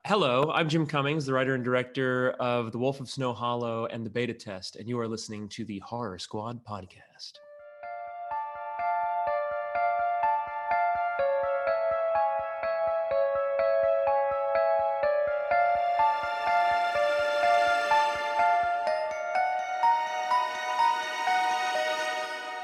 Hello, I'm Jim Cummings, the writer and director of The Wolf of Snow Hollow and The Beta Test, and you are listening to the Horror Squad podcast.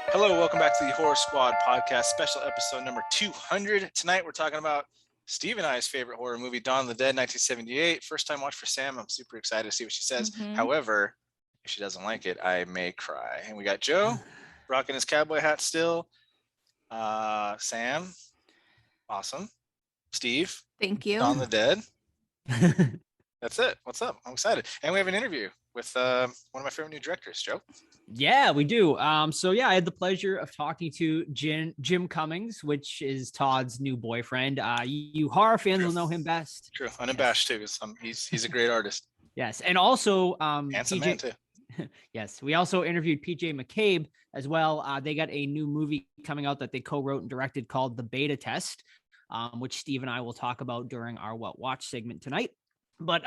Hello, welcome back to the Horror Squad podcast, special episode number 200. Tonight we're talking about Steve and I's favorite horror movie, Dawn of the Dead, 1978. First time watch for Sam. I'm super excited to see what she says. However, if she doesn't like it, I may cry. And we got Joe rocking his cowboy hat still. Sam, awesome. Steve, thank you. Dawn of the Dead. That's it. What's up? I'm excited. And we have an interview with one of my favorite new directors, Joe. Yeah, we do. I had the pleasure of talking to Jim Cummings, which is Todd's new boyfriend. You horror fans will know him best. True, unabashed too, because he's a great artist. Yes, and also handsome man too. Yes, we also interviewed PJ McCabe as well. They got a new movie coming out that they co-wrote and directed called The Beta Test, which Steve and I will talk about during our What Watch segment tonight. But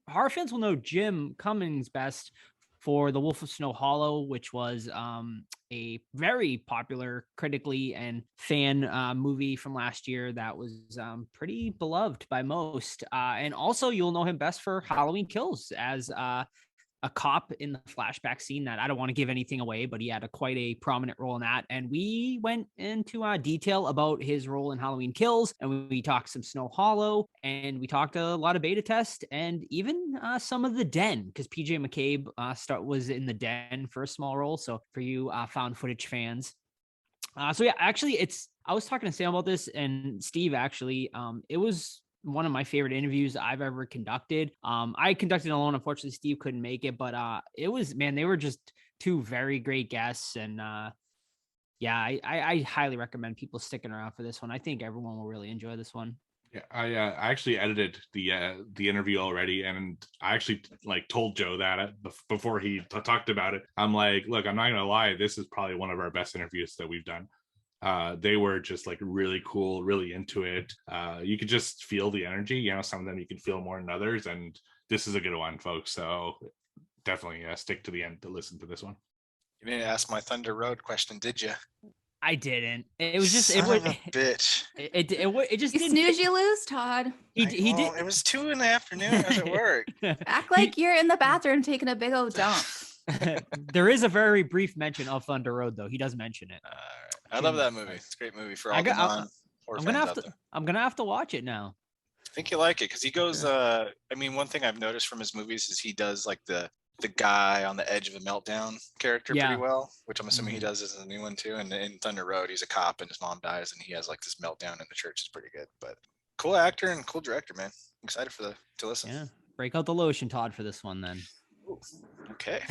horror fans will know Jim Cummings best for The Wolf of Snow Hollow, which was a very popular critically and fan movie from last year that was pretty beloved by most. And also you'll know him best for Halloween Kills as a cop in the flashback scene that I don't want to give anything away, but he had quite a prominent role in that. And we went into detail about his role in Halloween Kills, and we talked some Snow Hollow, and we talked a lot of Beta Test, and even some of The Den, because PJ McCabe was in The Den for a small role. So for you found footage fans. I was talking to Sam about this, and Steve actually, it was one of my favorite interviews I've ever conducted. I conducted it alone. Unfortunately, Steve couldn't make it, but they were just two very great guests. And I highly recommend people sticking around for this one. I think everyone will really enjoy this one. Yeah, I actually edited the interview already, and I actually told Joe that before he talked about it. I'm like, look, I'm not gonna lie, this is probably one of our best interviews that we've done. They were just really cool, really into it. You could just feel the energy. Some of them you can feel more than others, and this is a good one, folks. So definitely stick to the end to listen to this one. You didn't ask my Thunder Road question, did you? I didn't. It was just bitch. It just you snooze, you lose, Todd. He did. It was 2 PM. I was at work. Act like you're in the bathroom taking a big old dump. There is a very brief mention of Thunder Road, though. He does mention it. I love that movie. It's a great movie for all the non-horror fans out there. I'm gonna have to watch it now. I think you like it because he goes. One thing I've noticed from his movies is he does the guy on the edge of a meltdown character pretty well, which I'm assuming he does as a new one too. And in Thunder Road, he's a cop and his mom dies, and he has this meltdown in the church. It's pretty good. But cool actor and cool director, man. I'm excited to listen. Yeah, break out the lotion, Todd, for this one then. Ooh, okay.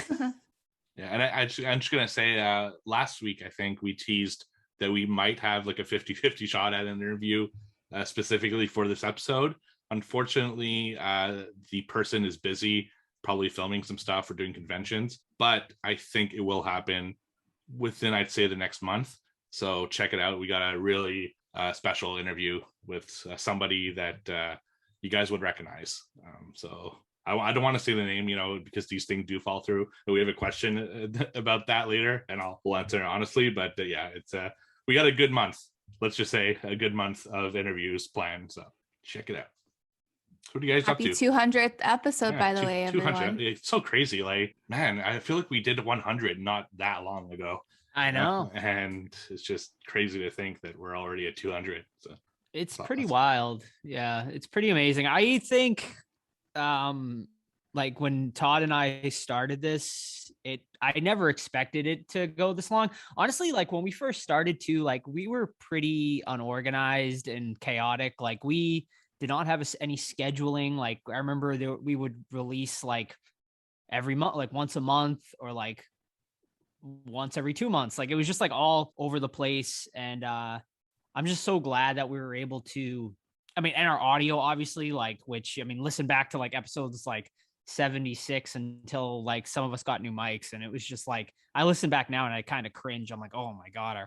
Yeah, and I'm just gonna say, last week I think we teased that we might have a 50-50 shot at an interview specifically for this episode. Unfortunately, the person is busy, probably filming some stuff or doing conventions, but I think it will happen within, I'd say, the next month. So check it out. We got a really special interview with somebody that you guys would recognize. So I don't want to say the name, because these things do fall through. We have a question about that later, and we'll answer it honestly. But it's we got a good month. Let's just say a good month of interviews planned. So check it out. What are you guys up to? Happy 200th episode, by the way, everyone. 200. It's so crazy. Man, I feel like we did 100 not that long ago. I know. And it's just crazy to think that we're already at 200. So it's pretty wild. Yeah, it's pretty amazing. I think when Todd and I started this, I never expected it to go this long. Honestly, when we first started to, we were pretty unorganized and chaotic. We did not have any scheduling. I remember we would release every month, once a month, or once every 2 months. It was just all over the place. And I'm just so glad that we were able to, and our audio, obviously, listen back to episodes 76 until some of us got new mics. And it was just I listen back now and I kind of cringe. I'm oh my God,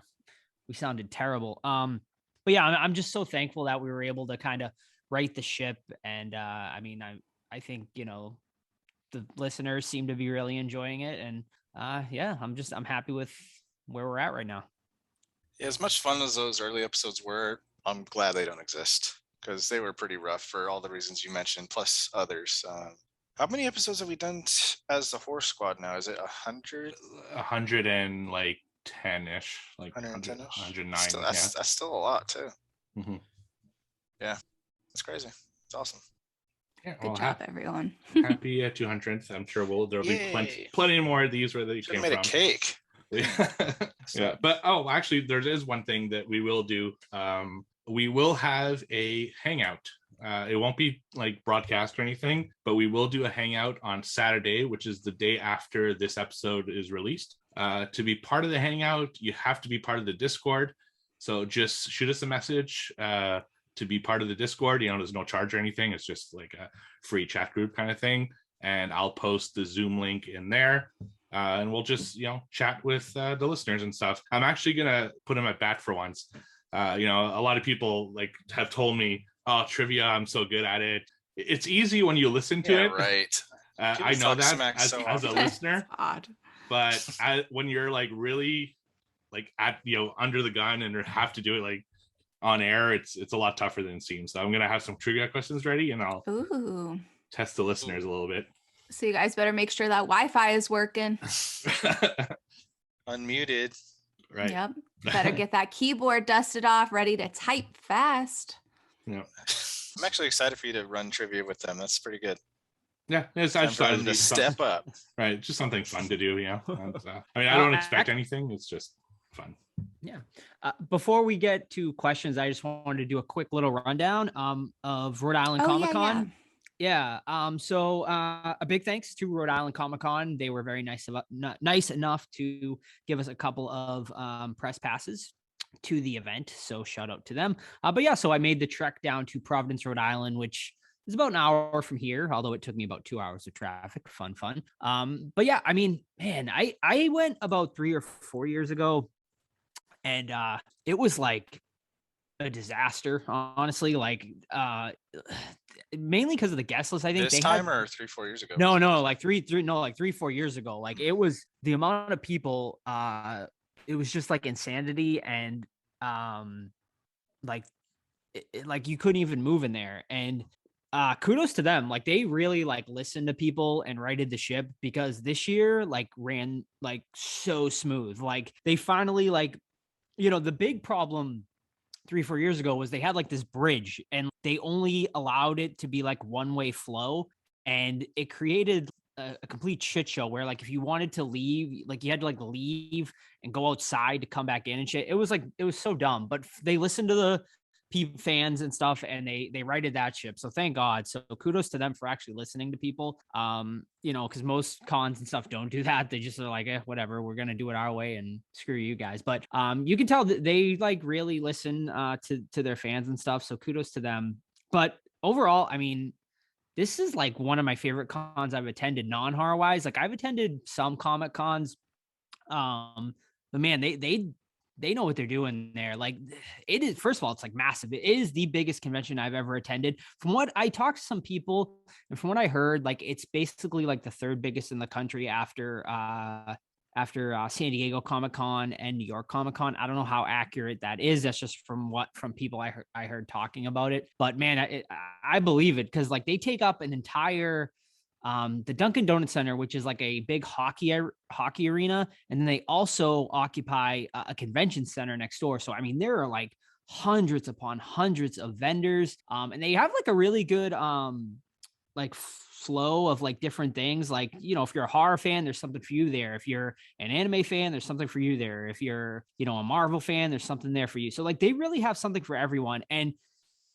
we sounded terrible. But yeah, I'm just so thankful that we were able to kind of right the ship. And I mean, I think, you know, the listeners seem to be really enjoying it. And yeah, I'm happy with where we're at right now. Yeah, as much fun as those early episodes were, I'm glad they don't exist because they were pretty rough for all the reasons you mentioned, plus others. How many episodes have we done as the Horror Squad now? Is it 100? 100 and like 10-ish, like 100, 110-ish? 109. Still, Yeah. that's still a lot too. Mm-hmm. Yeah, it's crazy. It's awesome. Yeah, Good well, job, everyone. happy 200th. I'm sure there'll be plenty more of these where they Should have came made from. a cake. Yeah, but actually there is one thing that we will do. We will have a hangout. It won't be like broadcast or anything, but we will do a hangout on Saturday, which is the day after this episode is released. To be part of the hangout, you have to be part of the Discord. So just shoot us a message to be part of the Discord. You know, there's no charge or anything. It's just like a free chat group kind of thing. And I'll post the Zoom link in there. And we'll just, you know, chat with the listeners and stuff. I'm actually going to put him at bat for once. You know, a lot of people like have told me, oh, trivia, I'm so good at it. It's easy when you listen to it. Right. I know that as a listener. Odd. But when you're like really like at, you know, under the gun and have to do it like on air, it's a lot tougher than it seems. So I'm going to have some trivia questions ready and I'll test the listeners a little bit. So you guys better make sure that Wi-Fi is working. Unmuted. Right. Yep. Better get that keyboard dusted off, ready to type fast. Yeah. I'm actually excited for you to run trivia with them. That's pretty good. Yeah, it's Time for them to step up. Right, just something fun to do. Yeah. I mean, I don't expect anything. It's just fun. Yeah. Before we get to questions, I just wanted to do a quick little rundown of Rhode Island Comic-Con. Yeah. So a big thanks to Rhode Island Comic-Con. They were very nice enough to give us a couple of press passes to the event. So shout out to them. But yeah, so I made the trek down to Providence, Rhode Island, which is about an hour from here, although it took me about 2 hours of traffic. Fun. But yeah, I mean, man, I went about 3 or 4 years ago, and it was like a disaster, honestly. Like mainly because of the guest list. I think this time or 3-4 years ago. No, like 3-4 years ago. Like it was the amount of people. It was just like insanity, and like you couldn't even move in there. And kudos to them. Like they really like listened to people and righted the ship, because this year like ran like so smooth. Like they finally like, you know, the big problem 3-4 years ago was they had like this bridge and they only allowed it to be like one-way flow, and it created a complete shit show where like if you wanted to leave, like you had to like leave and go outside to come back in and shit. It was so dumb, but they listened to the fans and stuff, and they righted that ship. So thank God. So kudos to them for actually listening to people. You know, because most cons and stuff don't do that. They just are like, whatever, we're gonna do it our way and screw you guys. But you can tell that they like really listen to their fans and stuff. So kudos to them. But overall, I mean, this is like one of my favorite cons I've attended, non-horror wise. Like I've attended some comic cons, but man, they know what they're doing there. Like it is, first of all, it's like massive. It is the biggest convention I've ever attended. From what I talked to some people and from what I heard, like it's basically like the third biggest in the country after San Diego Comic-Con and New York Comic-Con. I don't know how accurate that is. That's just from people I heard talking about it. But man, I believe it, because like they take up an entire the Dunkin' Donuts Center, which is like a big hockey arena, and then they also occupy a convention center next door. So I mean, there are like hundreds upon hundreds of vendors, and they have like a really good like flow of like different things. Like, you know, if you're a horror fan, there's something for you there. If you're an anime fan, there's something for you there. If you're, you know, a Marvel fan, there's something there for you. So like they really have something for everyone, and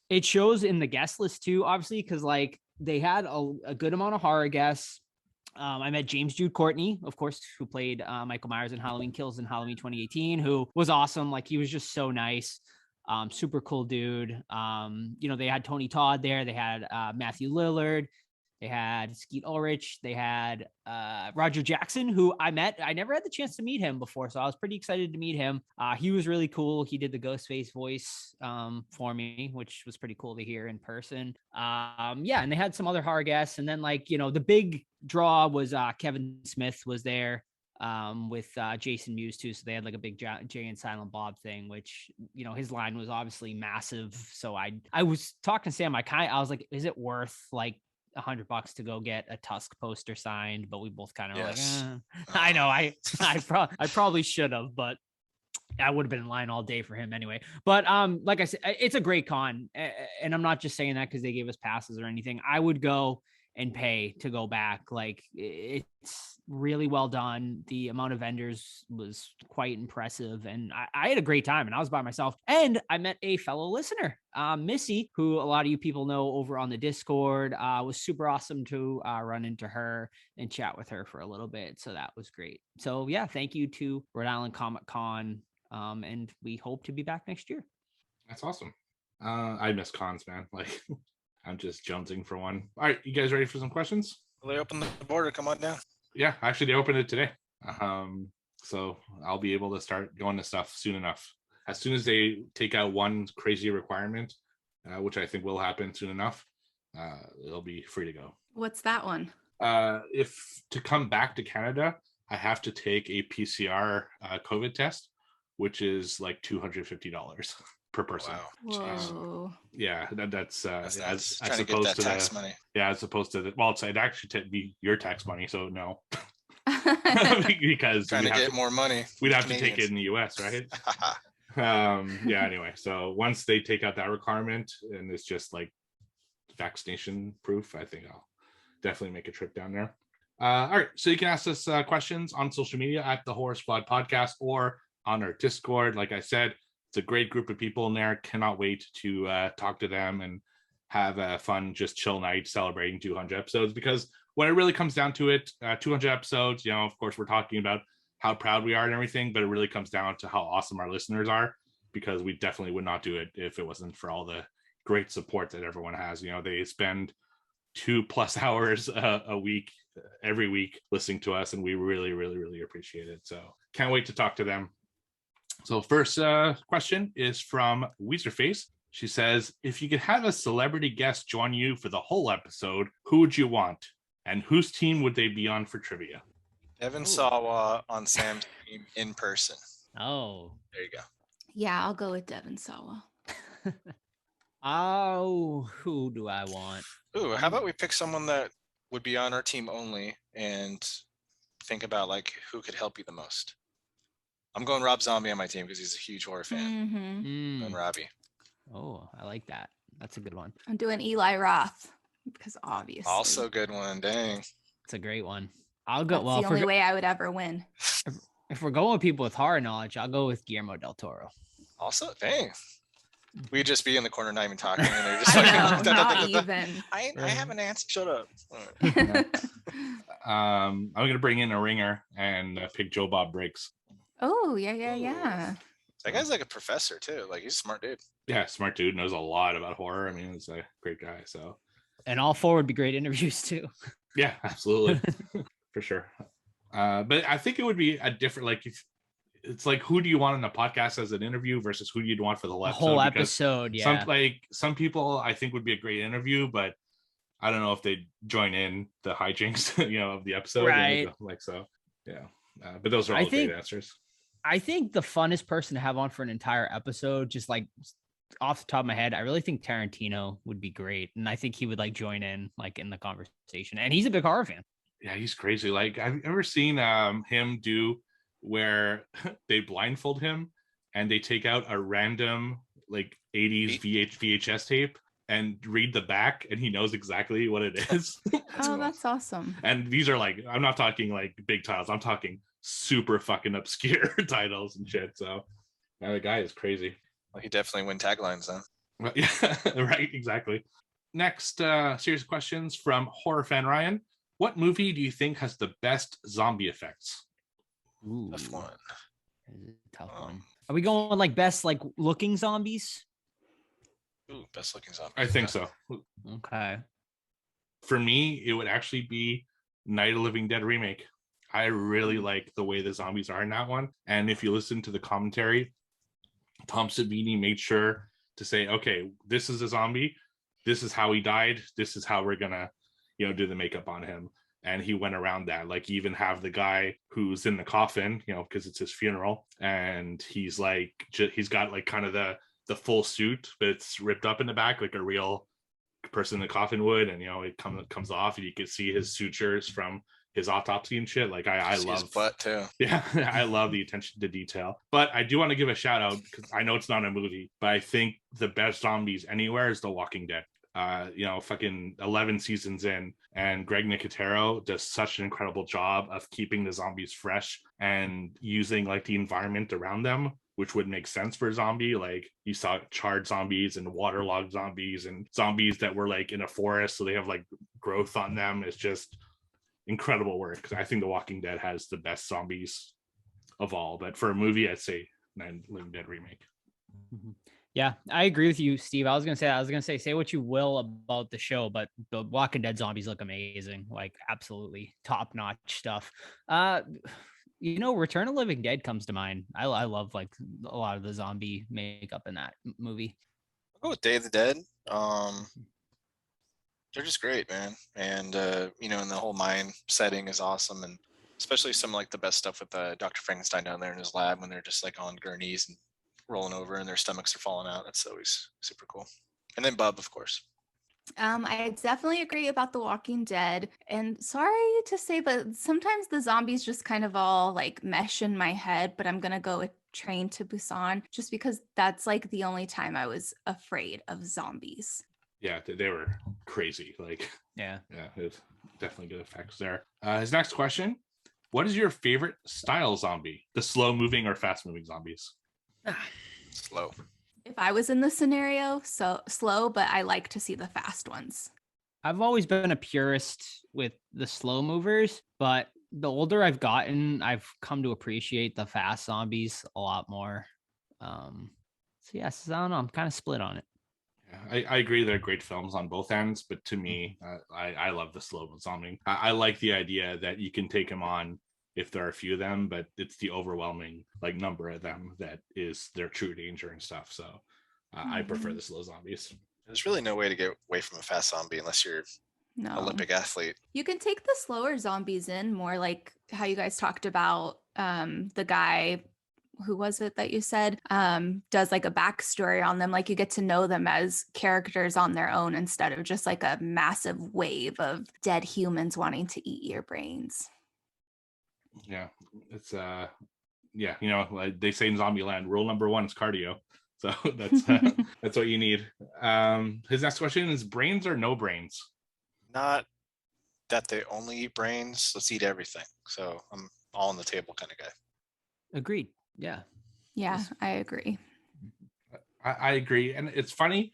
it shows in the guest list too, obviously, because like they had a good amount of horror guests. I met James Jude Courtney, of course, who played Michael Myers in Halloween Kills in Halloween 2018, who was awesome. Like he was just so nice. Super cool dude. You know, they had Tony Todd there. They had Matthew Lillard. They had Skeet Ulrich. They had Roger Jackson, who I met. I never had the chance to meet him before, so I was pretty excited to meet him. He was really cool. He did the Ghostface voice for me, which was pretty cool to hear in person. Yeah, and they had some other horror guests. And then, like, you know, the big draw was Kevin Smith was there with Jason Mewes too. So they had like a big Jay and Silent Bob thing, which, you know, his line was obviously massive. So I was talking to Sam. I was like, is it worth like $100 to go get a Tusk poster signed? But we both kind of were like, I know, I probably should have, but I would have been in line all day for him anyway. But like I said, it's a great con, and I'm not just saying that because they gave us passes or anything. I would go and pay to go back. Like, it's really well done. The amount of vendors was quite impressive, and I had a great time, and I was by myself, and I met a fellow listener, Missy, who a lot of you people know over on the Discord. Was super awesome to run into her and chat with her for a little bit. So that was great. So yeah, thank you to Rhode Island Comic Con. And we hope to be back next year. That's awesome. I miss cons, man. Like, I'm just jonesing for one. All right, you guys ready for some questions? Well, they opened the border. Come on down. Yeah, actually, they opened it today. So I'll be able to start going to stuff soon enough. As soon as they take out one crazy requirement, which I think will happen soon enough, it'll be free to go. What's that one? If to come back to Canada, I have to take a PCR COVID test, which is like $250 per person. Wow. Whoa. Yeah, that's as trying to get opposed that to tax money. Yeah, as opposed to it'd actually be your tax money, so no. Because trying to get more money. We'd have to take it in the US, right? Yeah, anyway, so once they take out that requirement and it's just like vaccination proof, I think I'll definitely make a trip down there. All right, so you can ask us questions on social media at the Horror Squad Podcast or on our Discord. Like I said, it's a great group of people in there. Cannot wait to talk to them and have a fun, just chill night celebrating 200 episodes. Because when it really comes down to it, 200 episodes, you know, of course, we're talking about how proud we are and everything, but it really comes down to how awesome our listeners are, because we definitely would not do it if it wasn't for all the great support that everyone has. You know, they spend 2+ hours a week, every week, listening to us, and we really, really, really appreciate it. So can't wait to talk to them. So first question is from Weezerface. She says, if you could have a celebrity guest join you for the whole episode, who would you want? And whose team would they be on for trivia? Devin Sawa on Sam's team in person. Oh. There you go. Yeah, I'll go with Devin Sawa. Oh, who do I want? Ooh, how about we pick someone that would be on our team only and think about like who could help you the most? I'm going Rob Zombie on my team because he's a huge horror fan. Mm-hmm. And Robbie. Oh, I like that. That's a good one. I'm doing Eli Roth because obviously. Also a good one. Dang. It's a great one. I'll go. That's the only way I would ever win. If we're going with people with horror knowledge, I'll go with Guillermo del Toro. Also, dang. We'd just be in the corner, not even talking. And they're just I know, not even. I have an answer. Shut up. I'm going to bring in a ringer and pick Joe Bob Briggs. Oh, yeah. That guy's like a professor too. Like, he's a smart dude. Yeah, smart dude, knows a lot about horror. I mean, he's a great guy. So, and all four would be great interviews too. Yeah, absolutely. For sure. But I think it would be a different, like, if it's like, who do you want on the podcast as an interview versus who you'd want for the whole episode? Yeah. Some people I think would be a great interview, but I don't know if they'd join in the hijinks, of the episode. Right. Like, so, yeah. But those are all great answers. I think the funnest person to have on for an entire episode, just like off the top of my head, I really think Tarantino would be great. And I think he would like join in like in the conversation. And he's a big horror fan. Yeah, he's crazy. Like, I've ever seen him do where they blindfold him and they take out a random like 80s VHS tape and read the back, and he knows exactly what it is. That's awesome. And these are like, I'm not talking like big titles. I'm talking super fucking obscure titles and shit. So the guy is crazy. Well, he definitely win taglines then. Yeah, right, exactly. Next series of questions from horror fan Ryan. What movie do you think has the best zombie effects? Ooh, tough one. Tough one. Are we going like best like looking zombies? Ooh, best looking zombie. I think so. Okay. for me, it would actually be Night of the Living Dead remake. I really like the way the zombies are in that one. And if you listen to the commentary, Tom Savini made sure to say, okay, this is a zombie. This is how he died. This is how we're gonna, do the makeup on him. And he went around that. Like, you even have the guy who's in the coffin, because it's his funeral, and he's like, he's got like kind of the full suit, but it's ripped up in the back like a real person in the coffin would, and it comes off, and you can see his sutures from his autopsy and shit. Like, I love his butt too. Yeah, I love the attention to detail. But I do want to give a shout out, because I know it's not a movie, but I think the best zombies anywhere is The Walking Dead. Fucking 11 seasons in, and Greg Nicotero does such an incredible job of keeping the zombies fresh and using like the environment around them, which would make sense for a zombie. Like, you saw charred zombies and waterlogged zombies and zombies that were like in a forest, so they have like growth on them. It's just incredible work. I think The Walking Dead has the best zombies of all, but for a movie, I'd say Night of the Living Dead remake. Yeah, I agree with you, Steve. I was gonna say what you will about the show, but the Walking Dead zombies look amazing, like absolutely top-notch stuff. Return of the Living Dead comes to mind. I love like a lot of the zombie makeup in that movie. I'll go with Day of the Dead. They're just great, man. And and the whole mine setting is awesome, and especially some like the best stuff with Dr. Frankenstein down there in his lab when they're just like on gurneys and rolling over and their stomachs are falling out. That's always super cool. And then Bub, of course. I definitely agree about The Walking Dead. And sorry to say, but sometimes the zombies just kind of all like mesh in my head, but I'm going to go with Train to Busan just because that's like the only time I was afraid of zombies. Yeah, they were crazy. Like, yeah, it's definitely good effects there. His next question: what is your favorite style zombie? The slow moving or fast moving zombies? Slow. If I was in the scenario, so slow, but I like to see the fast ones. I've always been a purist with the slow movers, but the older I've gotten, I've come to appreciate the fast zombies a lot more. So yes, I don't know. I'm kind of split on it. Yeah, I agree. They're great films on both ends, but to me, I love the slow zombie. I like the idea that you can take them on if there are a few of them, but it's the overwhelming like number of them that is their true danger and stuff. So I prefer the slow zombies. There's really no way to get away from a fast zombie unless you're an Olympic athlete. You can take the slower zombies in more like how you guys talked about the guy, who was it that you said does like a backstory on them, like you get to know them as characters on their own instead of just like a massive wave of dead humans wanting to eat your brains. Yeah, it's like they say in Zombieland, rule number 1 is cardio. So that's what you need. His next question is: brains or no brains? Not that they only eat brains. Let's eat everything. So I'm all on the table kind of guy. Agreed. Yeah, I agree. I agree, and it's funny.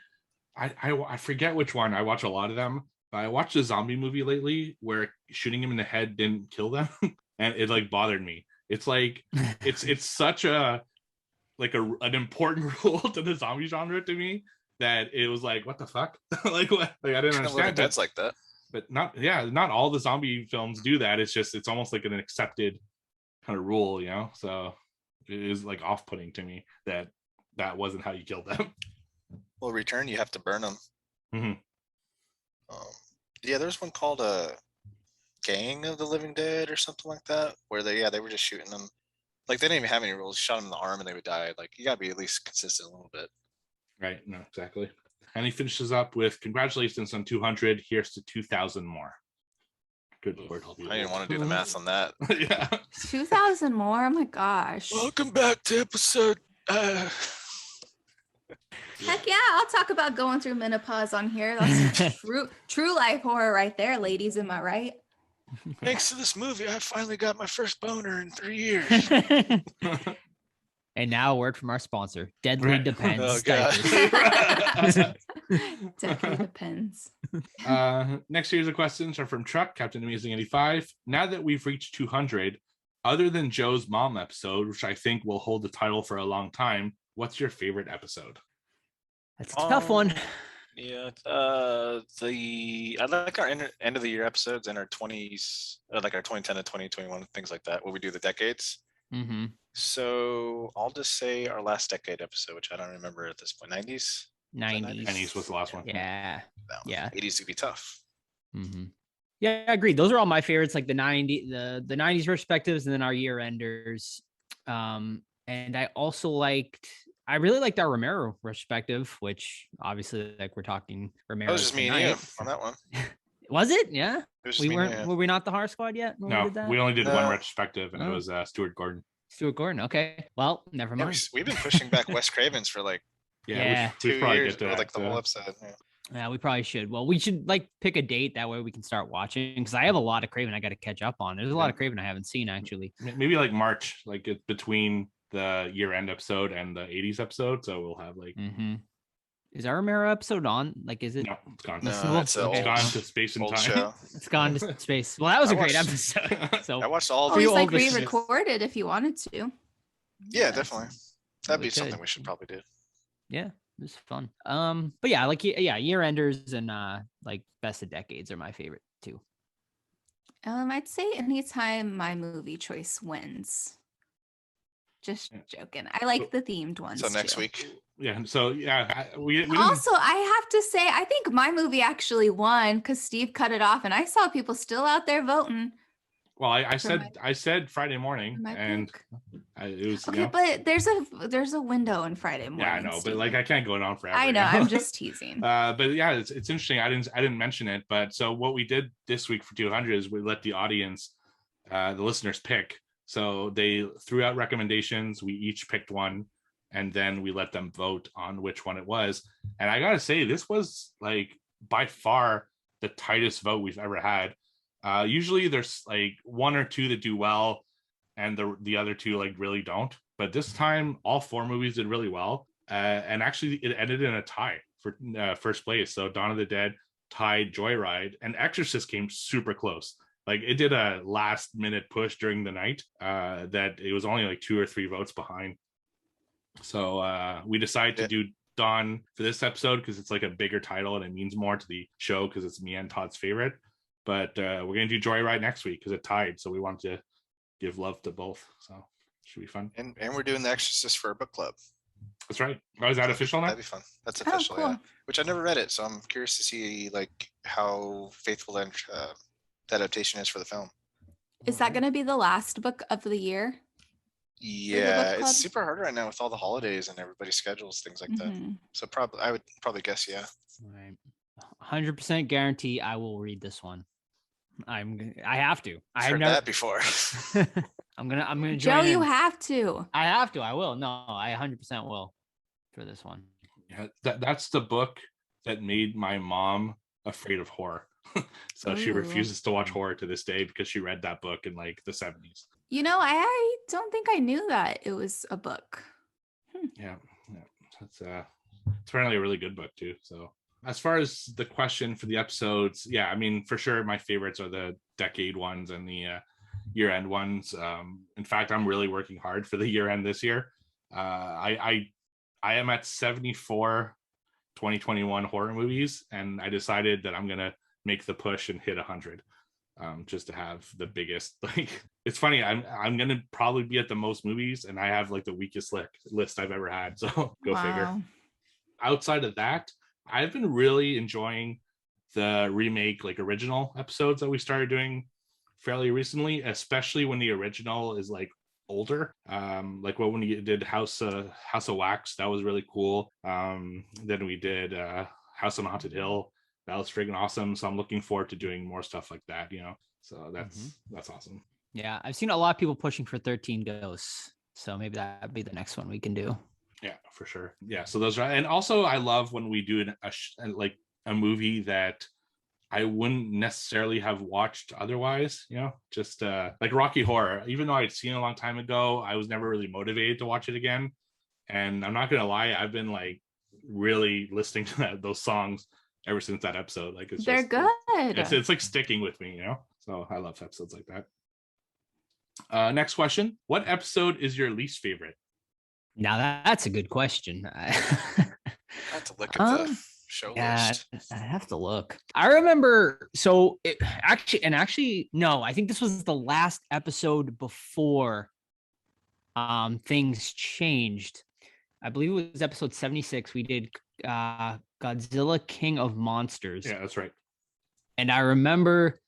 I forget which one. I watch a lot of them. But I watched a zombie movie lately where shooting him in the head didn't kill them. And it like bothered me. It's like it's such an important rule to the zombie genre to me that it was like, what the fuck? Like what? Like I didn't understand. That's like that. But not all the zombie films do that. It's almost like an accepted kind of rule, So it is like off-putting to me that wasn't how you killed them. Well, Return, you have to burn them. Mm-hmm. There's one called Gang of the Living Dead or something like that, where they were just shooting them. Like they didn't even have any rules. Shot them in the arm and they would die. Like you gotta be at least consistent a little bit. Right. No, exactly. And he finishes up with congratulations on 200. Here's to 2,000 more. Good Lord. I didn't want to do the math on that. Yeah. 2,000 more. Oh my gosh. Welcome back to episode. Heck yeah, I'll talk about going through menopause on here. That's true life horror right there, ladies. Am I right? Thanks to this movie, I finally got my first boner in 3 years. And now a word from our sponsor, Deadly Depends. Oh, God. Deadly Depends. Next series of questions are from Truck, Captain Amazing 85. Now that we've reached 200, other than Joe's mom episode, which I think will hold the title for a long time, what's your favorite episode? That's a tough one. Yeah, I like our end of the year episodes and our 20s, like our 2010 to 2021, things like that, where we do the decades. Mm-hmm. So I'll just say our last decade episode, which I don't remember at this point. 90s? 90s. 90s was the last one. Yeah. That one. Yeah. 80s would be tough. Mm-hmm. Yeah, I agree. Those are all my favorites, like the 90s perspectives, and then our year enders. And I really liked our Romero perspective, which obviously, like, we're talking Romero. That was just me and you on that one. Was it? Yeah. It was just We me weren't. and you. Were we not the horror squad yet? When No, we did that? we only did No. one retrospective, and it Oh. was Stuart Gordon. Stuart Gordon. Okay. Well, never Yeah, mind. we've been pushing back Wes Cravens for like Yeah. We should 2 probably years, get to or that, like the whole episode. Yeah. Yeah, we probably should. Well, we should like pick a date that way we can start watching, because I have a lot of Craven I got to catch up on. There's a lot of Craven I haven't seen actually. Maybe like March, like it's between the year-end episode and the 80s episode, so we'll have like Mm-hmm. Is our Romero episode on? Like, is it? no, it's gone. No, Listenable? it's an Okay. It's old, gone to space and old time. show. It's gone to space. Well, that was I a great watched- episode. So I watched all Or the you just like all this- re-record it if you wanted to. Yeah, definitely. That'd we be something could. we should probably do. Yeah, it was fun. But yeah, like year enders and like best of decades are my favorite too. I'd say anytime my movie choice wins. Just joking. I like the themed ones. So next too. week. Yeah, so yeah, we didn't, Also, I have to say, I think my movie actually won because Steve cut it off, and I saw people still out there voting. well, I for said Friday morning, for my and pick. it was Okay, but there's a window in Friday morning. yeah, I know, but Steve. like I can't go on forever. I know, you I'm just teasing. But yeah, it's interesting. I didn't mention it, but so what we did this week for 200 is we let the audience, the listeners, pick. So they threw out recommendations. We each picked one, and then we let them vote on which one it was. And I gotta say, this was like by far the tightest vote we've ever had. Usually there's like one or two that do well, and the other two like really don't. But this time, all four movies did really well. And actually, it ended in a tie for first place. So Dawn of the Dead tied Joyride, and Exorcist came super close. Like it did a last minute push during the night that it was only like 2 or 3 votes behind. So we decided to do Dawn for this episode because it's like a bigger title and it means more to the show because it's me and Todd's favorite. But we're going to do Joyride next week because it tied. So we want to give love to both. So it should be fun. And we're doing The Exorcist for a book club. That's right. Oh, is that official now? That'd be fun. That's official, cool. yeah. Which I never read it, so I'm curious to see like how faithful that adaptation is for the film. Is that going to be the last book of the year? Yeah, club? it's super hard right now with all the holidays and everybody's schedules, things like that. Mhm. So I would probably guess, yeah. Right. 100% guarantee I will read this one. I have to. I've heard that before. I'm gonna Joe, join you in. have to. I have to. I will. No, I 100% will for this one. Yeah, that's the book that made my mom afraid of horror. So she Ooh. refuses to watch horror to this day because she read that book in like the 70s. You know, I don't think I knew that it was a book. Yeah. It's apparently a really good book too. So as far as the question for the episodes, yeah, I mean, for sure my favorites are the decade ones and the year-end ones. In fact, I'm really working hard for the year-end this year. I am at 74 2021 horror movies, and I decided that I'm gonna make the push and hit 100, just to have the biggest. Like, it's funny, I'm gonna probably be at the most movies, and I have like the weakest list I've ever had. So go figure. Wow. Outside of that, I've been really enjoying the remake, like original episodes that we started doing fairly recently, especially when the original is like older. Like when we did House of Wax, that was really cool. Then we did House on Haunted Hill. That was friggin' awesome. So I'm looking forward to doing more stuff like that, you know. So that's awesome. Yeah, I've seen a lot of people pushing for 13 Ghosts. So maybe that'd be the next one we can do. Yeah, for sure. Yeah, so those are, and also I love when we do a movie that I wouldn't necessarily have watched otherwise, you know, just like Rocky Horror. Even though I'd seen it a long time ago, I was never really motivated to watch it again. And I'm not gonna lie, I've been like really listening to those songs ever since that episode. Like They're good. It's like sticking with me, you know. So I love episodes like that. Next question: what episode is your least favorite? Now that's a good question. I have to look at the show Yeah, list. I have to look. I remember. So actually, no. I think this was the last episode before things changed. I believe it was episode 76. We did Godzilla King of Monsters. Yeah, that's right. And I remember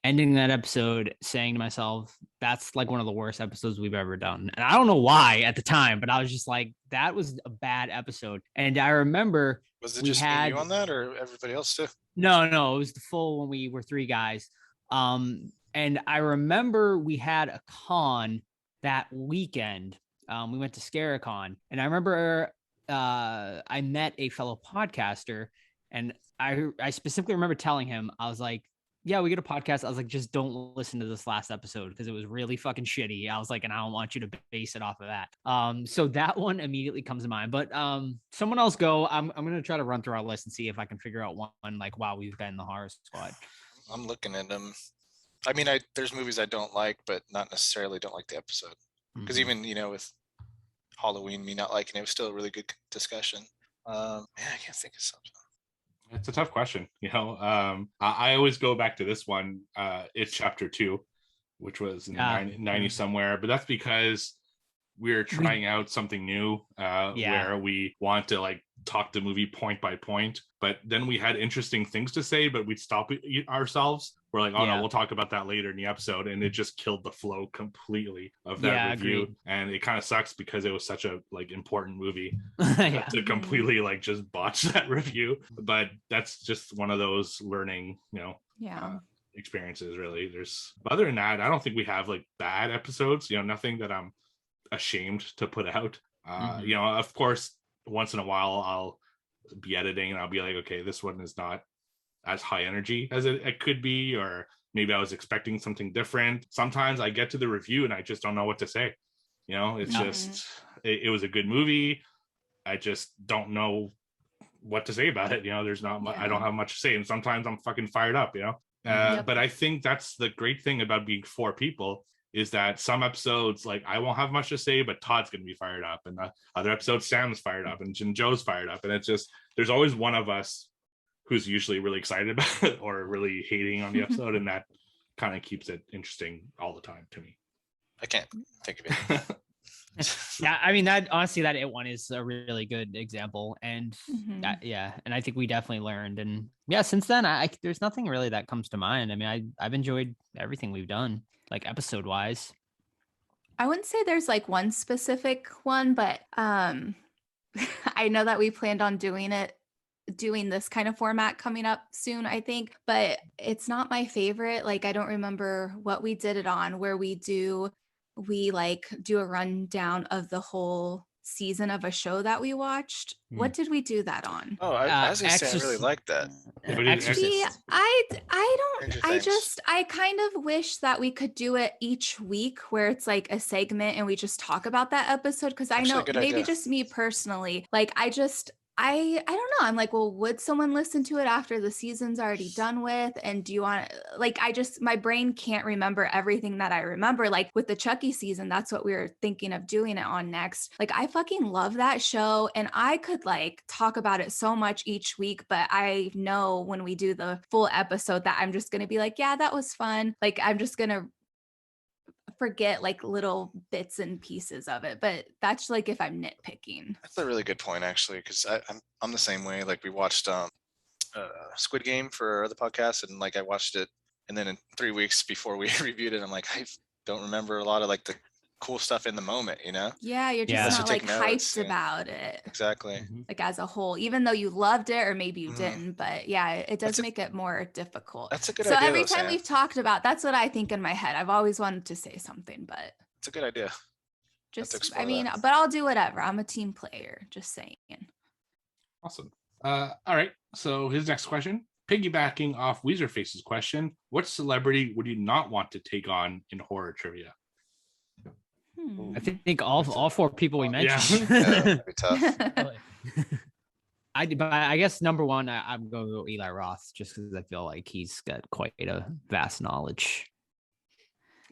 ending that episode saying to myself, that's like one of the worst episodes we've ever done. And I don't know why at the time, but I was just like, that was a bad episode. And I remember Was it just me and you on that, or everybody else too? No, it was the full when we were 3 guys. And I remember we had a con that weekend. We went to Scaricon, and I remember I met a fellow podcaster, and I specifically remember telling him, I was like, yeah, we get a podcast. I was like, just don't listen to this last episode because it was really fucking shitty. I was like, and I don't want you to base it off of that. So that one immediately comes to mind. But someone else go. I'm gonna try to run through our list and see if I can figure out one like while we've been the horror squad. I'm looking at them. I mean, there's movies I don't like, but not necessarily don't like the episode. Because even with Halloween, me not liking it was still a really good discussion. Man, I can't think of something. It's a tough question. I always go back to this one. It's chapter 2, which was in the 90 somewhere, but that's because we're trying out something new where we want to like talk the movie point by point, but then we had interesting things to say, but we'd stop ourselves. We're like, oh no, we'll talk about that later in the episode, and it just killed the flow completely of that review. Agreed. And it kind of sucks because it was such a like important movie to completely like just botch that review. But that's just one of those learning, experiences. Really, other than that, I don't think we have like bad episodes. Nothing that I'm ashamed to put out. Of course, once in a while I'll be editing and I'll be like, okay, this one is not as high energy as it could be, or maybe I was expecting something different. Sometimes I get to the review and I just don't know what to say. It's just it was a good movie. I just don't know what to say about it. There's not much, I don't have much to say, and sometimes I'm fucking fired up. But I think that's the great thing about being 4 people, is that some episodes, like, I won't have much to say, but Todd's going to be fired up. And the other episodes, Sam's fired up and Joe's fired up. And it's just, there's always one of us who's usually really excited about it or really hating on the episode. And that kind of keeps it interesting all the time to me. I can't think of it. Yeah, I mean, that honestly, that It one is a really good example. And and I think we definitely learned. And since then, there's nothing really that comes to mind. I mean, I've enjoyed everything we've done, like episode wise. I wouldn't say there's like one specific one, but I know that we planned on doing this kind of format coming up soon, I think, but it's not my favorite. Like, I don't remember what we did it on, where we do a rundown of the whole season of a show that we watched. What did we do that on? Oh, I was gonna say I really like that. See, I kind of wish that we could do it each week, where it's like a segment and we just talk about that episode. Because I know maybe just me personally, like I don't know. I'm like, well, would someone listen to it after the season's already done with? And do you want to, like, my brain can't remember everything that I remember. Like with the Chucky season, that's what we were thinking of doing it on next. Like, I fucking love that show, and I could like talk about it so much each week, but I know when we do the full episode that I'm just going to be like, yeah, that was fun. Like, I'm just going to forget like little bits and pieces of it, but that's like if I'm nitpicking. That's a really good point, actually, because I'm the same way. Like, we watched Squid Game for our other podcast, and like I watched it, and then in 3 weeks before we reviewed it, I'm like, I don't remember a lot of like the cool stuff in the moment, Yeah, you're just not like hyped about it. Exactly. Like as a whole, even though you loved it, or maybe you didn't, but it does make it more difficult. That's a good idea. So every though, time Sam. we've talked about, that's what I think in my head. I've always wanted to say something, but it's a good idea. But I'll do whatever. I'm a team player, just saying. Awesome. All right. So his next question, piggybacking off Weezerface's question, what celebrity would you not want to take on in horror trivia? I think all 4 people we mentioned. That'd be tough. I guess number one, I'm going to go Eli Roth, just because I feel like he's got quite a vast knowledge.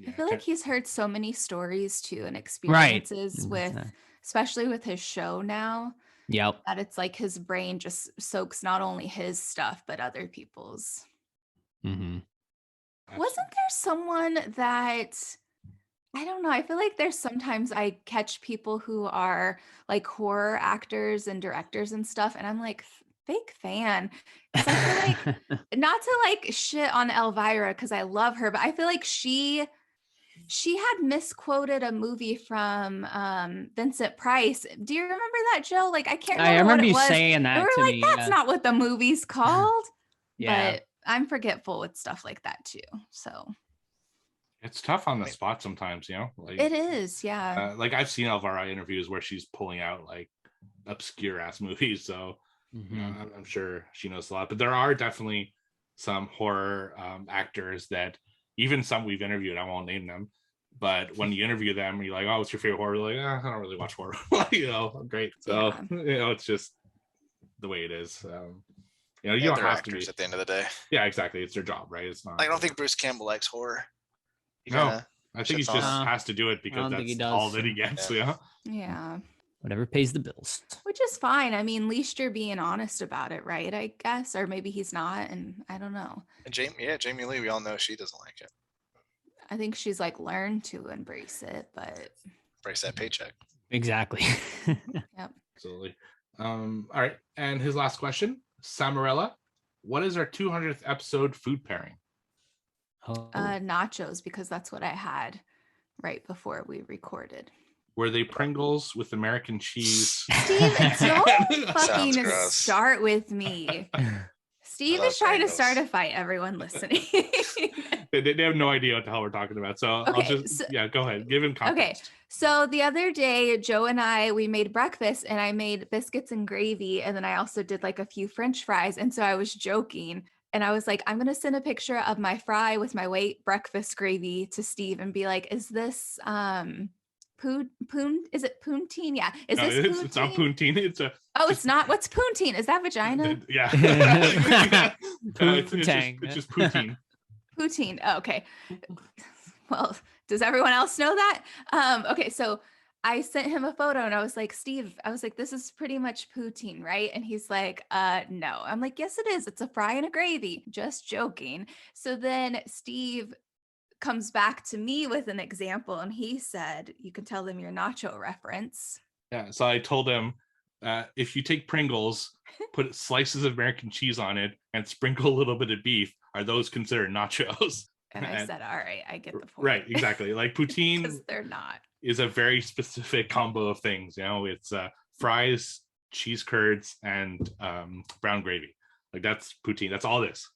I feel like he's heard so many stories too, and experiences with, especially with his show now. Yep. That it's like his brain just soaks not only his stuff, but other people's. Mm-hmm. Wasn't there someone that, I don't know, I feel like there's sometimes I catch people who are like horror actors and directors and stuff, and I'm like, fake fan. 'Cause I feel like, not to like shit on Elvira, because I love her, but I feel like she had misquoted a movie from Vincent Price. Do you remember that, Joe? Like, I can't I remember what remember it you was. saying And that we're to like, me. that's not what the movie's called. Yeah. But I'm forgetful with stuff like that too. So It's tough on the spot sometimes, like it is, yeah. like I've seen Elvira interviews where she's pulling out like obscure ass movies, so I'm sure she knows a lot. But there are definitely some horror actors that, even some we've interviewed, I won't name them, but when you interview them, you're like, oh, what's your favorite horror? Like, I don't really watch horror. Great. So it's just the way it is. You don't they're have to actors be at the end of the day. Yeah, exactly. It's their job, right? It's not. I don't think Bruce Campbell likes horror. No, I think he just on. has to do it because that's all that he gets. Yeah. Whatever pays the bills. Which is fine. I mean, at least you're being honest about it, right? I guess. Or maybe he's not, and I don't know. And Jamie Lee, we all know she doesn't like it. I think she's like learned to embrace it, but embrace that paycheck. Exactly. Yep. Absolutely. All right. And his last question, Samarella, what is our 200th episode food pairing? Nachos, because that's what I had right before we recorded. Were they Pringles with American cheese? Steve, don't fucking start with me. Steve is trying to start a fight, everyone listening. they have no idea what the hell we're talking about. So okay, I'll just, go ahead. Give him context. Okay. So the other day, Joe and we made breakfast, and I made biscuits and gravy. And then I also did like a few French fries. And so I was joking. And I was like, I'm going to send a picture of my fry with my white breakfast gravy to Steve and be like, is this, is it poutine? Yeah. Is this poutine? It's not poutine. It's not. What's poutine? Is that vagina? Yeah. It's just poutine. Poutine. Oh, okay. Well, does everyone else know that? Okay. So I sent him a photo and I was like, Steve, this is pretty much poutine, right? And he's like, no. I'm like, yes, it is. It's a fry and a gravy. Just joking. So then Steve comes back to me with an example, and he said, you can tell them your nacho reference. Yeah. So I told him, if you take Pringles, put slices of American cheese on it, and sprinkle a little bit of beef, are those considered nachos? And I said, all right, I get the point. Right, exactly. Like poutine because they're not. Is a very specific combo of things. It's fries, cheese curds, and brown gravy. Like that's poutine. That's all it is.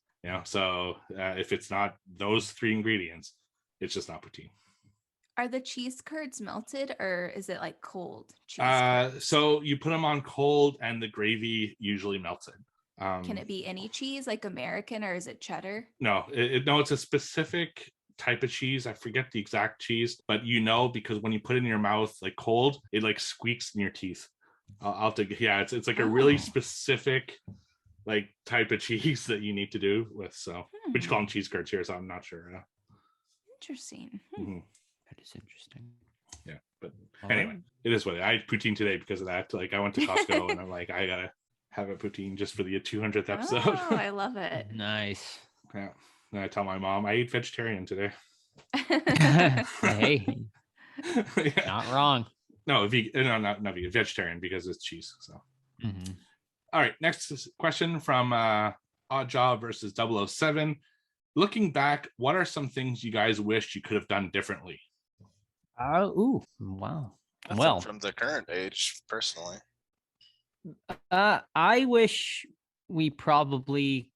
So if it's not those three ingredients, it's just not poutine. Are the cheese curds melted, or is it like cold cheese curds? So you put them on cold, and the gravy usually melts it. Can it be any cheese, like American, or is it cheddar? No, it's a specific type of cheese. I forget the exact cheese, but because when you put it in your mouth like cold, it like squeaks in your teeth. I'll have to, it's like a really specific like type of cheese that you need to do with. So we just call them cheese curds here, so I'm not sure. Interesting. Mm-hmm. That is interesting. Yeah, but anyway, it is what it is. I had poutine today because of that. Like I went to Costco and I'm like, I gotta have a poutine just for the 200th episode. Oh, I love it. Nice. Yeah. And I tell my mom I ate vegetarian today. Hey, not wrong. No, not vegan, vegetarian, because it's cheese. So, All right. Next question from Odd Job versus 007. Looking back, what are some things you guys wished you could have done differently? Wow. Nothing from the current age, personally. I wish we probably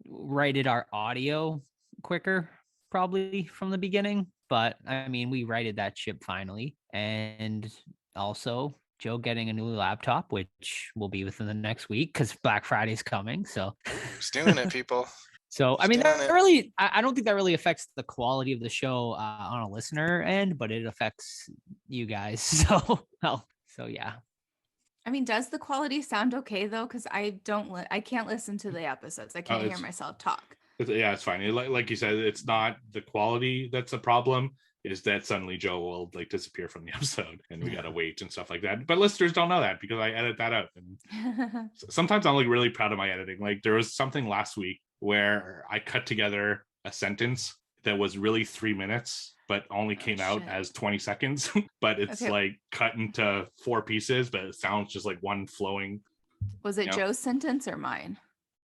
righted our audio quicker, probably from the beginning. But I mean, we righted that ship finally. And also Joe getting a new laptop, which will be within the next week because Black Friday's coming. So he's doing it, people. So, I mean, I don't think that really affects the quality of the show on a listener end, but it affects you guys. So yeah. I mean, does the quality sound okay though? Because I can't listen to the episodes. I can't hear myself talk. It's fine. Like you said, it's not the quality that's a problem. is that suddenly Joe will like disappear from the episode and we gotta wait and stuff like that. But listeners don't know that because I edit that out. And sometimes I'm like really proud of my editing. Like there was something last week where I cut together a sentence that was really 3 minutes, but only came out as 20 seconds. But it's like cut into 4 pieces, but it sounds just like one flowing. Was it Joe's sentence or mine?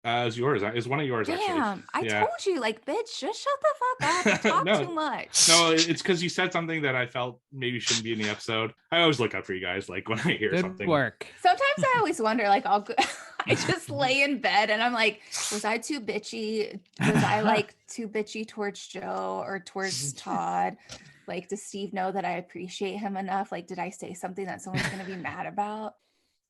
It was yours. It was one of yours, actually. Damn, I told you, like, bitch, just shut the fuck up. You talk too much. No, it's because you said something that I felt maybe shouldn't be in the episode. I always look out for you guys, like when I hear something. Good work. Sometimes I always wonder, like, I just lay in bed and I'm like, was I too bitchy? Was I like too bitchy towards Joe or towards Todd? Like, does Steve know that I appreciate him enough? Like, did I say something that someone's going to be mad about?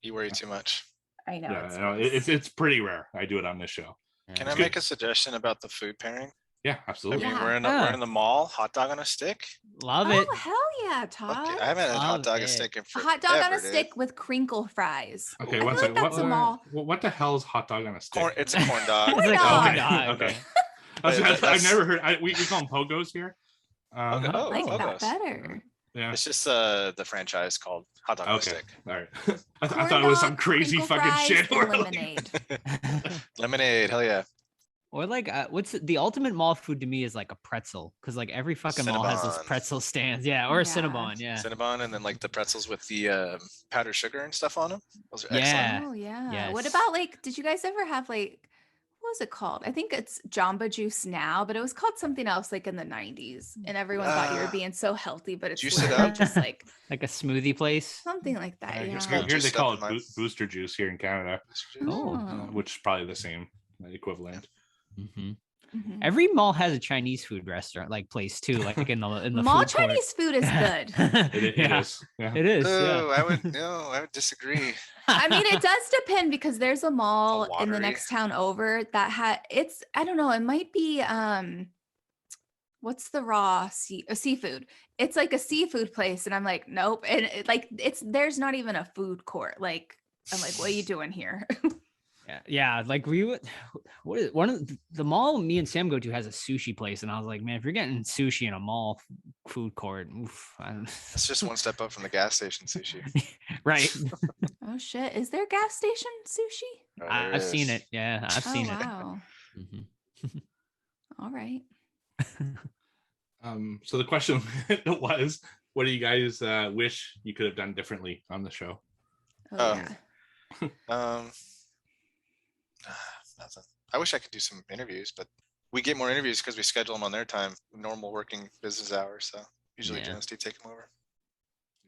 You worry too much. I know. Yeah, it's pretty rare. I do it on this show. Can I make a suggestion about the food pairing? Yeah, absolutely. I mean, we're in the mall. Hot dog on a stick. Love it. Oh, hell yeah, Todd. Okay. I haven't had a hot dog on a stick in forever. A hot dog on a stick with crinkle fries. Okay, I one feel like second. that's a mall. What the hell is hot dog on a stick? It's a corn dog. Corn dog. Okay. I've never heard. We call them pogos here. I like that better. Yeah. It's just the franchise called Hot Dog on a Stick. All right. I thought it was some crazy fucking shit. Lemonade. Lemonade, hell yeah. Or like, what's the ultimate mall food to me is like a pretzel, because like every fucking mall has those pretzel stands. Yeah, or a Cinnabon. Yeah. Cinnabon, and then like the pretzels with the powdered sugar and stuff on them. Those are excellent. excellent. Oh yeah. Yes. What about like? Did you guys ever have like? What was it called? I think it's Jamba Juice now, but it was called something else like in the 90s. And everyone thought you were being so healthy, but it's literally just like a smoothie place. Something like that. Yeah. Here they call it booster juice here in Canada. Oh. Which is probably the same equivalent. Mm-hmm. Mm-hmm. Every mall has a Chinese food restaurant like place too, like in the mall food Chinese food is good. It is. Yeah. It is. Oh, yeah. I would disagree. I mean, it does depend because there's a mall in the next town over that I don't know, it might be what's the raw seafood? It's like a seafood place, and I'm like, nope. And there's not even a food court. Like, I'm like, what are you doing here? Yeah, like one of the mall me and Sam go to has a sushi place, and I was like, man, if you're getting sushi in a mall food court, it's just one step up from the gas station sushi. Right. Oh shit, is there gas station sushi? Oh, I've seen it. Yeah, I've seen it. Wow. Mm-hmm. All right. So the question was, what do you guys wish you could have done differently on the show? Nothing. I wish I could do some interviews, but we get more interviews because we schedule them on their time, normal working business hours. So usually Joe and Steve take them over.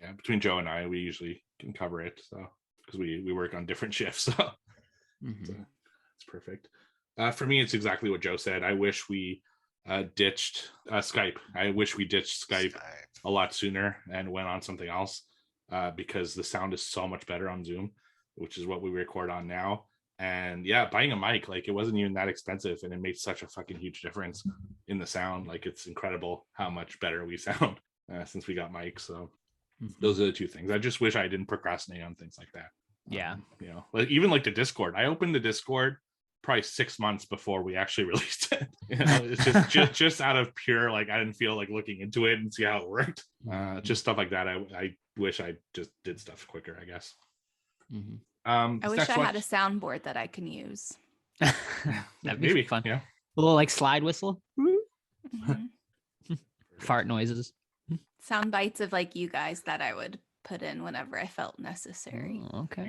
Yeah, between Joe and I, we usually can cover it. So because we work on different shifts, so it's perfect. For me, it's exactly what Joe said. I wish we ditched Skype. I wish we ditched Skype a lot sooner and went on something else because the sound is so much better on Zoom, which is what we record on now. And yeah, buying a mic, like it wasn't even that expensive, and it made such a fucking huge difference in the sound. Like it's incredible how much better we sound since we got mics. So those are the two things. I just wish I didn't procrastinate on things like that. Yeah. Like even like the Discord. I opened the Discord probably 6 months before we actually released it. It's just out of pure, like I didn't feel like looking into it and see how it worked. Just stuff like that. I wish I just did stuff quicker, I guess. I wish I had a soundboard that I can use. That'd be fun. Yeah. A little like slide whistle. Fart noises. Sound bites of like you guys that I would put in whenever I felt necessary. Oh, okay.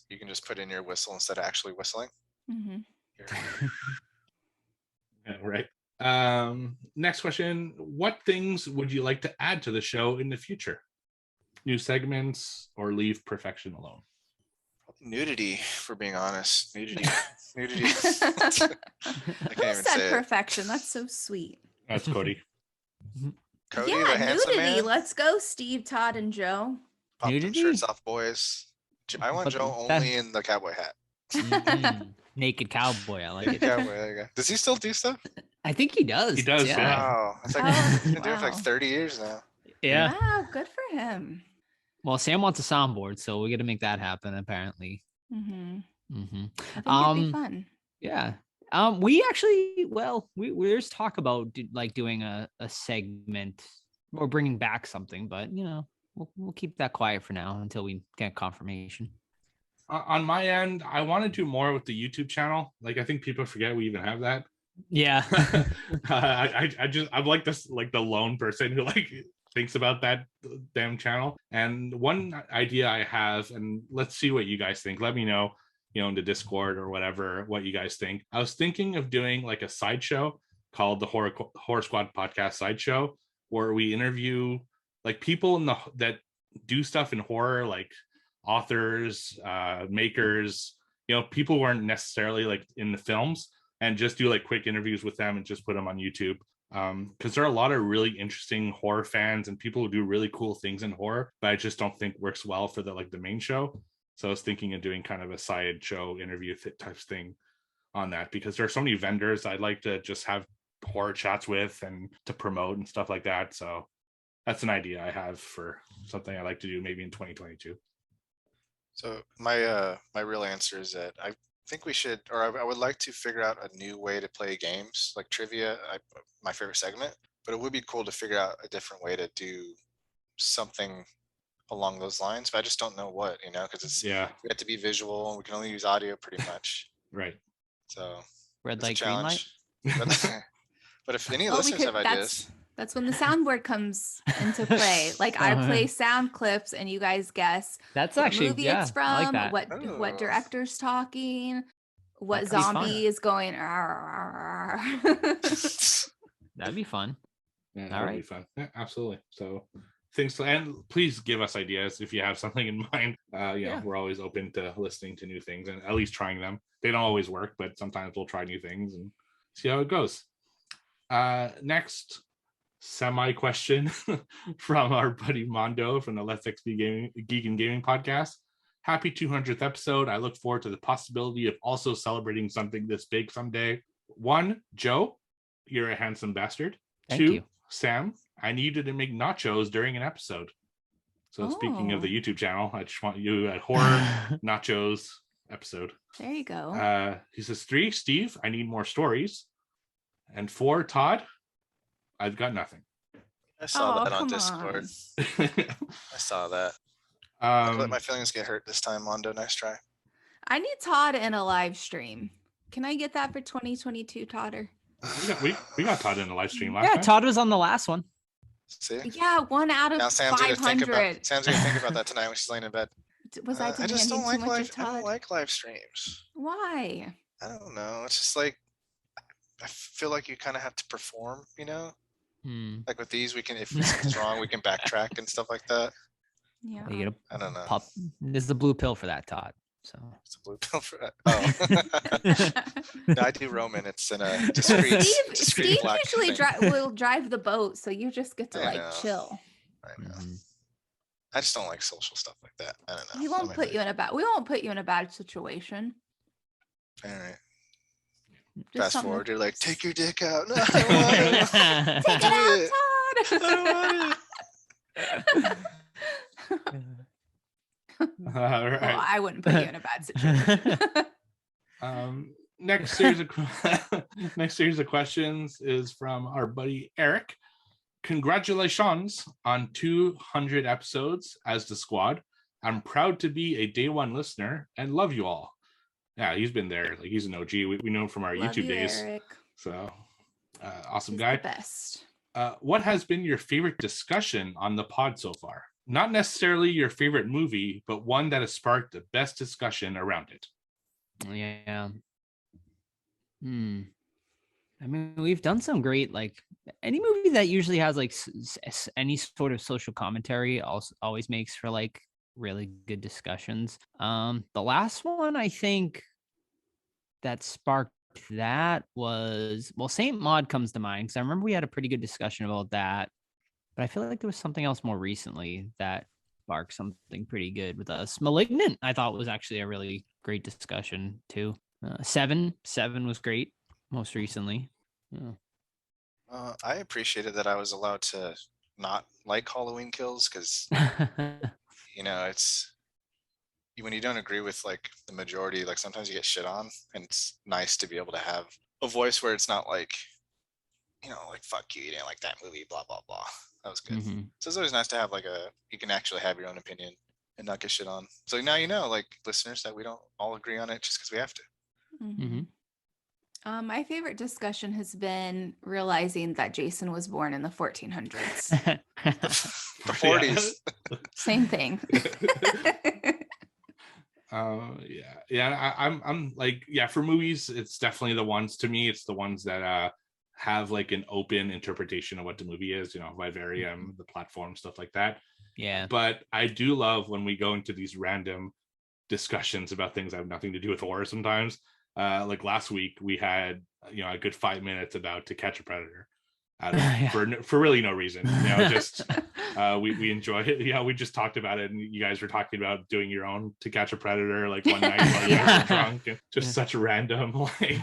You can just put in your whistle instead of actually whistling. Yeah, right. Next question. What things would you like to add to the show in the future? New segments or leave perfection alone? Nudity, for being honest. Nudity. Who said perfection? That's so sweet. That's Cody. Cody, the handsome nudity. man. Let's go, Steve, Todd, and Joe. Pop them shirts off, boys. I want Joe only in the cowboy hat. Naked cowboy. I like it. Cowboy, there you go. Does he still do stuff? I think he does. He does. Yeah. Wow. It's like he's been doing it for like 30 years now. Yeah. Wow, good for him. Well, Sam wants a soundboard, so we got to make that happen. Apparently. I think it'd be fun. Yeah. We actually, we there's talk about like doing a segment or bringing back something, but we'll keep that quiet for now until we get confirmation. On my end, I want to do more with the YouTube channel. Like, I think people forget we even have that. Yeah. I'm like this, like the lone person who like thinks about that damn channel. And one idea I have, and let's see what you guys think. Let me know, in the Discord or whatever, what you guys think. I was thinking of doing like a sideshow called the Horror Squad Podcast Sideshow, where we interview like people that do stuff in horror, like authors, makers, people weren't necessarily like in the films, and just do like quick interviews with them and just put them on YouTube. Because there are a lot of really interesting horror fans and people who do really cool things in horror, but I just don't think works well for the main show. So I was thinking of doing kind of a side show interview type thing on that, because there are so many vendors I'd like to just have horror chats with and to promote and stuff like that. So that's an idea I have for something I like to do maybe in 2022. So my real answer is that I think we should, or I would like to figure out a new way to play games like trivia. My favorite segment, but it would be cool to figure out a different way to do something along those lines. But I just don't know what, because we have to be visual and we can only use audio pretty much. Right. So red light, green light. But if any listeners have ideas. That's when the soundboard comes into play. Like I play sound clips and you guys guess that's what actually movie it's from, I like that. what director's talking, what That'd zombie is going. That'd be fun. Yeah, that would be fun. Yeah, absolutely. So and please give us ideas if you have something in mind. We're always open to listening to new things and at least trying them. They don't always work, but sometimes we'll try new things and see how it goes. Next semi question from our buddy Mondo from the Let's XP Geek and Gaming podcast. Happy 200th episode. I look forward to the possibility of also celebrating something this big someday. 1, Joe, you're a handsome bastard. Thank 2, you. Sam, I needed to make nachos during an episode. So speaking of the YouTube channel, I just want you at horror nachos episode. There you go. He says 3, Steve, I need more stories. And 4, Todd, I've got nothing. I saw that on Discord. I saw that. I let my feelings get hurt this time, Mondo. Nice try. I need Todd in a live stream. Can I get that for 2022, Todder? We got Todd in the live stream last time. Todd was on the last one. See? Yeah, 1 out of now 500. Sam's gonna think about that tonight when she's laying in bed. Was I just don't like live. I don't like live streams. Why? I don't know. It's just like I feel like you kind of have to perform, Like with these, we can, if something's wrong, we can backtrack and stuff like that. Yeah. I don't know. There's the blue pill for that, Todd. So it's a blue pill for that. Oh, no, I do Roman. It's in a discreet. Steve usually will drive the boat, so you just get to chill. I know. I just don't like social stuff like that. I don't know. We won't put you in a bad situation. All right. Just fast forward, you're like, take your dick out. No, take it out, Todd. I don't want it. All right. Well, I wouldn't put you in a bad situation. Next series of questions is from our buddy Eric. Congratulations on 200 episodes as the squad. I'm proud to be a day one listener and love you all. Yeah, he's been there. Like, he's an OG. We know him from our YouTube days. Eric. So awesome he's guy. The best. What has been your favorite discussion on the pod so far? Not necessarily your favorite movie, but one that has sparked the best discussion around it. Yeah. I mean, we've done some great, like, any movie that usually has like any sort of social commentary always makes for like really good discussions. The last one I think that sparked that was, well, Saint Maud comes to mind because I remember we had a pretty good discussion about that, but I feel like there was something else more recently that sparked something pretty good with us. Malignant, I thought, was actually a really great discussion too. Seven was great most recently. Yeah. I appreciated that I was allowed to not like Halloween Kills because it's when you don't agree with like the majority, like sometimes you get shit on, and it's nice to be able to have a voice where it's not like like, fuck you didn't like that movie, blah blah blah. That was good. Mm-hmm. So it's always nice to have like you can actually have your own opinion and not get shit on. So now like listeners, that we don't all agree on it just because we have to. Mm-hmm. My favorite discussion has been realizing that Jason was born in the 1400s. The 40s. Same thing. I'm like, for movies, it's definitely the ones, to me, it's the ones that have like an open interpretation of what the movie is, Vivarium, the platform, stuff like that. Yeah. But I do love when we go into these random discussions about things that have nothing to do with horror sometimes. Like last week we had a good 5 minutes about To Catch a Predator for really no reason, just we enjoy it. We just talked about it, and you guys were talking about doing your own To Catch a Predator like one night while you guys were drunk, and just such random like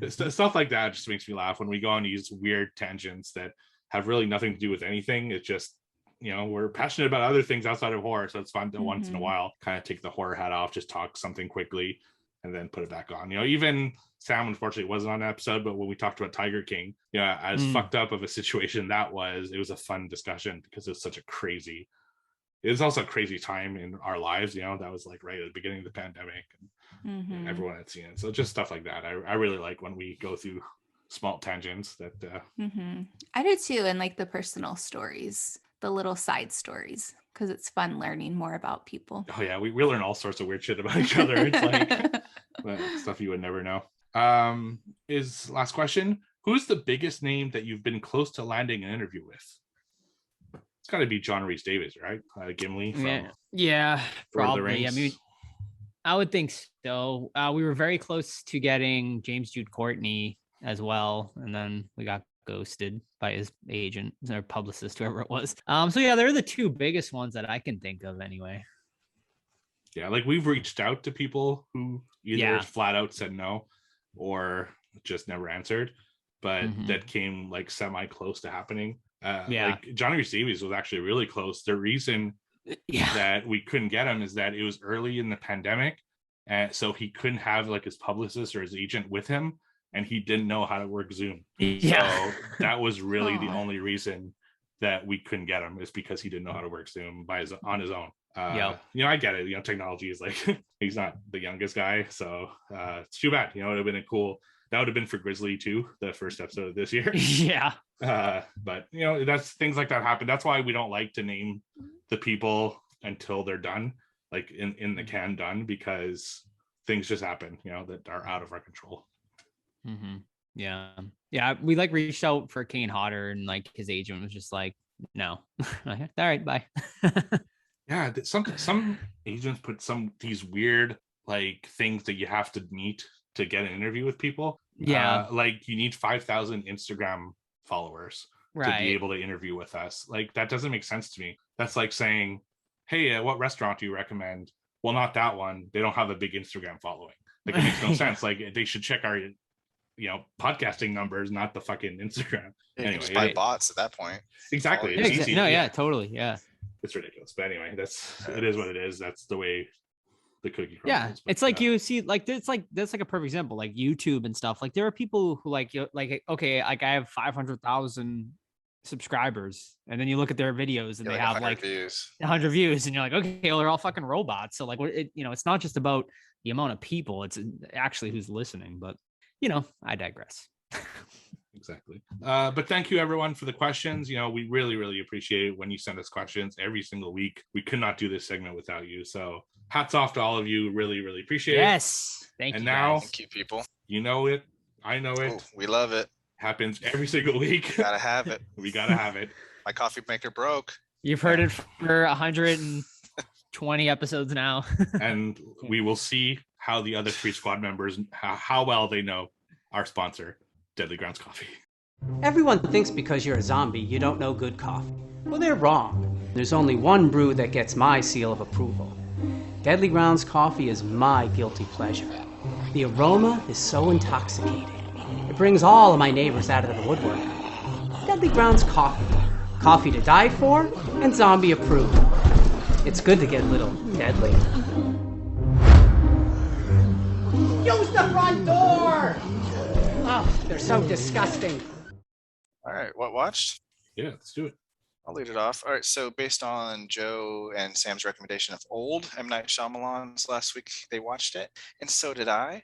stuff like that just makes me laugh when we go on these weird tangents that have really nothing to do with anything. It's just we're passionate about other things outside of horror, so it's fun to once in a while kind of take the horror hat off, just talk something quickly and then put it back on. Even Sam unfortunately wasn't on an episode, but when we talked about Tiger King, as fucked up of a situation that was, it was a fun discussion because it was also a crazy time in our lives. That was like right at the beginning of the pandemic, and everyone had seen it. So just stuff like that. I really like when we go through small tangents that I do too, and like the personal stories, the little side stories, because it's fun learning more about people. Oh yeah, we learn all sorts of weird shit about each other. It's like stuff you would never know. Is last question, who's the biggest name that you've been close to landing an interview with? It's got to be John Rhys Davies, right? Gimli from probably. I mean, I would think so. We were very close to getting James Jude Courtney as well, and then we got ghosted by his agent or publicist, whoever it was. So yeah, they're the two biggest ones that I can think of anyway. Yeah, like we've reached out to people who either flat out said no or just never answered, but that came like semi close to happening. Like John Rhys Davies was actually really close. The reason that we couldn't get him is that it was early in the pandemic, and so he couldn't have like his publicist or his agent with him, and he didn't know how to work Zoom. So that was really the only reason that we couldn't get him, is because he didn't know how to work Zoom on his own. I get it. Technology is like, he's not the youngest guy, so it's too bad. It would have been that would have been for Grizzly too, the first episode of this year. But that's things like that happen. That's why we don't like to name the people until they're done, like in the can done, because things just happen, that are out of our control. We like reached out for Kane Hodder, and like his agent was just like, no. All right, bye. Yeah, some agents put these weird like things that you have to meet to get an interview with people. Like you need 5,000 Instagram followers to be able to interview with us. Like that doesn't make sense to me. That's like saying, hey, what restaurant do you recommend? Well, not that one. They don't have a big Instagram following. Like it makes no sense. Like they should check our podcasting numbers, not the fucking Instagram. Anyway, just buy bots at that point. Exactly. It's easy. Totally. Yeah. It's ridiculous. But anyway, it is what it is. That's the way the cookie crumbles. Yeah. It's like you see, like that's like a perfect example, like YouTube and stuff. Like there are people who okay, like I have 500,000 subscribers, and then you look at their videos and they have like 100 views, and you're like, okay, well, they're all fucking robots. So like, it's not just about the amount of people, it's actually who's listening. But I digress. Exactly. But thank you everyone for the questions. We really, really appreciate it when you send us questions every single week. We could not do this segment without you. So hats off to all of you. Really, really appreciate it. Yes. Thank you. And now, thank you, people. You know it. I know it. Ooh, we love it. Happens every single week. Gotta have it. We gotta have it. My coffee maker broke. You've heard it for 120 episodes now. And we will see how the other 3 squad members, how well they know our sponsor, Deadly Grounds Coffee. Everyone thinks because you're a zombie, you don't know good coffee. Well, they're wrong. There's only one brew that gets my seal of approval. Deadly Grounds Coffee is my guilty pleasure. The aroma is so intoxicating. It brings all of my neighbors out of the woodwork. Deadly Grounds Coffee. Coffee to die for and zombie approved. It's good to get a little deadly. Use the front door! Oh, they're so disgusting. right, what watched? Yeah, let's do it. I'll lead it off. All right, so based on Joe and Sam's recommendation of Old, M. Night Shyamalan's last week, they watched it, and so did I.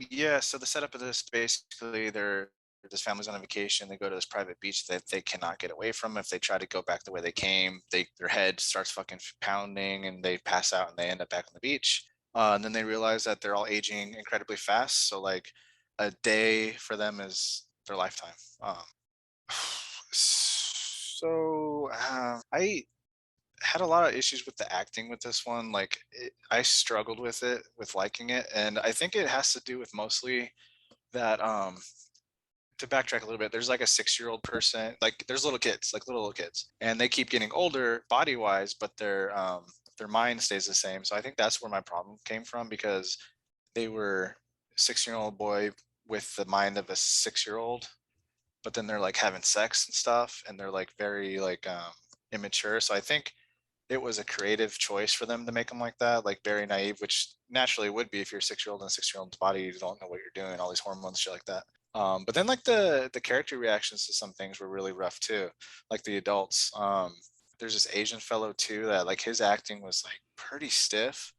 Yeah, so the setup of this, basically, this family's on a vacation. They go to this private beach that they cannot get away from. If they try to go back the way they came, their head starts fucking pounding, and they pass out, and they end up back on the beach. And then they realize that they're all aging incredibly fast. So like a day for them is their lifetime. I had a lot of issues with the acting with this one. Like I struggled with liking it, and I think it has to do with mostly that. To backtrack a little bit, there's like a 6-year-old person, like there's little kids, and they keep getting older body wise, but their mind stays the same. So I think that's where my problem came from, because they were a 6-year-old boy with the mind of a 6-year-old, but then they're like having sex and stuff, and they're like very like immature. So I think it was a creative choice for them to make them like that, like very naive, which naturally would be if you're a 6-year-old in a 6-year-old's body. You don't know what you're doing, all these hormones, shit like that. But then like the character reactions to some things were really rough too, like the adults. There's this Asian fellow too that like his acting was like pretty stiff,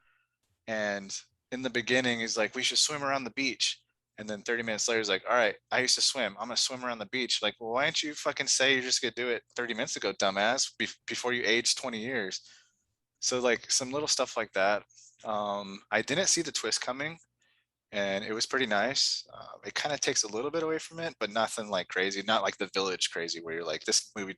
and in the beginning he's like, we should swim around the beach, and then 30 minutes later he's like, all right, I used to swim, I'm gonna swim around the beach. Like, well, why didn't you fucking say you're just gonna do it 30 minutes ago, dumbass, before you aged 20 years? So like some little stuff like that. I didn't see the twist coming, and it was pretty nice. It kind of takes a little bit away from it, but nothing like crazy, not like The Village crazy, where you're like, this movie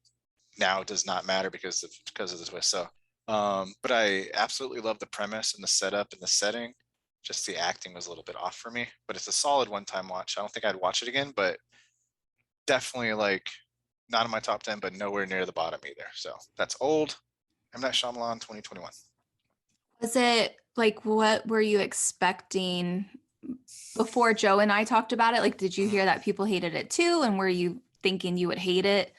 now does not matter because of the twist. So, but I absolutely love the premise and the setup and the setting. Just the acting was a little bit off for me, but it's a solid one-time watch. I don't think I'd watch it again, but definitely like not in my top 10, but nowhere near the bottom either. So that's Old. M. Night Shyamalan 2021. Was it like, what were you expecting before Joe and I talked about it? Like, did you hear that people hated it too? And were you thinking you would hate it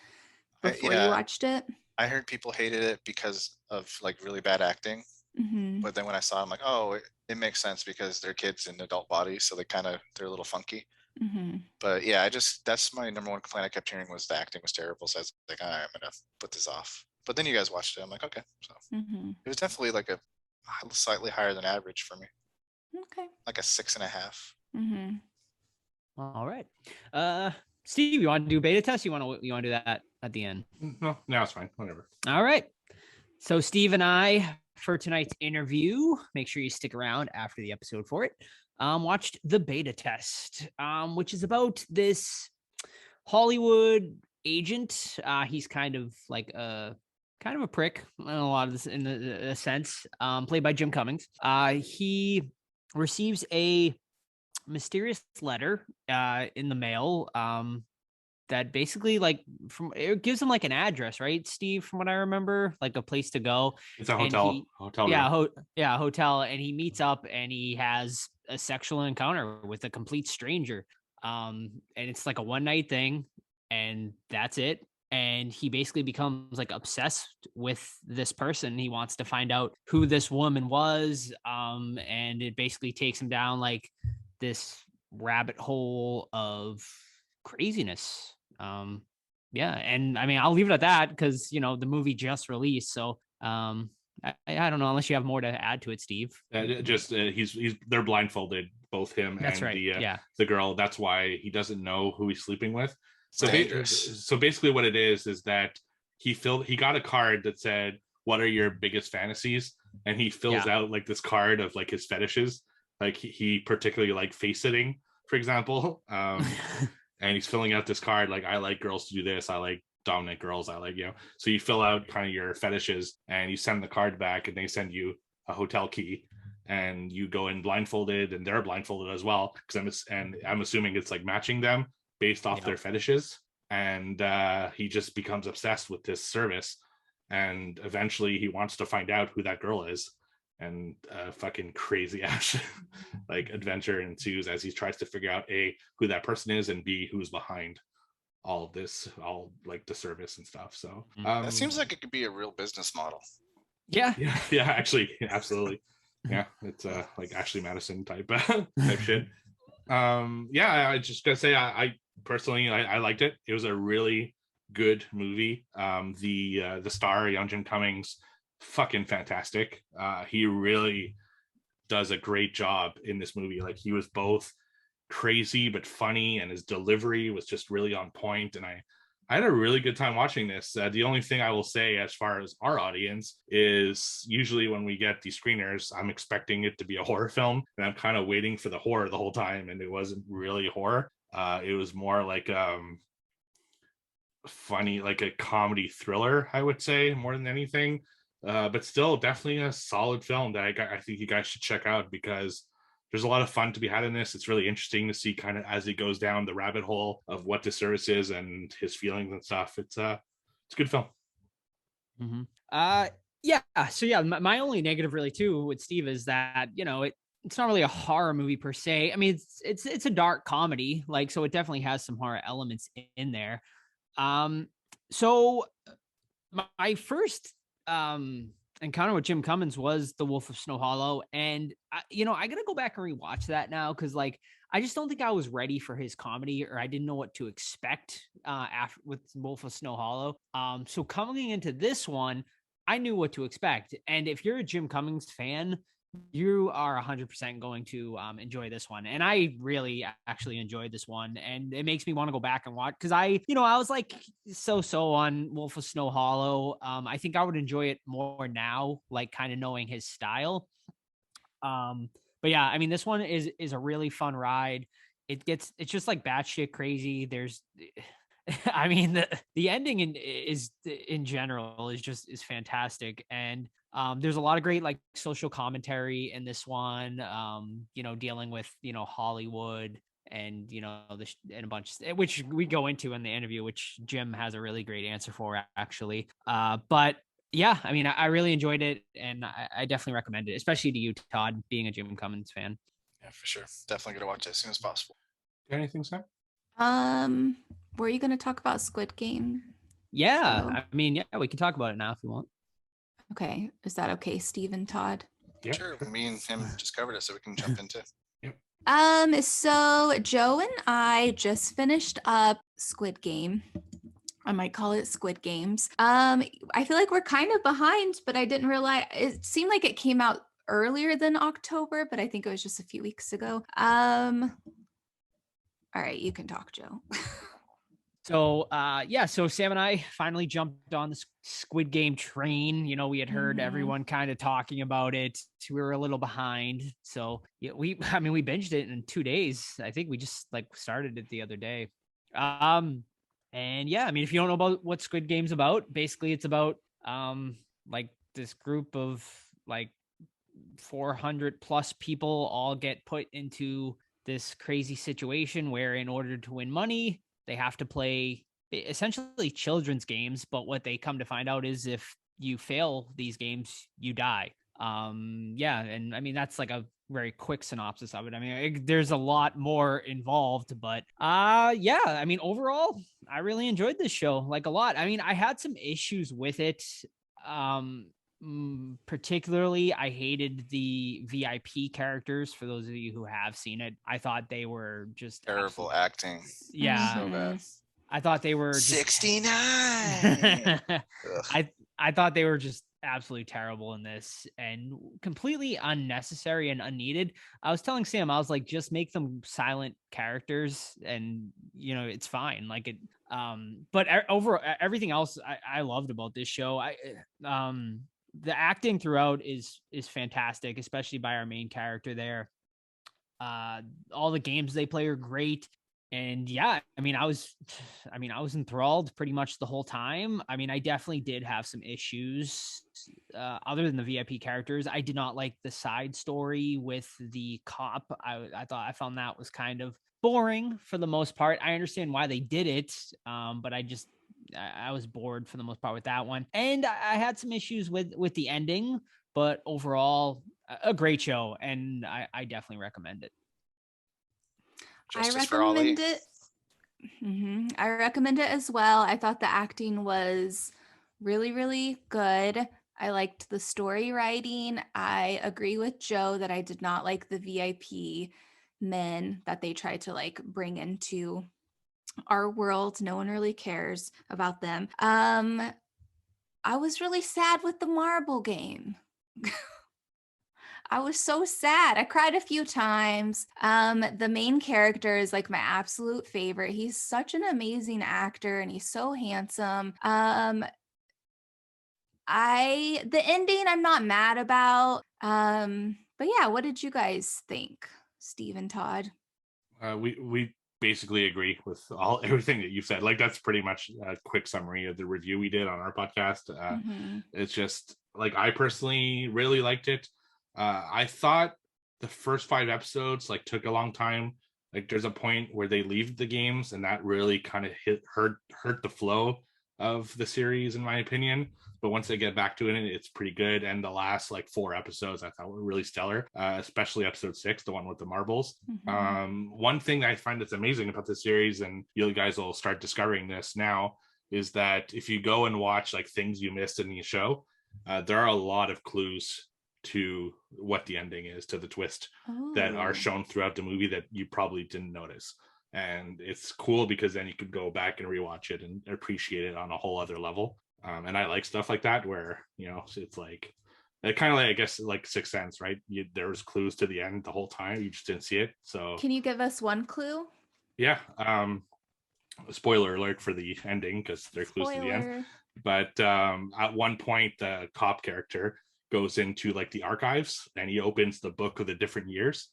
before you watched it? I heard people hated it because of like really bad acting. Mm-hmm. But then when I saw it, I'm like, oh, it makes sense because they're kids in adult bodies. So they're a little funky. Mm-hmm. But yeah, that's my number one complaint I kept hearing, was the acting was terrible. So I was like, all right, I'm going to put this off. But then you guys watched it. I'm like, okay. So it was definitely like a slightly higher than average for me. Okay. Like a 6.5. Mm-hmm. All right. Steve, you want to do beta test? You want to do that at the end? No, it's fine. Whatever. All right. So Steve and I, for tonight's interview, make sure you stick around after the episode for it, watched The Beta Test, which is about this Hollywood agent. He's kind of a prick in a lot of this, in a sense, played by Jim Cummings. He receives a mysterious letter in the mail that basically it gives him like an address, right, Steve, from what I remember, like a place to go. It's a hotel. Hotel, and he meets up and he has a sexual encounter with a complete stranger, and it's like a one-night thing, and that's it. And he basically becomes like obsessed with this person. He wants to find out who this woman was. And it basically takes him down like this rabbit hole of craziness. Yeah. And I mean, I'll leave it at that because, the movie just released. So I don't know, unless you have more to add to it, Steve. They're blindfolded, both him That's and right. the girl. That's why he doesn't know who he's sleeping with. So basically what it is that he got a card that said, what are your biggest fantasies? And he fills out like this card of like his fetishes. Like he particularly like face sitting, for example. And he's filling out this card. Like, I like girls to do this. I like dominant girls. I like, so you fill out kind of your fetishes and you send the card back, and they send you a hotel key, and you go in blindfolded, and they're blindfolded as well. I'm assuming it's like matching them based off their fetishes, and he just becomes obsessed with this service, and eventually he wants to find out who that girl is, and fucking crazy ass like adventure ensues as he tries to figure out A, who that person is, and B, who's behind all of this, all like the service and stuff. So that seems like it could be a real business model. Yeah, actually, absolutely. Yeah, it's like Ashley Madison type shit. I just gotta say, personally, I liked it. It was a really good movie. The star, young Jim Cummings, fucking fantastic. He really does a great job in this movie. Like, he was both crazy but funny, and his delivery was just really on point. And I had a really good time watching this. The only thing I will say, as far as our audience, is usually when we get these screeners, I'm expecting it to be a horror film, and I'm kind of waiting for the horror the whole time, and it wasn't really horror. It was more like funny, like a comedy thriller, I would say, more than anything. But still, definitely a solid film that I think you guys should check out, because there's a lot of fun to be had in this. It's really interesting to see kind of as he goes down the rabbit hole of what this service is and his feelings and stuff. It's a good film. Mm-hmm. Yeah. So yeah, my only negative really too with Steve is that, you know, it's not really a horror movie per se. I mean, it's a dark comedy, like, so it definitely has some horror elements in there. So my first encounter with Jim Cummings was The Wolf of Snow Hollow, and I gotta go back and rewatch that now, because like I just don't think I was ready for his comedy, or I didn't know what to expect after with Wolf of Snow Hollow. So coming into this one, I knew what to expect, and if you're a Jim Cummings fan, you are 100% going to enjoy this one. And I really actually enjoyed this one, and it makes me want to go back and watch, because I was like so on Wolf of Snow Hollow. I think I would enjoy it more now, like kind of knowing his style. But yeah, I mean, this one is a really fun ride. It's just like batshit crazy. There's I mean, the ending in general is fantastic. And there's a lot of great like social commentary in this one, dealing with, Hollywood and, and a bunch, which we go into in the interview, which Jim has a really great answer for, actually. But yeah, I mean, I really enjoyed it, and I definitely recommend it, especially to you, Todd, being a Jim Cummings fan. Yeah, for sure. Definitely gonna watch it as soon as possible. Anything, Sam? Were you going to talk about Squid Game? Yeah, So, I mean, yeah, we can talk about it now if you want. okay. Is that okay, Steve and Todd? Yep. Sure. Me and him just covered it, so we can jump into it. So Joe and I just finished up Squid Game. I might call it Squid Games. I feel like we're kind of behind, but I didn't realize it seemed like it came out earlier than October, but I think it was just a few weeks ago. All right, you can talk, Joe. So, so Sam and I finally jumped on the Squid Game train. We had heard everyone kind of talking about it. We were a little behind. So yeah, we binged it in 2 days. I think we just like started it the other day. And yeah, I mean, if you don't know about what Squid Game's about, basically it's about like this group of like 400 plus people all get put into this crazy situation where in order to win money, they have to play essentially children's games. But what they come to find out is if you fail these games, you die. And I mean, that's like a very quick synopsis of it. I mean, there's a lot more involved, but I mean, overall, I really enjoyed this show, like, a lot. I mean, I had some issues with it. Particularly, I hated the VIP characters. For those of you who have seen it, I thought they were just Terrible acting. Yeah, So bad. I thought they were just 69. I thought they were just absolutely terrible in this and completely unnecessary and unneeded. I was telling Sam, I was like, just make them silent characters and it's fine. Like it but over everything else I loved about this show. The acting throughout is fantastic, especially by our main character there. All the games they play are great. And yeah, I mean, I was enthralled pretty much the whole time. I mean, I definitely did have some issues other than the VIP characters. I did not like the side story with the cop. I found that was kind of boring for the most part. I understand why they did it, but I was bored for the most part with that one. And I had some issues with the ending, but overall, a great show, and I definitely recommend it. I recommend it. I recommend it as well. I thought the acting was really, really good. I liked the story writing. I agree with Joe that I did not like the VIP men that they tried to like bring into our world. No one really cares about them. I was really sad with the marble game. I was so sad. I cried a few times. The main character is like my absolute favorite. He's such an amazing actor and he's so handsome. The ending I'm not mad about. But yeah, what did you guys think, Steve and Todd? We basically agree with everything that you said. Like, that's pretty much a quick summary of the review we did on our podcast. It's just like, I personally really liked it. I thought the first 5 episodes like took a long time. Like, there's a point where they leave the games, and that really kind of hurt the flow of the series, in my opinion. But once they get back to it, it's pretty good. And the last like 4 episodes I thought were really stellar, especially episode 6, the one with the marbles. One thing that I find that's amazing about the series, and you guys will start discovering this now, is that if you go and watch like things you missed in the show, there are a lot of clues to what the ending is, to the twist that are shown throughout the movie that you probably didn't notice. And it's cool because then you could go back and rewatch it and appreciate it on a whole other level. And I like stuff like that, where, you know, it's like, it kind of like, I guess, like Sixth Sense, right? There was clues to the end the whole time, you just didn't see it. So can you give us one clue? Yeah. Spoiler alert for the ending, because they're clues to the end. But at one point, the cop character goes into like the archives, and he opens the book of the different years,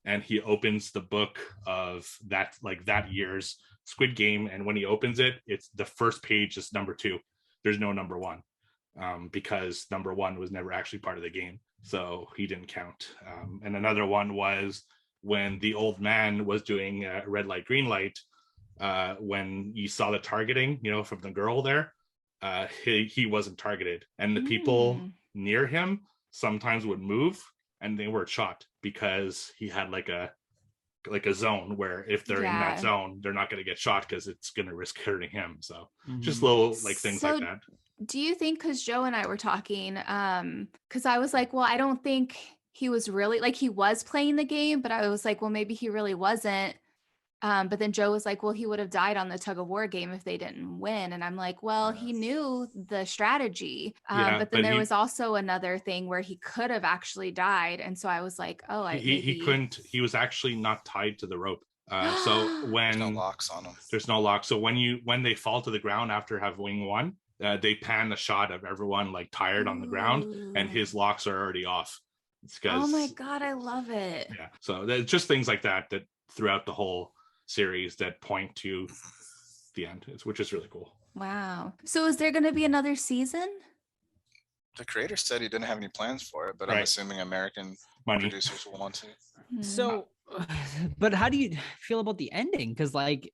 and he opens the book of that year's Squid Game. And when he opens it, it's the first page is number 2. There's no number 1, because number 1 was never actually part of the game, so he didn't count. And another one was when the old man was doing red light, green light, when you saw the targeting, you know, from the girl there, he wasn't targeted, and the people near him sometimes would move and they were shot, because he had like a zone where if they're in that zone, they're not going to get shot because it's going to risk hurting him. So just little like things like that. Do you think, because Joe and I were talking, because I was like, well, I don't think he was really, like, he was playing the game, but I was like, well, maybe he really wasn't. But then Joe was like, well, he would have died on the tug of war game if they didn't win. And I'm like, well, he knew the strategy. But then there was also another thing where he could have actually died. And so I was like, oh, he couldn't. He was actually not tied to the rope. So when there's no locks on him. There's no lock. So when they fall to the ground after having won, they pan the shot of everyone like tired on the ground, and his locks are already off. It's oh my God, I love it. Yeah. So there's just things like that throughout the whole series that point to the end, which is really cool. Wow. So is there going to be another season? The creator said he didn't have any plans for it, but I'm assuming American producers will want to. So, but how do you feel about the ending? Because like,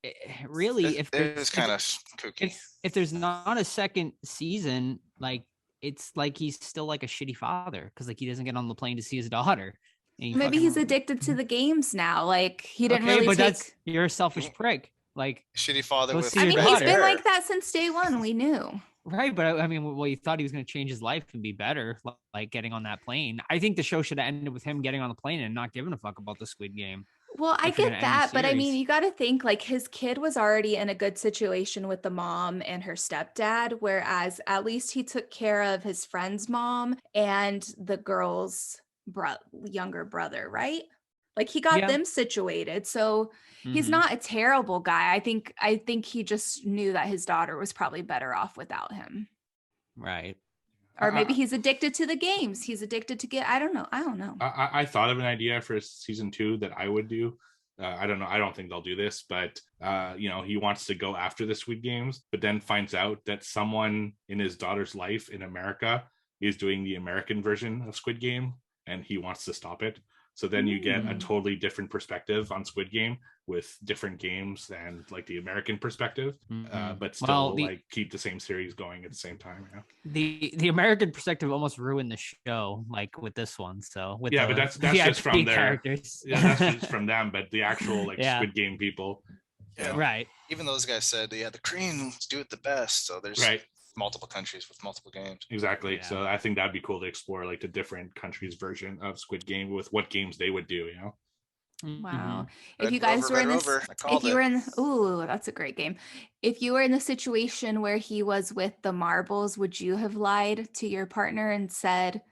really, if it's kind of kooky. If there's not a second season, like, it's like he's still like a shitty father, because like he doesn't get on the plane to see his daughter. Maybe he's addicted to the games now. Like, he didn't really you're a selfish prick. Like, shitty father with I mean, he's been like that since day one. We knew. Right, but I mean, well, you thought he was going to change his life and be better, like getting on that plane. I think the show should have ended with him getting on the plane and not giving a fuck about the Squid Game. Well, I get that, but I mean, you got to think like his kid was already in a good situation with the mom and her stepdad, whereas at least he took care of his friend's mom and the girl's younger brother, right? Like, he got them situated. So he's not a terrible guy. I think he just knew that his daughter was probably better off without him. Right. Or maybe he's addicted to the games. He's addicted to I don't know. I thought of an idea for season 2 that I would do. I don't know. I don't think they'll do this, but you know, he wants to go after the Squid Games, but then finds out that someone in his daughter's life in America is doing the American version of Squid Game, and he wants to stop it. So then you get a totally different perspective on Squid Game with different games and like the American perspective, but still like keep the same series going at the same time. Yeah. The American perspective almost ruined the show, like with this one. So with but that's just from their characters. Yeah, that's just from them. But the actual like Squid Game people, right? Even those guys said, the Koreans do it the best. So there's multiple countries with multiple games. Exactly. So I think that'd be cool to explore like the different countries' version of Squid Game with what games they would do, you know. Wow. Red If you guys Rover, were in Red this, Rover. I called if you it. were in, ooh, that's a great game. If you were in the situation where he was with the marbles, would you have lied to your partner and said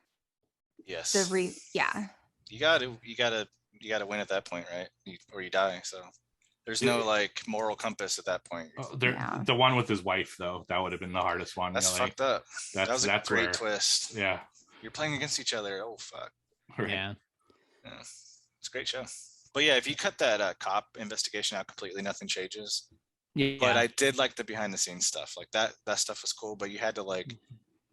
Yes. yeah. You gotta win at that point, right? Or you die. So there's no like moral compass at that point. Yeah. The one with his wife, though, that would have been the hardest one. That's you know, like, fucked up. That was a that's great where, twist. Yeah. You're playing against each other. Oh fuck. Right. Yeah. Yeah. It's a great show. But yeah, if you cut that cop investigation out completely, nothing changes. Yeah. But I did like the behind the scenes stuff. Like that stuff was cool, but you had to like,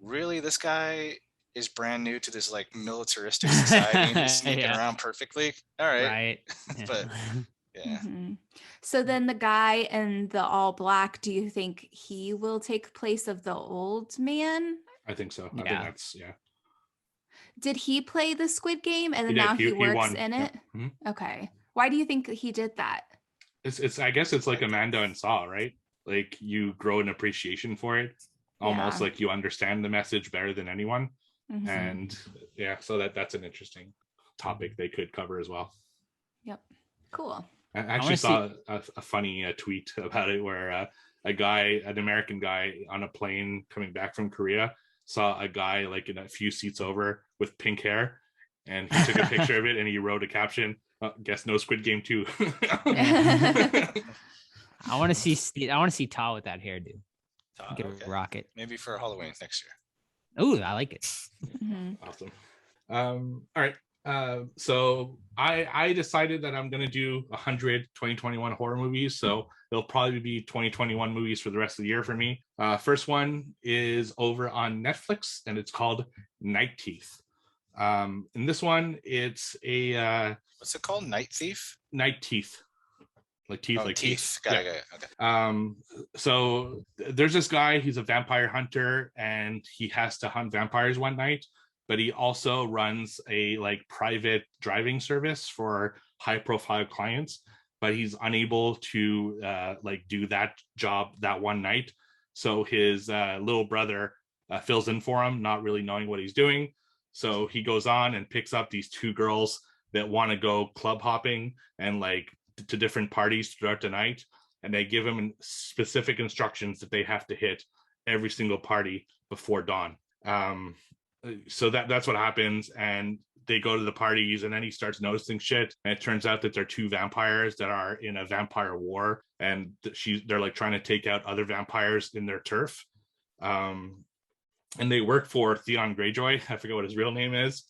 really, this guy is brand new to this like militaristic society and he's sneaking around perfectly. All right. Right. But yeah. Mm-hmm. So then the guy in the all black, do you think he will take place of the old man? I think so. I think that's, yeah. Did he play the Squid Game and then He did. now he works won. in it? Mhm. Okay. Why do you think he did that? It's I guess it's like Amanda and Saw, right? Like you grow an appreciation for it, almost like you understand the message better than anyone. Mhm. And yeah, so that's an interesting topic they could cover as well. Yep. Cool. I actually saw a funny tweet about it where an American guy on a plane coming back from Korea saw a guy like in a few seats over with pink hair, and he took a picture of it and he wrote a caption, guess no Squid Game 2. I want to see Ta with that hairdo. Get a rocket. Maybe for Halloween next year. Oh, I like it. Mm-hmm. Awesome. All right. So I decided that I'm going to do 100 2021 horror movies. So it'll probably be 2021 movies for the rest of the year for me. First one is over on Netflix and it's called Night Teeth. In this one, it's a what's it called? Night Thief? Night Teeth. Like teeth, like teeth. Got it. Okay. So there's this guy, he's a vampire hunter and he has to hunt vampires one night, but he also runs a like private driving service for high profile clients, but he's unable to like do that job that one night. So his little brother fills in for him, not really knowing what he's doing. So he goes on and picks up these two girls that want to go club hopping and like to different parties throughout the night, and they give him specific instructions that they have to hit every single party before dawn. So that's what happens, and they go to the parties, and then he starts noticing shit, and it turns out that they're two vampires that are in a vampire war, and they're like trying to take out other vampires in their turf. And they work for Theon Greyjoy. I forget what his real name is.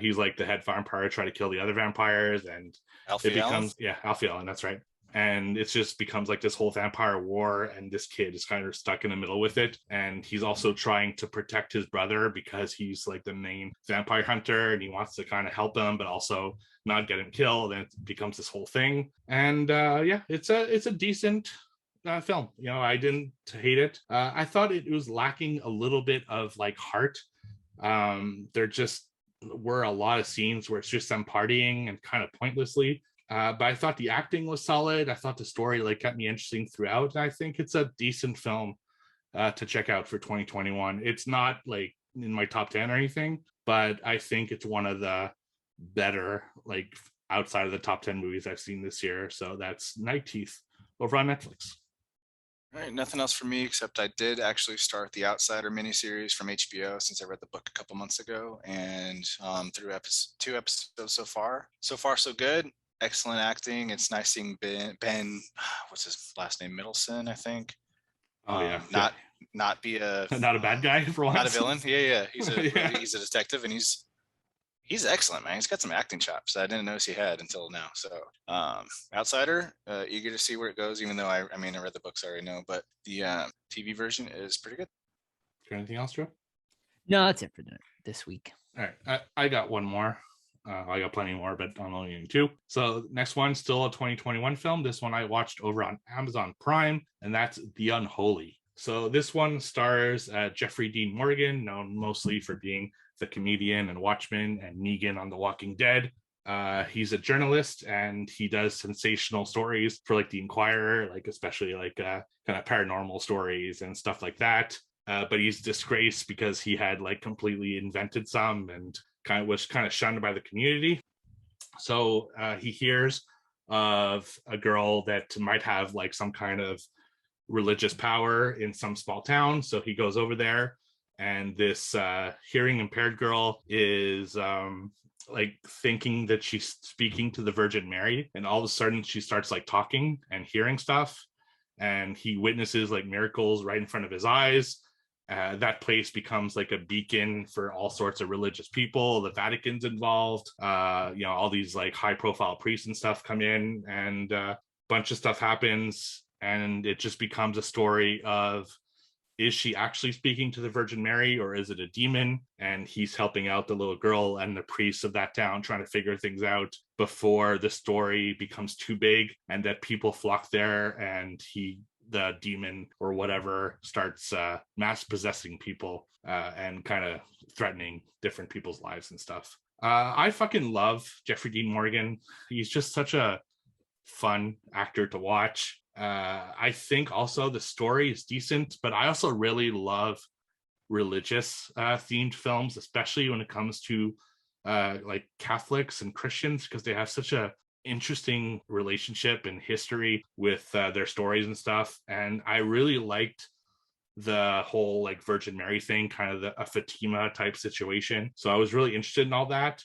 He's like the head vampire trying to kill the other vampires, and Alfie Allen, that's right. And it just becomes like this whole vampire war, and this kid is kind of stuck in the middle with it, and he's also trying to protect his brother because he's like the main vampire hunter and he wants to kind of help him but also not get him killed, and it becomes this whole thing. And it's a decent film. You know, I didn't hate it. I thought it was lacking a little bit of like heart. There just were a lot of scenes where it's just them partying and kind of pointlessly. But I thought the acting was solid. I thought the story like kept me interesting throughout. And I think it's a decent film to check out for 2021. It's not like in my top 10 or anything, but I think it's one of the better, like outside of the top 10 movies I've seen this year. So that's Night Teeth over on Netflix. All right, nothing else for me except I did actually start the Outsider miniseries from HBO since I read the book a couple months ago, and through 2 episodes so far. So far, so good. Excellent acting. It's nice seeing Ben what's his last name? Middleton, I think. Not be not a bad guy for once. Not a villain. Yeah. He's a detective, and he's excellent, man. He's got some acting chops that I didn't notice he had until now. So Outsider, eager to see where it goes, even though I read the books, I already know, but the TV version is pretty good. Is there anything else, Joe? No, that's it for this week. All right, I got one more. I got plenty more, but I'm only getting 2. So next one, still a 2021 film. This one I watched over on Amazon Prime, and that's The Unholy. So this one stars Jeffrey Dean Morgan, known mostly for being the comedian and Watchmen and Negan on The Walking Dead. He's a journalist, and he does sensational stories for like The Inquirer, like especially like kind of paranormal stories and stuff like that. But he's disgraced because he had like completely invented some and was kind of shunned by the community. So he hears of a girl that might have like some kind of religious power in some small town. So he goes over there, and this hearing impaired girl is like thinking that she's speaking to the Virgin Mary, and all of a sudden she starts like talking and hearing stuff, and he witnesses like miracles right in front of his eyes. That place becomes like a beacon for all sorts of religious people. The Vatican's involved. All these like high profile priests and stuff come in, and a bunch of stuff happens, and it just becomes a story of, is she actually speaking to the Virgin Mary, or is it a demon? And he's helping out the little girl and the priests of that town, trying to figure things out before the story becomes too big and that people flock there, and the demon or whatever starts mass possessing people and kind of threatening different people's lives and stuff. I fucking love Jeffrey Dean Morgan. He's just such a fun actor to watch. I think also the story is decent, but I also really love religious themed films, especially when it comes to like Catholics and Christians, because they have such a interesting relationship and history with their stories and stuff. And I really liked the whole like Virgin Mary thing, kind of a Fatima type situation. So I was really interested in all that.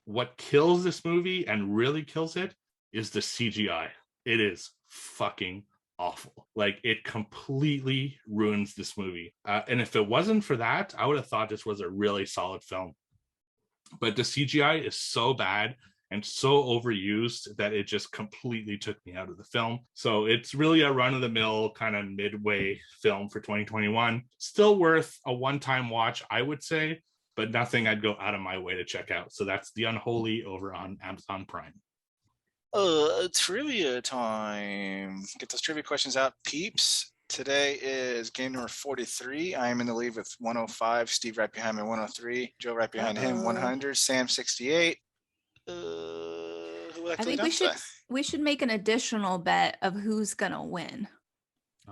What kills this movie and really kills it is the CGI. It is fucking awful. Like, it completely ruins this movie. And if it wasn't for that, I would have thought this was a really solid film. But the CGI is so bad and so overused that it just completely took me out of the film. So it's really a run-of-the-mill kind of midway film for 2021. Still worth a one-time watch, I would say, but nothing I'd go out of my way to check out. So that's The Unholy over on Amazon Prime. Trivia time. Get those trivia questions out, peeps. Today is game number 43. I am in the lead with 105. Steve right behind me, 103. Joe right behind him, 100. Sam, 68. I think we should make an additional bet of who's gonna win.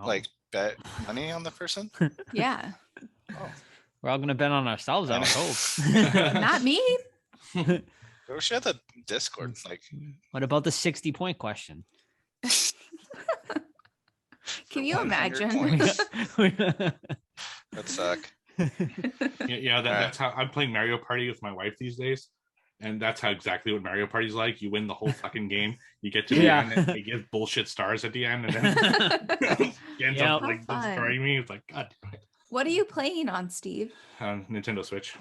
Like bet money on the person? Yeah. Oh. We're all gonna bet on ourselves, I would hope. Not me. We should have the Discord. Like, what about the 60-point question? Can you imagine? That suck. That's how I'm playing Mario Party with my wife these days. And that's how exactly what Mario Party's like. You win the whole fucking game. You get to the end and they give bullshit stars at the end, and then ends up like destroying me. It's like, God damn it. What are you playing on, Steve? Nintendo Switch.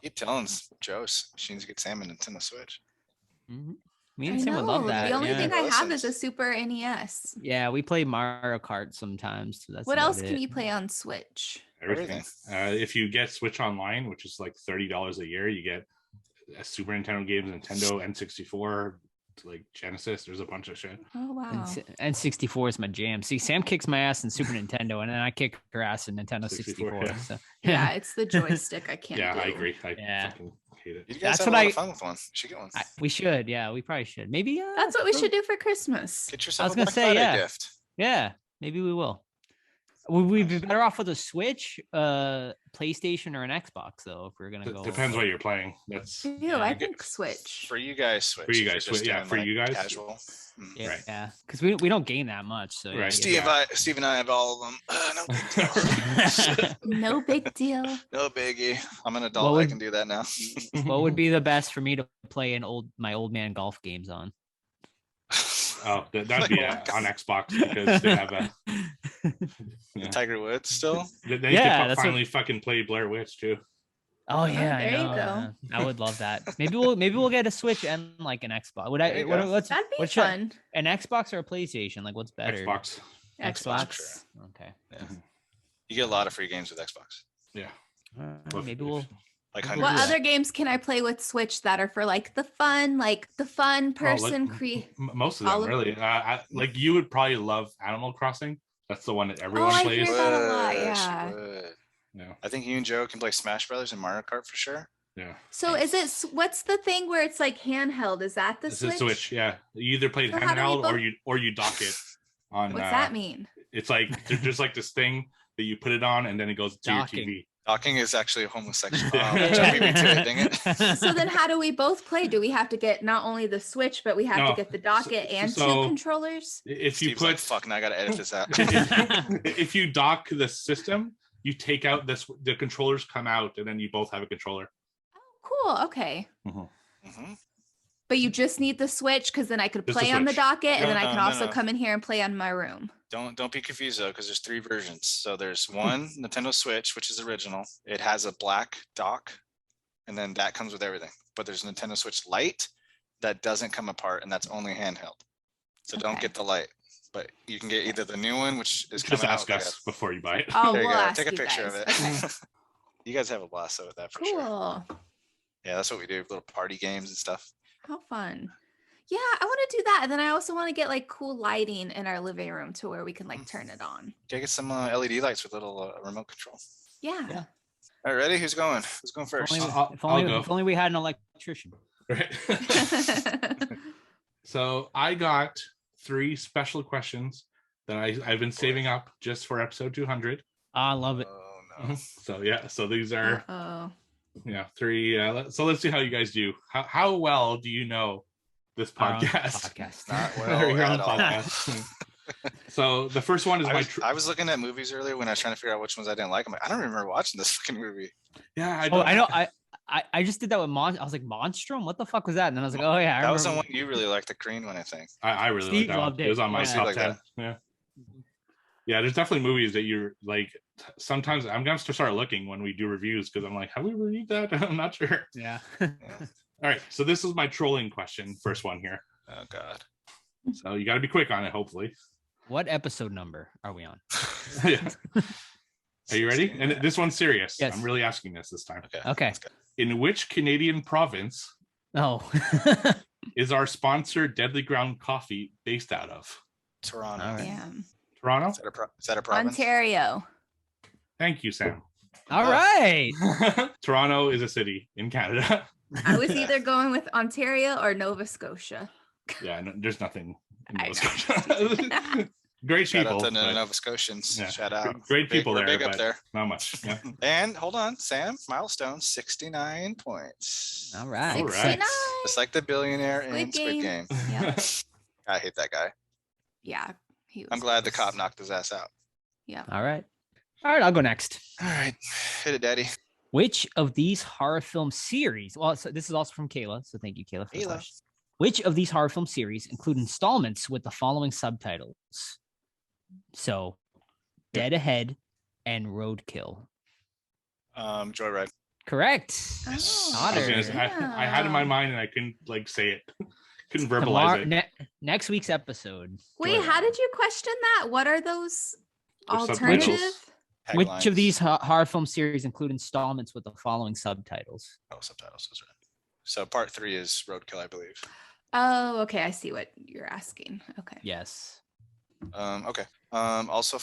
Keep telling Joe she needs to get Sam a Nintendo Switch. Mm-hmm. Me and Sam would love that. The only thing I have is a Super NES. Yeah, we play Mario Kart sometimes. So that's what else can you play on Switch? Everything. If you get Switch Online, which is like $30 a year, you get Super Nintendo games, Nintendo N64, like Genesis. There's a bunch of shit. Oh wow. N64 is my jam. See, Sam kicks my ass in Super Nintendo, and then I kick her ass in Nintendo 64. Yeah. So, yeah, it's the joystick I can't do. I agree. I fucking hate it. You guys have a lot of fun with one. You should get one. We should. Yeah, we probably should. Maybe. That's what we should do for Christmas. Get yourself a Black Friday gift. Yeah, maybe we will. Would we be better off with a Switch, PlayStation, or an Xbox, though, if we're gonna go? Depends what you're playing. That's I think Switch. For you guys, Switch. For you guys, Switch. Yeah, for you guys, casual. Yeah, right. Yeah, because we don't gain that much. So right. Steve and I have all of them. No big deal. No biggie. I'm an adult. I can do that now. What would be the best for me to play my old man golf games on? Oh, that'd be on Xbox, because they have a Tiger Woods still. They could finally fucking play Blair Witch too. Oh yeah, there you go. I would love that. Maybe we'll get a Switch and like an Xbox. That'd be fun. An Xbox or a PlayStation? Like, what's better? Xbox. Sure. Okay. Yeah. You get a lot of free games with Xbox. Yeah. Maybe we'll. Like what other games can I play with Switch that are for like the fun person most of them really. Like, you would probably love Animal Crossing. That's the one that everyone plays. I hear that a lot, yeah. I think you and Joe can play Smash Brothers and Mario Kart for sure. Yeah. So what's the thing where it's like handheld? Is that the Switch? It's a Switch, yeah. You either play handheld or you dock it on. What's that mean? It's like there's like this thing that you put it on, and then it goes to your TV. Docking is actually a homosexual. Yeah. Don't beat me to it, dang it. So then how do we both play? Do we have to get not only the Switch, but we have No. to get the docket and So- two controllers? If you Steve's like, put fuck, now I gotta edit this out. if you dock the system, you take out the controllers come out, and then you both have a controller. Cool. Okay. Mhm. But you just need the Switch because then I could Just the play on the Switch. docket and No, then I no, can no, also no. come in here and play on my room. Don't be confused though, because there's 3 versions. So there's one Nintendo Switch, which is original. It has a black dock, and then that comes with everything. But there's a Nintendo Switch Lite that doesn't come apart, and that's only handheld. So don't Okay. get the Lite, but you can get either the new one, which is Just coming ask out. us before you buy it. Oh, There you we'll go. ask Take a you picture guys. of it. Okay. You guys have a blast though with that for sure. Cool. Yeah, that's what we do. Little party games and stuff. How fun. Yeah, I want to do that. And then I also want to get like cool lighting in our living room to where we can like turn it on. Gotta get some LED lights with little remote control. Yeah. Yeah. All right, ready? Who's going? Who's going first? I'll go. If only we had an electrician. Right. So I got 3 special questions that I've been saving up just for episode 200. I love it. Oh no. So yeah, so these are Oh. 3. So let's see how you guys do. How well do you know this Our own podcast? podcast. Not Or well your own at all. podcast. So the first one is I was looking at movies earlier when I was trying to figure out which ones I didn't like. I'm like, I don't remember watching this fucking movie. yeah. Oh, I know. I just did that with I was like, Monstrum? What the fuck was that? And then I was like, oh yeah, I That was the remember. one you really liked, the Green one, I think. I really Steve like that one. loved It was it. on my Yeah. top Like 10. that. Yeah. Yeah, there's definitely movies that you're like. Sometimes I'm gonna start looking when we do reviews because I'm like, have we reviewed that? I'm not sure. Yeah. All right, so this is my trolling question. First one here. Oh God. So you got to be quick on it, hopefully. What episode number are we on? Yeah. Are you ready? And this one's serious. Yes. I'm really asking this time. Okay. Okay. let's go. In which Canadian province Oh. is our sponsor Deadly Ground Coffee based out of? Toronto. All right. Damn. Toronto? Is that a province? Ontario. Thank you, Sam. All right. Toronto is a city in Canada. I was either going with Ontario or Nova Scotia. Yeah, no, there's nothing in I Nova know. Scotia. Great Shout people. out to the but Nova Scotians. yeah, Shout out. great Big- people we're there, big up but there. not much. Yeah. And hold on, Sam, milestone 69 points. All right. All right. 69. Just like the billionaire in Squid Squid Game. Game. Yep. I hate that guy. Yeah. He was I'm glad the gross. cop knocked his ass out. Yeah. All right. All right. I'll go next. All right, hit it, Daddy. Which of these horror film series? Well, so this is also from Kayla. So thank you, Kayla, for the Kayla. question. Which of these horror film series include installments with the following subtitles? So, Dead Ahead and Roadkill. Joyride. Correct. Oh, I was Otter. gonna say, I had it in my mind and I couldn't like say it. Couldn't verbalize Tomorrow, it. next week's episode. Wait, Joyride. how did you question that? What are those They're alternative? subtitles. Which of Headlines. these horror film series include installments with the following subtitles? Oh, subtitles. That's right. So part 3 is Roadkill, I believe. Oh, okay. I see what you're asking. Okay. Yes. Okay. Also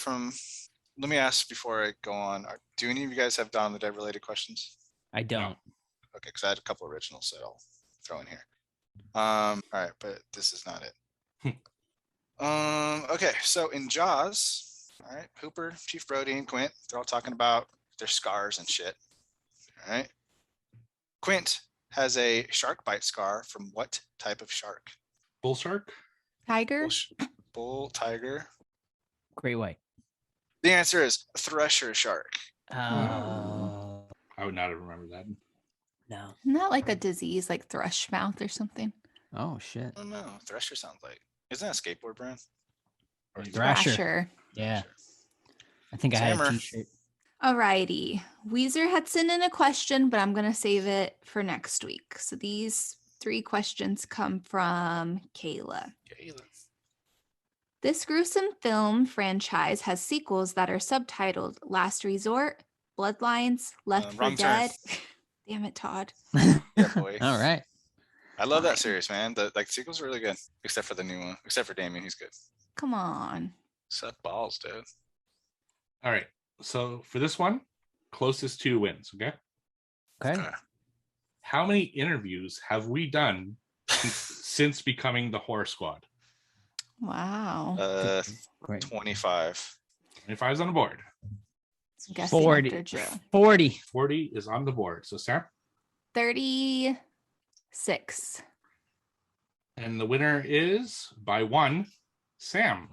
let me ask before I go on. Do any of you guys have Dawn of the Dead related questions? I don't. Okay, because I had a couple originals that I'll throw in here. All right, but this is not it. Okay, so in Jaws, all right, Hooper, Chief Brody, and Quint, they're all talking about their scars and shit. All right. Quint has a shark bite scar from what type of shark? Bull shark? Tiger? Bull, tiger. Great White. The answer is thresher shark. Oh. I would not have remembered that. No. Isn't that like a disease like thrush mouth or something? Oh, shit. I don't know. Thresher sounds like. Isn't that a skateboard brand? Or Thrasher. Thrasher. Yeah. I think I had a Hammer. t-shirt. Alrighty. Weezer had sent in a question, but I'm going to save it for next week. So these 3 questions come from Kayla. Kayla. This gruesome film franchise has sequels that are subtitled Last Resort, Bloodlines, Left 4 Wrong Turn. Dead. Damn it, Todd. Yeah, boy. All right. I love that series, man. The sequels are really good, except for the new one. Except for Damien, he's good. Come on. Suck balls, dude. All right. So for this one, closest 2 wins. Okay. Okay. How many interviews have we done since becoming the Horror Squad? Wow. Uh, Great. 25. If I was on the board, I'm guessing 40. after Joe. 40. 40 is on the board. So Sarah? 36. And the winner is by one, Sam.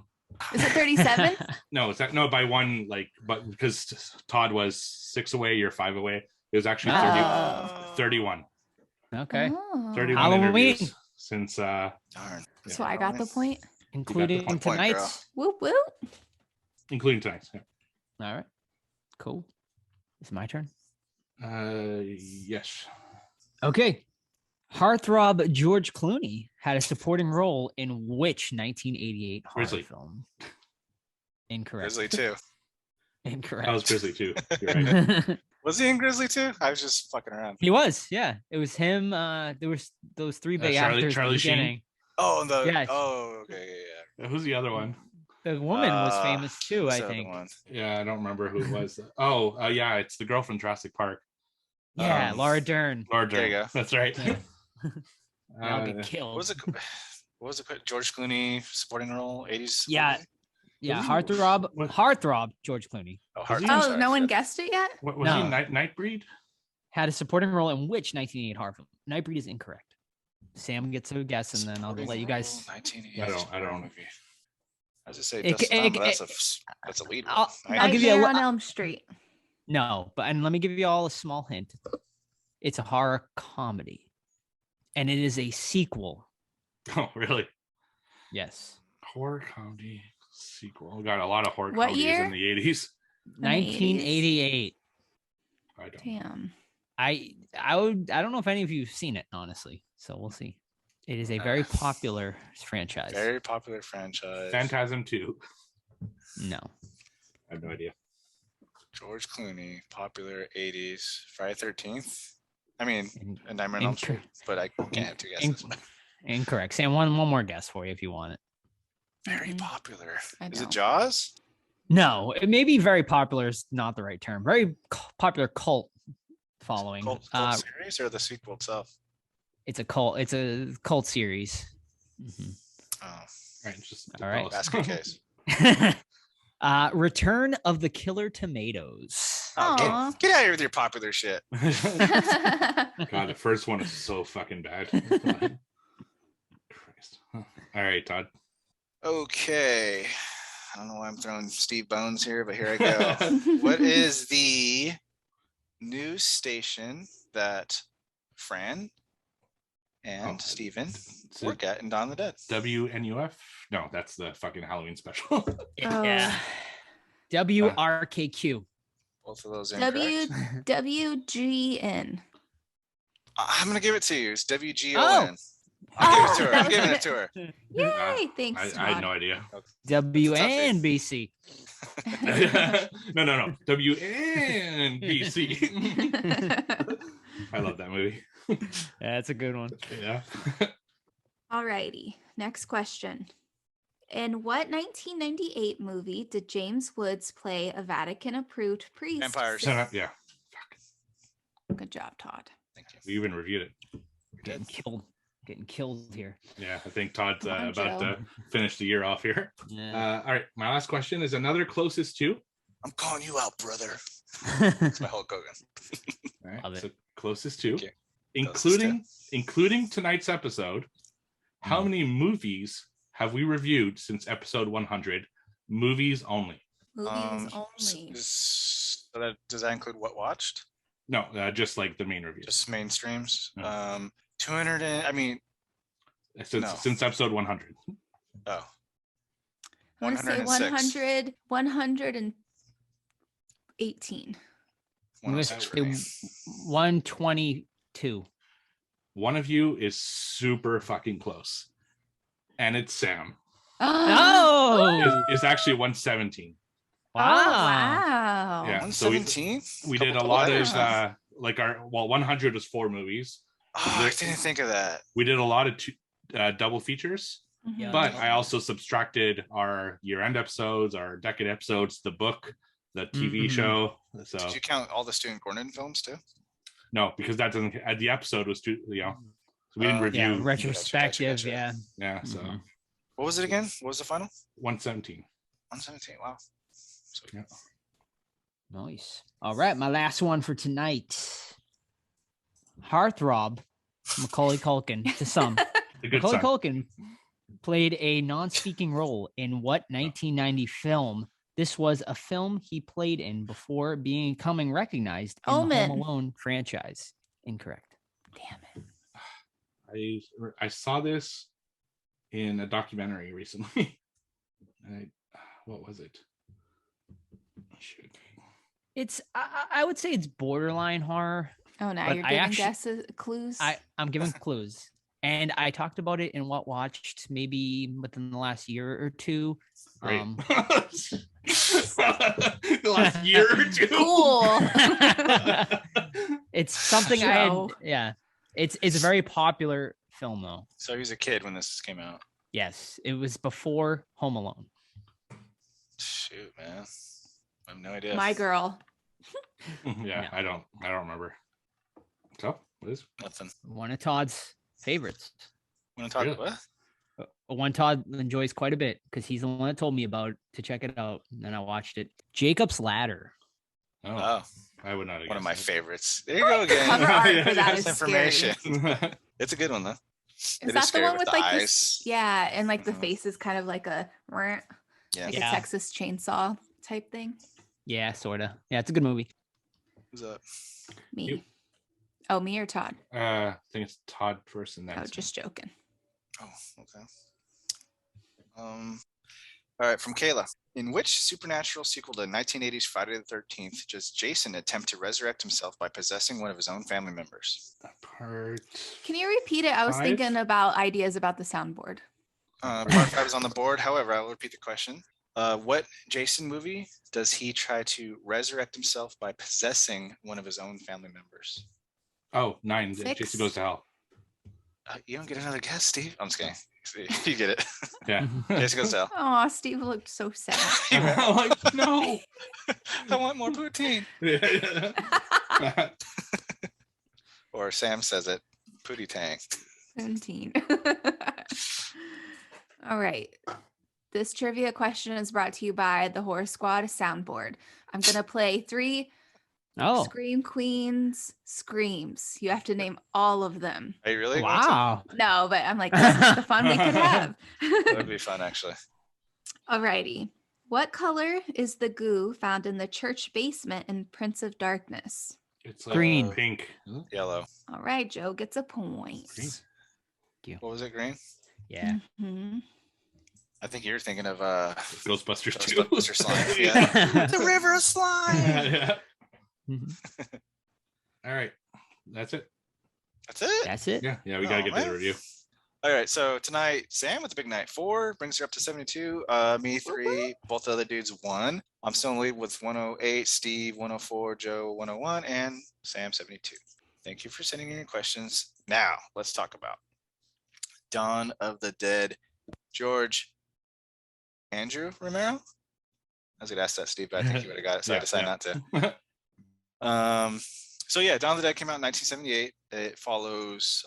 Is it 37? No, it's no by one, like, but because Todd was 6 away, you're 5 away. It was actually 31. Okay. Oh. 31 Halloween. interviews since Darn. So I got the point. Including point, tonight's. Whoop whoop. including tonight's. Yeah. All right. Cool. It's my turn. Yes. Okay. Heartthrob George Clooney had a supporting role in which 1988 horror Grizzly. film? Incorrect. Grizzly 2. Incorrect. That was Grizzly too. You're right. Was he in Grizzly 2? I was just fucking around. He was, yeah. It was him. There was those three big Charlie- actors Charlie at the Sheen? beginning. Oh, and the Yes. oh, okay, yeah. Who's the other one? The woman was famous too, who's I the other think. one? Yeah, I don't remember who it was. Yeah, it's the girl from Jurassic Park. Yeah, Laura Dern. Laura There you Dern. go. Yeah. That's right. Yeah. I'll get killed. What was it? George Clooney supporting role, 80s? Yeah. movie? Yeah, Was he- Heartthrob. what- Heartthrob George Clooney Oh, Was he- Heart- Oh, sorry, no one yeah. guessed it yet? What was No. he? Nightbreed? Had a supporting role in which 1988 horror film? Nightbreed is incorrect. Sam gets a guess, and then I'll Supporting let you role, guys. 1988 I don't- movie. I was just say It- Dustin it- Hoffman, it- that's a lead. I'll- role. I'll give you a Nightmare li- on Elm Street. No, and let me give you all a small hint. It's a horror comedy, and it is a sequel. Oh, really? Yes, Horror comedy sequel. We got a lot of horror What comedies year? in the 80s. In the 80s? 1988. I don't. Damn. I don't know if any of you've seen it, honestly. So we'll see. It is a very popular franchise. Very popular franchise. Phantasm 2. No. I have no idea. George Clooney, popular 80s. Friday 13th. I mean, In- and Nightmare on Elm Street, incorrect. but I can't have two In- guesses. Incorrect. Sam, one more guess for you if you want it. Very Mhm. popular. I Is it don't. Jaws? No, it may be very popular is not the right term. Very popular cult following. Cult series or the sequel itself? It's a cult. It's a cult series. Mhm. Oh, All right, just All right. basket case. Return of the Killer Tomatoes. Oh, Aw. get out of here with your popular shit. God, the first one is so fucking bad. Christ. Huh. All right, Todd. Okay. I don't know why I'm throwing Steve Bones here, but here I go. What is the news station that Fran and Oh, Steven Is it work at in Dawn of the Dead? WNUF? No, that's the fucking Halloween special. Yeah. WRKQ. Both of those incorrect. WGN. I'm going to give it to you. It's WGON. Oh. I'm giving it to her. that I'm was giving gonna- it to her. Yay! Thanks, I had Todd. no idea. WNBC. No. WNBC. I love that movie. That's a good one. Yeah. Alrighty. Next question. In what 1998 movie did James Woods play a Vatican-approved priest? Vampires. Shut up. Yeah. Good job, Todd. Thank you. We even reviewed it. Getting killed here. Yeah, I think Todd's Come on, about Joe. to finish the year off here. Yeah. All right, my last question is another closest to. I'm calling you out, brother. It's my Hulk Hogan. All right, Love it. so closest to, Okay. including tonight's episode. How many movies have we reviewed since episode 100? Movies only. Movies s- only. So that, does that include what watched? No, just like the main reviews. Just mainstreams? No. 200 and, I mean, Since episode 100. oh. I want to say 106. 118. I'm gonna 106 say for me. 122. One of you is super fucking close, and it's Sam. Oh, It's actually 117. Oh, wow. wow. Yeah. So we 117? did a Couple lot of letters. like 100 was 4 movies. Oh, I didn't think of that. We did a lot of double features, Mhm. Yeah. but I also subtracted our year-end episodes, our decade episodes, the book, the TV Mhm. show. So Did you count all the Stuart Gordon films too? no, because that doesn't. The episode was too. So we didn't Oh, review. Yeah, Yeah, retrospective. Gotcha. Yeah. so Mhm. What was it again? What was the final? 117. 117. Wow. So, Yeah. Nice. All right, my last one for tonight. Heartthrob, Macaulay Culkin. To some, A good Macaulay son. Culkin played a non-speaking role in what 1990 film? This was a film he played in before becoming recognized in the Omen. Home Alone franchise. Incorrect. Damn it. I saw this in a documentary recently. What was it? Shit. It's I would say it's borderline horror. Oh, now But you're I giving actually- guesses, clues. I'm giving clues. And I talked about it in What Watched maybe within the last year or two. Great. The last year or two. Cool. It's something Joe. It's a very popular film though. So he was a kid when this came out. Yes, it was before Home Alone. Shoot, man. I have no idea. My girl. Yeah, I don't remember. So what is? Nothing. One of Todd's favorites. Want to talk Really? what? One Todd enjoys quite a bit because he's the one that told me about to check it out, and then I watched it. Jacob's Ladder. Oh, I would not have one of my guessed favorites. There you go again. Cover art for that That's is information. that. It's a good one though. Is It is that the scary one with with the like eyes. this? Yeah, and like the Mhm. face is kind of like a Yeah. like Yeah. a Texas Chainsaw type thing. Yeah, sorta. Yeah, it's a good movie. Who's up? Me. You. Oh, me or Todd? I think it's Todd first, and then Oh, just joking. Oh, okay. All right, from Kayla. In which supernatural sequel to 1980's Friday the 13th does Jason attempt to resurrect himself by possessing one of his own family members? part. Can you repeat it? I was 5? thinking about ideas about the soundboard. Part 5 is on the board. However, I will repeat the question. What Jason movie does he try to resurrect himself by possessing one of his own family members? Oh, 9. 6? Jason Goes to Hell. You don't get another guess, Steve. I'm just kidding. You get it. Yeah. Jason Goes to Hell. Oh, Steve looked so sad. I'm like, no. I want more poutine. Yeah. Or Sam says it, pootie tang. 17. All right. This trivia question is brought to you by the Horror Squad soundboard. I'm going to play 3 Oh, Scream Queens screams. You have to name all of them. Are you really? going to? wow. No, but I'm like, this is the fun we could have. That would be fun, actually. Alrighty. What color is the goo found in the church basement in Prince of Darkness? It's like Green. pink. Yellow. All right, Joe gets a point. Green. What was it, green? Yeah. Mhm. I think you're thinking of Ghostbusters 2. Ghostbuster slime. Yeah. The river of slime. Yeah. Mhm. All right. That's it. That's it. That's it. Yeah. Yeah. We got to Oh, get to the man. review. All right. So tonight, Sam with the big night 4 brings her up to 72. Me 3. Both the other dudes 1. I'm still in the lead with 108. Steve 104. Joe 101, and Sam 72. Thank you for sending in your questions. Now let's talk about Dawn of the Dead. George Andrew Romero. I was gonna ask that, Steve, but I think you would have got it, so I Yeah, decided yeah. not to. So yeah, Dawn of the Dead came out in 1978. It follows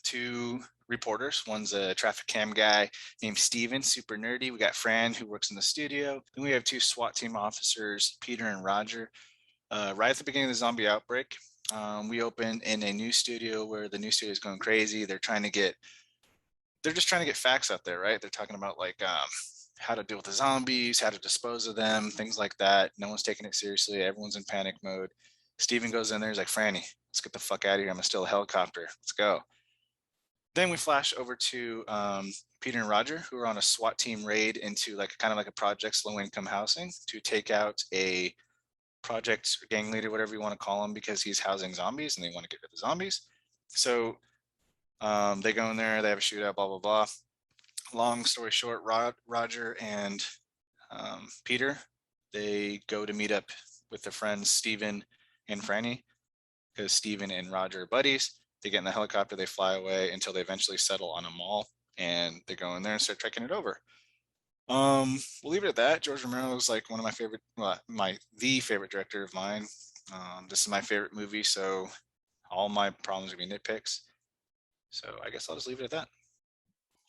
2 reporters. One's a traffic cam guy named Steven, super nerdy. We got Fran, who works in the studio. Then we have 2 SWAT team officers, Peter and Roger. Right at the beginning of the zombie outbreak, we open in a new studio where the new studio is going crazy. They're just trying to get facts out there, right? They're talking about like how to deal with the zombies, how to dispose of them, things like that. No one's taking it seriously. Everyone's in panic mode. Steven goes in there. He's like, Franny, let's get the fuck out of here. I'm gonna steal a helicopter. Let's go. Then we flash over to Peter and Roger, who are on a SWAT team raid into like kind of like a project low income housing to take out a project gang leader, whatever you want to call him, because he's housing zombies and they want to get rid of the zombies. So they go in there, they have a shootout, blah, blah, blah. Long story short, Roger and Peter, they go to meet up with their friends, Steven and Franny, because Steven and Roger are buddies. They get in the helicopter, they fly away until they eventually settle on a mall, and they go in there and start trekking it over. We'll leave it at that. George Romero is like one of my favorite, the favorite director of mine. This is my favorite movie, so all my problems are gonna be nitpicks. So I guess I'll just leave it at that.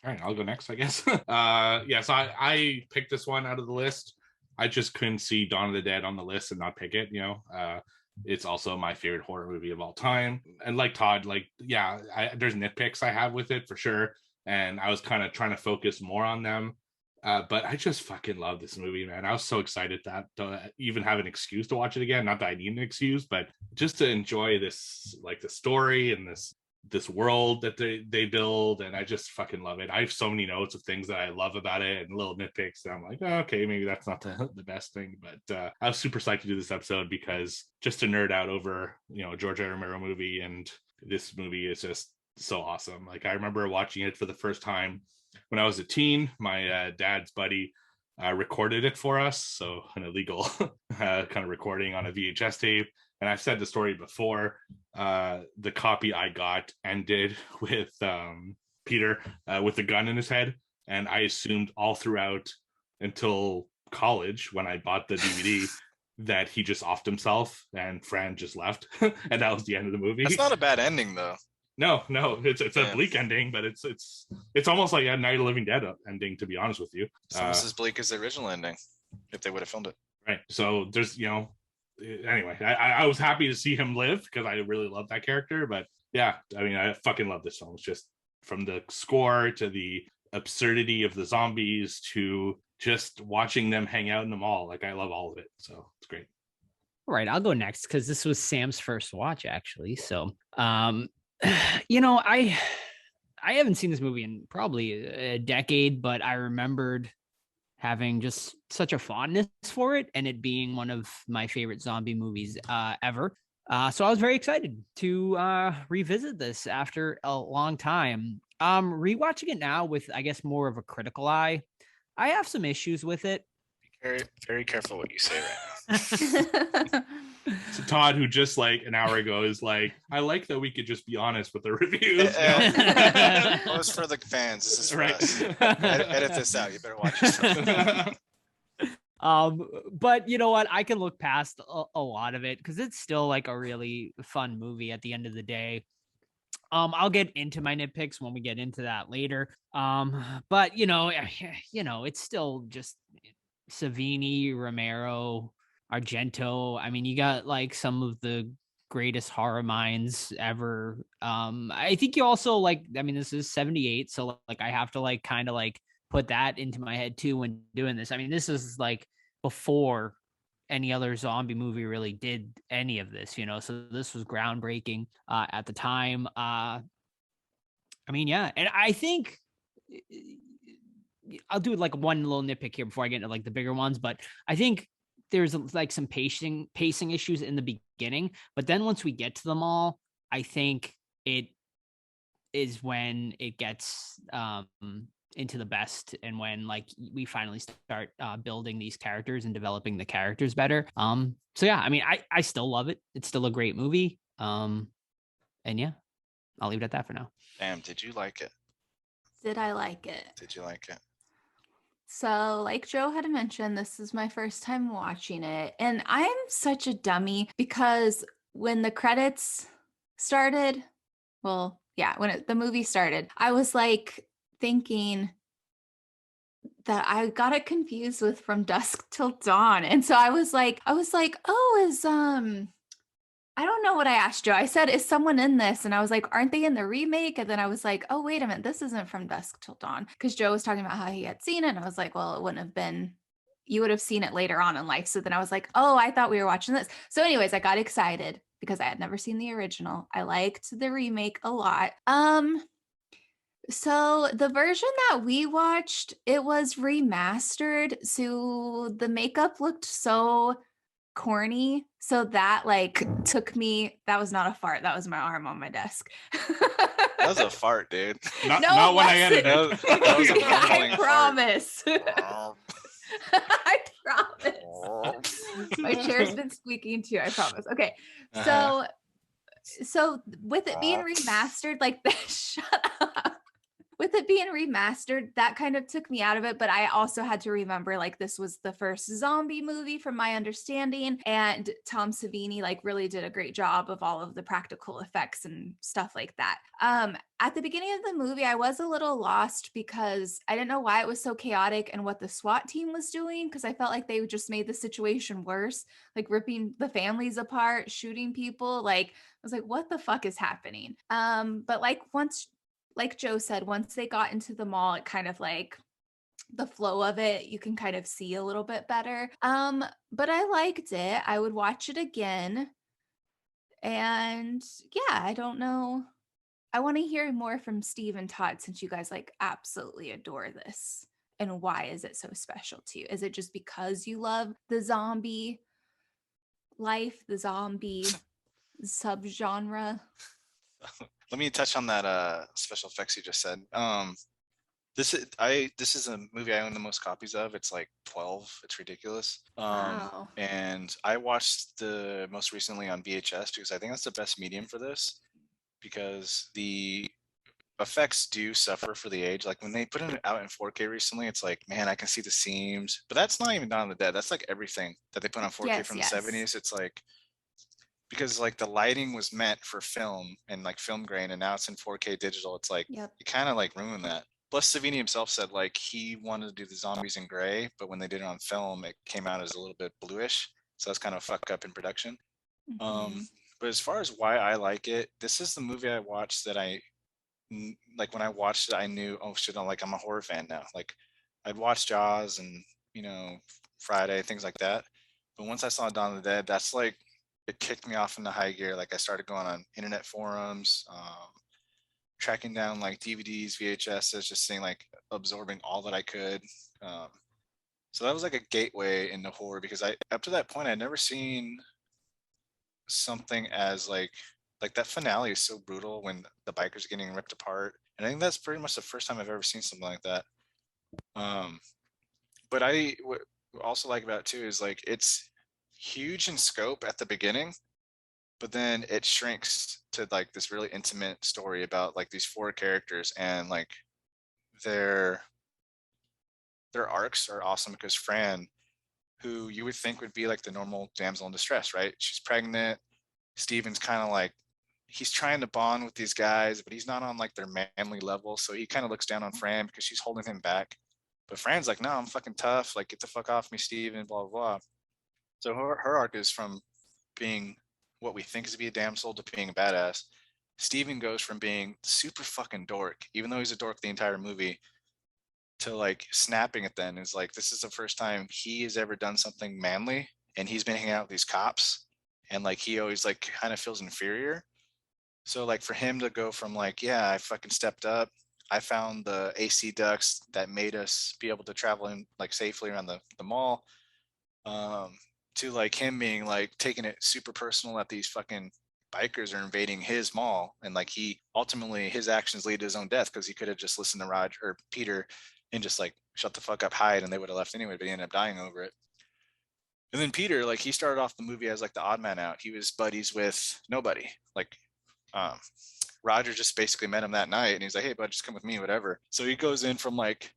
All right, I'll go next, I guess. Yeah, so I picked this one out of the list I just couldn't see Dawn of the Dead on the list and not pick it. It's also my favorite horror movie of all time. And like Todd, like, yeah, there's nitpicks I have with it for sure. And I was kind of trying to focus more on them. But I just fucking love this movie, man. I was so excited that to even have an excuse to watch it again. Not that I need an excuse, but just to enjoy this, like the story and this world that they build. And I just fucking love it. I have so many notes of things that I love about it and little nitpicks that I'm like, oh, okay, maybe that's not the best thing. But I was super psyched to do this episode because just to nerd out over, George A. Romero movie. And this movie is just so awesome. Like I remember watching it for the first time when I was a teen. My dad's buddy recorded it for us, so an illegal kind of recording on a VHS tape. And I've said the story before. The copy I got ended with Peter with a gun in his head, and I assumed all throughout until college when I bought the DVD that he just offed himself and Fran just left, and that was the end of the movie. That's not a bad ending though. No, it's a bleak ending, but it's almost like a Night of the Living Dead ending, to be honest with you. It's almost as bleak as the original ending, if they would have filmed it. Right. So there's, anyway, I was happy to see him live because I really love that character. But yeah, I mean, I fucking love this film. It's just from the score to the absurdity of the zombies to just watching them hang out in the mall. Like I love all of it. So it's great. All right, I'll go next because this was Sam's first watch, actually. So, I haven't seen this movie in probably a decade, but I remembered having just such a fondness for it and it being one of my favorite zombie movies ever. So I was very excited to revisit this after a long time. Rewatching it now with, I guess, more of a critical eye, I have some issues with it. Very, very careful what you say right now. So Todd, who just like an hour ago is like, I like that we could just be honest with the reviews. Well, it's for the fans. This is for us. Edit this out. You better watch yourself. But you know what? I can look past a lot of it because it's still like a really fun movie at the end of the day. I'll get into my nitpicks when we get into that later. But it's still just Savini, Romero, Argento. I mean, you got like some of the greatest horror minds ever. I think you also this is 78, so like I have to like kind of like put that into my head too when doing this. I mean, this is like before any other zombie movie really did any of this, so this was groundbreaking at the time. And I think I'll do like one little nitpick here before I get into like the bigger ones, but I think there's like some pacing issues in the beginning, but then once we get to them all, I think it is when it gets into the best and when like we finally start building these characters and developing the characters better. So yeah, I mean, I still love it. It's still a great movie. And yeah, I'll leave it at that for now. Damn, did you like it? Did I like it? Did you like it? So, like Joe had mentioned, this is my first time watching it. And I'm such a dummy because when the credits started, when the movie started, I was like thinking that I got it confused with From Dusk Till Dawn. And so I was like, oh, is I don't know what I asked Joe. I said, is someone in this? And I was like, aren't they in the remake? And then I was like, oh, wait a minute, this isn't From Dusk Till Dawn. Because Joe was talking about how he had seen it. And I was like, well, it wouldn't have been, you would have seen it later on in life. So then I was like, oh, I thought we were watching this. So anyways, I got excited because I had never seen the original. I liked the remake a lot. So the version that we watched, it was remastered. So the makeup looked so corny. So that like took me, that was not a fart. That was my arm on my desk. That was a fart, dude. Not when I edited. That was a I fart. promise. I promise. My chair's been squeaking too. I promise. Okay. So with it being remastered, like that, shut up. with it being remastered, that kind of took me out of it. But I also had to remember, like, this was the first zombie movie from my understanding. And Tom Savini, like, really did a great job of all of the practical effects and stuff like that. At the beginning of the movie, I was a little lost because I didn't know why it was so chaotic and what the SWAT team was doing, because I felt like they just made the situation worse, like ripping the families apart, shooting people. Like, I was like, what the fuck is happening? But like once, like Joe said, once they got into the mall, it kind of like the flow of it, you can kind of see a little bit better. But I liked it. I would watch it again. And yeah, I don't know. I want to hear more from Steve and Todd, since you guys like absolutely adore this. And why is it so special to you? Is it just because you love the zombie life, the zombie subgenre? Let me touch on that special effects you just said. This is a movie I own the most copies of. It's like 12. It's ridiculous. Wow. And I watched the most recently on VHS because I think that's the best medium for this, because the effects do suffer for the age. Like when they put it out in 4K recently, it's like, man, I can see the seams. But that's not even Dawn of the Dead. That's like everything that they put on 4K Yes, from yes. the 70s. It's like, because like the lighting was meant for film and like film grain, and now it's in 4K digital. It's like, Yep. you kind of like ruin that. Plus, Savini himself said like he wanted to do the zombies in gray, but when they did it on film, it came out as a little bit bluish. So that's kind of fuck up in production. Mhm. But as far as why I like it, this is the movie I watched that like when I watched it, I knew, oh shit, I'm a horror fan now. Like I'd watched Jaws and, Friday, things like that. But once I saw Dawn of the Dead, that's like, it kicked me off into high gear. Like I started going on internet forums, tracking down like DVDs, VHSs, just seeing like absorbing all that I could. Um, so that was like a gateway into horror, because up to that point I'd never seen something as like that finale is so brutal when the bikers are getting ripped apart. And I think that's pretty much the first time I've ever seen something like that. Um, but what I also like about it too is like it's huge in scope at the beginning, but then it shrinks to like this really intimate story about like these four characters, and like their their arcs are awesome, because Fran, who you would think would be like the normal damsel in distress, right? She's pregnant. Steven's kind of like, he's trying to bond with these guys, but he's not on like their manly level. So he kind of looks down on Fran because she's holding him back. But Fran's like, no, I'm fucking tough. Like, get the fuck off me, Steven, blah, blah, blah. So her arc is from being what we think is to be a damsel to being a badass. Steven goes from being super fucking dork, even though he's a dork the entire movie, to like snapping at then. Is like, this is the first time he has ever done something manly, and he's been hanging out with these cops, and like he always like kind of feels inferior. So like for him to go from like, yeah, I fucking stepped up, I found the AC ducts that made us be able to travel in like safely around the mall, um, to like him being like taking it super personal that these fucking bikers are invading his mall, and like he ultimately, his actions lead to his own death, because he could have just listened to Roger or Peter and just like shut the fuck up, hide, and they would have left anyway, but he ended up dying over it. And then Peter, like he started off the movie as like the odd man out. He was buddies with nobody. Like um, Roger just basically met him that night, and he's like, hey bud, just come with me, whatever. So he goes in from like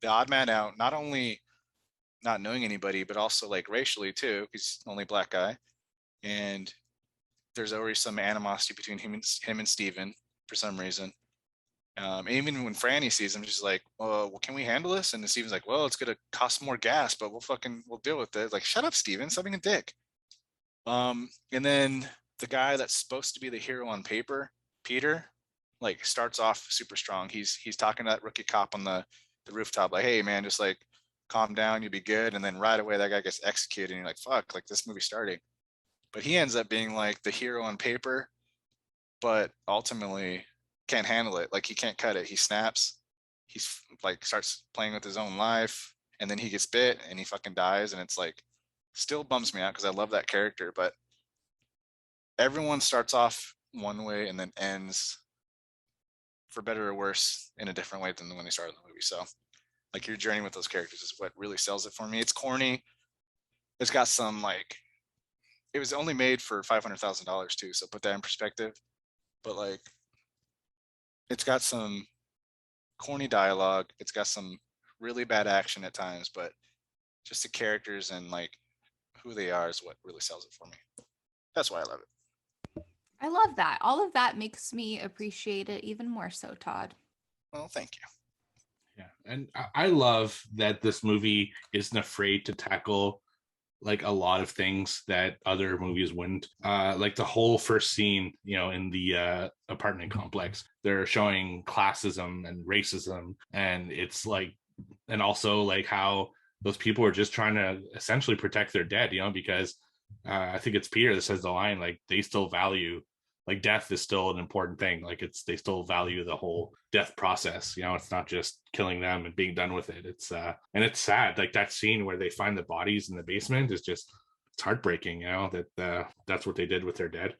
the odd man out, not only not knowing anybody, but also like racially too, because he's only black guy. And there's already some animosity between him and Steven for some reason. And even when Franny sees him, she's like, well, can we handle this? And Steven's like, well, it's gonna cost more gas, but we'll deal with it. Like, shut up, Steven, stop being a dick. And then the guy that's supposed to be the hero on paper, Peter, like starts off super strong. He's talking to that rookie cop on the rooftop, like, hey man, just like calm down, you'll be good. And then right away that guy gets executed, and you're like, fuck, like this movie's starting. But he ends up being like the hero on paper, but ultimately can't handle it. Like he can't cut it. He snaps. He's like starts playing with his own life, and then he gets bit and he fucking dies. And it's like, still bums me out because I love that character, but everyone starts off one way and then ends, for better or worse, in a different way than when they started the movie. So like your journey with those characters is what really sells it for me. It's corny. It's got some like, it was only made for $500,000 too, so put that in perspective. But like, it's got some corny dialogue. It's got some really bad action at times, but just the characters and like who they are is what really sells it for me. That's why I love it. I love that. All of that makes me appreciate it even more so, Todd. Well, thank you. Yeah, and I love that this movie isn't afraid to tackle like a lot of things that other movies wouldn't. Like the whole first scene, you know, in the apartment complex, they're showing classism and racism, and it's like, and also like how those people are just trying to essentially protect their dead, you know, because I think it's Peter that says the line, like they still value, like death is still an important thing. Like they still value the whole death process. You know, it's not just killing them and being done with it. It's and it's sad. Like that scene where they find the bodies in the basement is just, it's heartbreaking. You know, that that's what they did with their dead.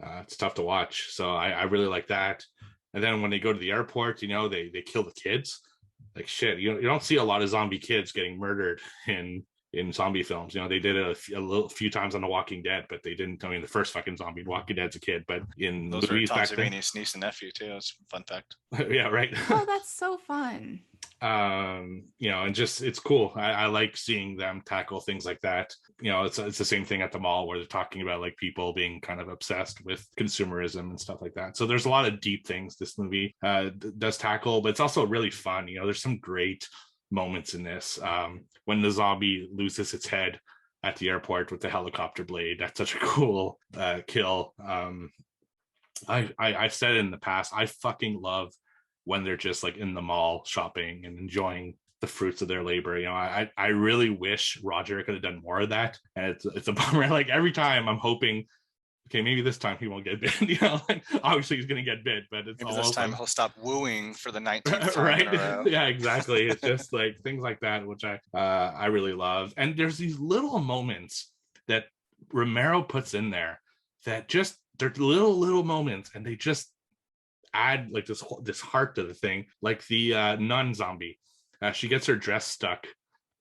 It's tough to watch. So I really like that. And then when they go to the airport, you know, they kill the kids. Like shit, you don't see a lot of zombie kids getting murdered in zombie films. You know, they did it a few times on The Walking Dead, but they didn't. I mean, the first fucking zombie Walking Dead's a kid, but in those movies are Tom back then, Savini's niece and nephew too. That's a fun fact. yeah, right. Oh, that's so fun. You know, and just it's cool. I like seeing them tackle things like that. You know, it's the same thing at the mall where they're talking about like people being kind of obsessed with consumerism and stuff like that. So there's a lot of deep things this movie does tackle, but it's also really fun. You know, there's some great moments in this. When the zombie loses its head at the airport with the helicopter blade, that's such a cool kill. I've said it in the past, I fucking love when they're just like in the mall shopping and enjoying the fruits of their labor. You know, I really wish Roger could have done more of that, and it's a bummer. Like every time I'm hoping, okay, maybe this time he won't get bit. You know, like obviously he's gonna get bit, but it's maybe this time like, he'll stop wooing for the 19th time right? in a row. Yeah, exactly. It's just like things like that, which I really love. And there's these little moments that Romero puts in there that just, they're little moments, and they just add like this heart to the thing. Like the nun zombie, she gets her dress stuck